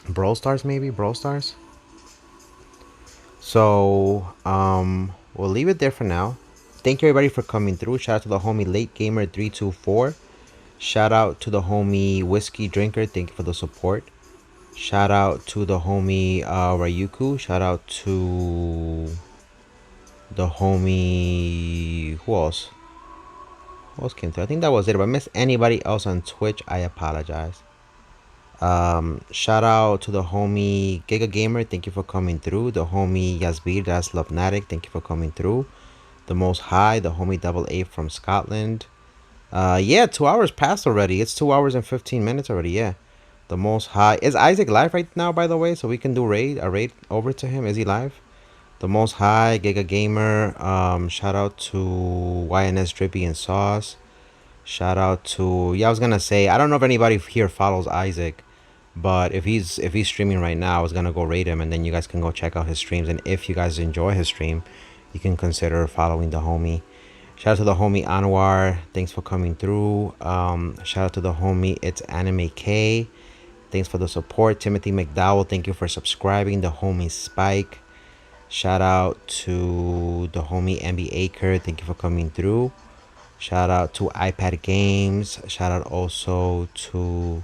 Brawl Stars maybe? Brawl Stars? So, we'll leave it there for now. Thank you everybody for coming through. Shout out to the homie Late Gamer 324. Shout out to the homie Whiskey Drinker. Thank you for the support. Shout out to the homie Ryuku. Shout out to the homie... Who else? Who else came through? I think that was it. If I missed anybody else on Twitch, I apologize. Shout out to the homie Giga Gamer. Thank you for coming through. The homie Yasbir, that's Lovnatic. Thank you for coming through. The Most High, the homie Double A from Scotland. Yeah, 2 hours passed already. It's 2 hours and 15 minutes already. Yeah. The Most High. Is Isaac live right now, by the way? So we can do a raid over to him. Is he live? The Most High, Giga Gamer. Shout out to YNS Drippy and Sauce. Shout out to... Yeah, I was gonna say, I don't know if anybody here follows Isaac. But if he's streaming right now, I was gonna go raid him, and then you guys can go check out his streams. And if you guys enjoy his stream, you can consider following the homie. Shout out to the homie Anwar. Thanks for coming through. Shout out to the homie It's Anime K. Thanks for the support. Timothy McDowell, thank you for subscribing. The homie Spike. Shout out to the homie MB Aker. Thank you for coming through. Shout out to iPad Games. Shout out also to...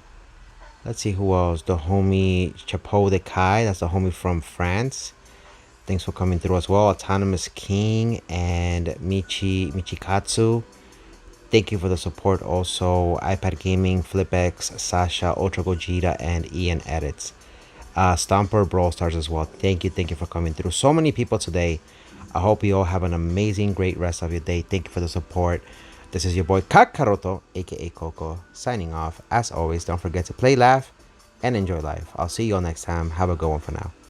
Let's see who else. The homie Chapeau de Kai. That's the homie from France. Thanks for coming through as well. Autonomous King and Michikatsu. Thank you for the support also. iPad Gaming, FlipX, Sasha, Ultra Gogeta, and Ian Edits. Stomper, Brawl Stars as well. Thank you for coming through. So many people today. I hope you all have an amazing, great rest of your day. Thank you for the support. This is your boy Kakaroto, aka Coco, signing off. As always, don't forget to play, laugh, and enjoy life. I'll see you all next time. Have a good one for now.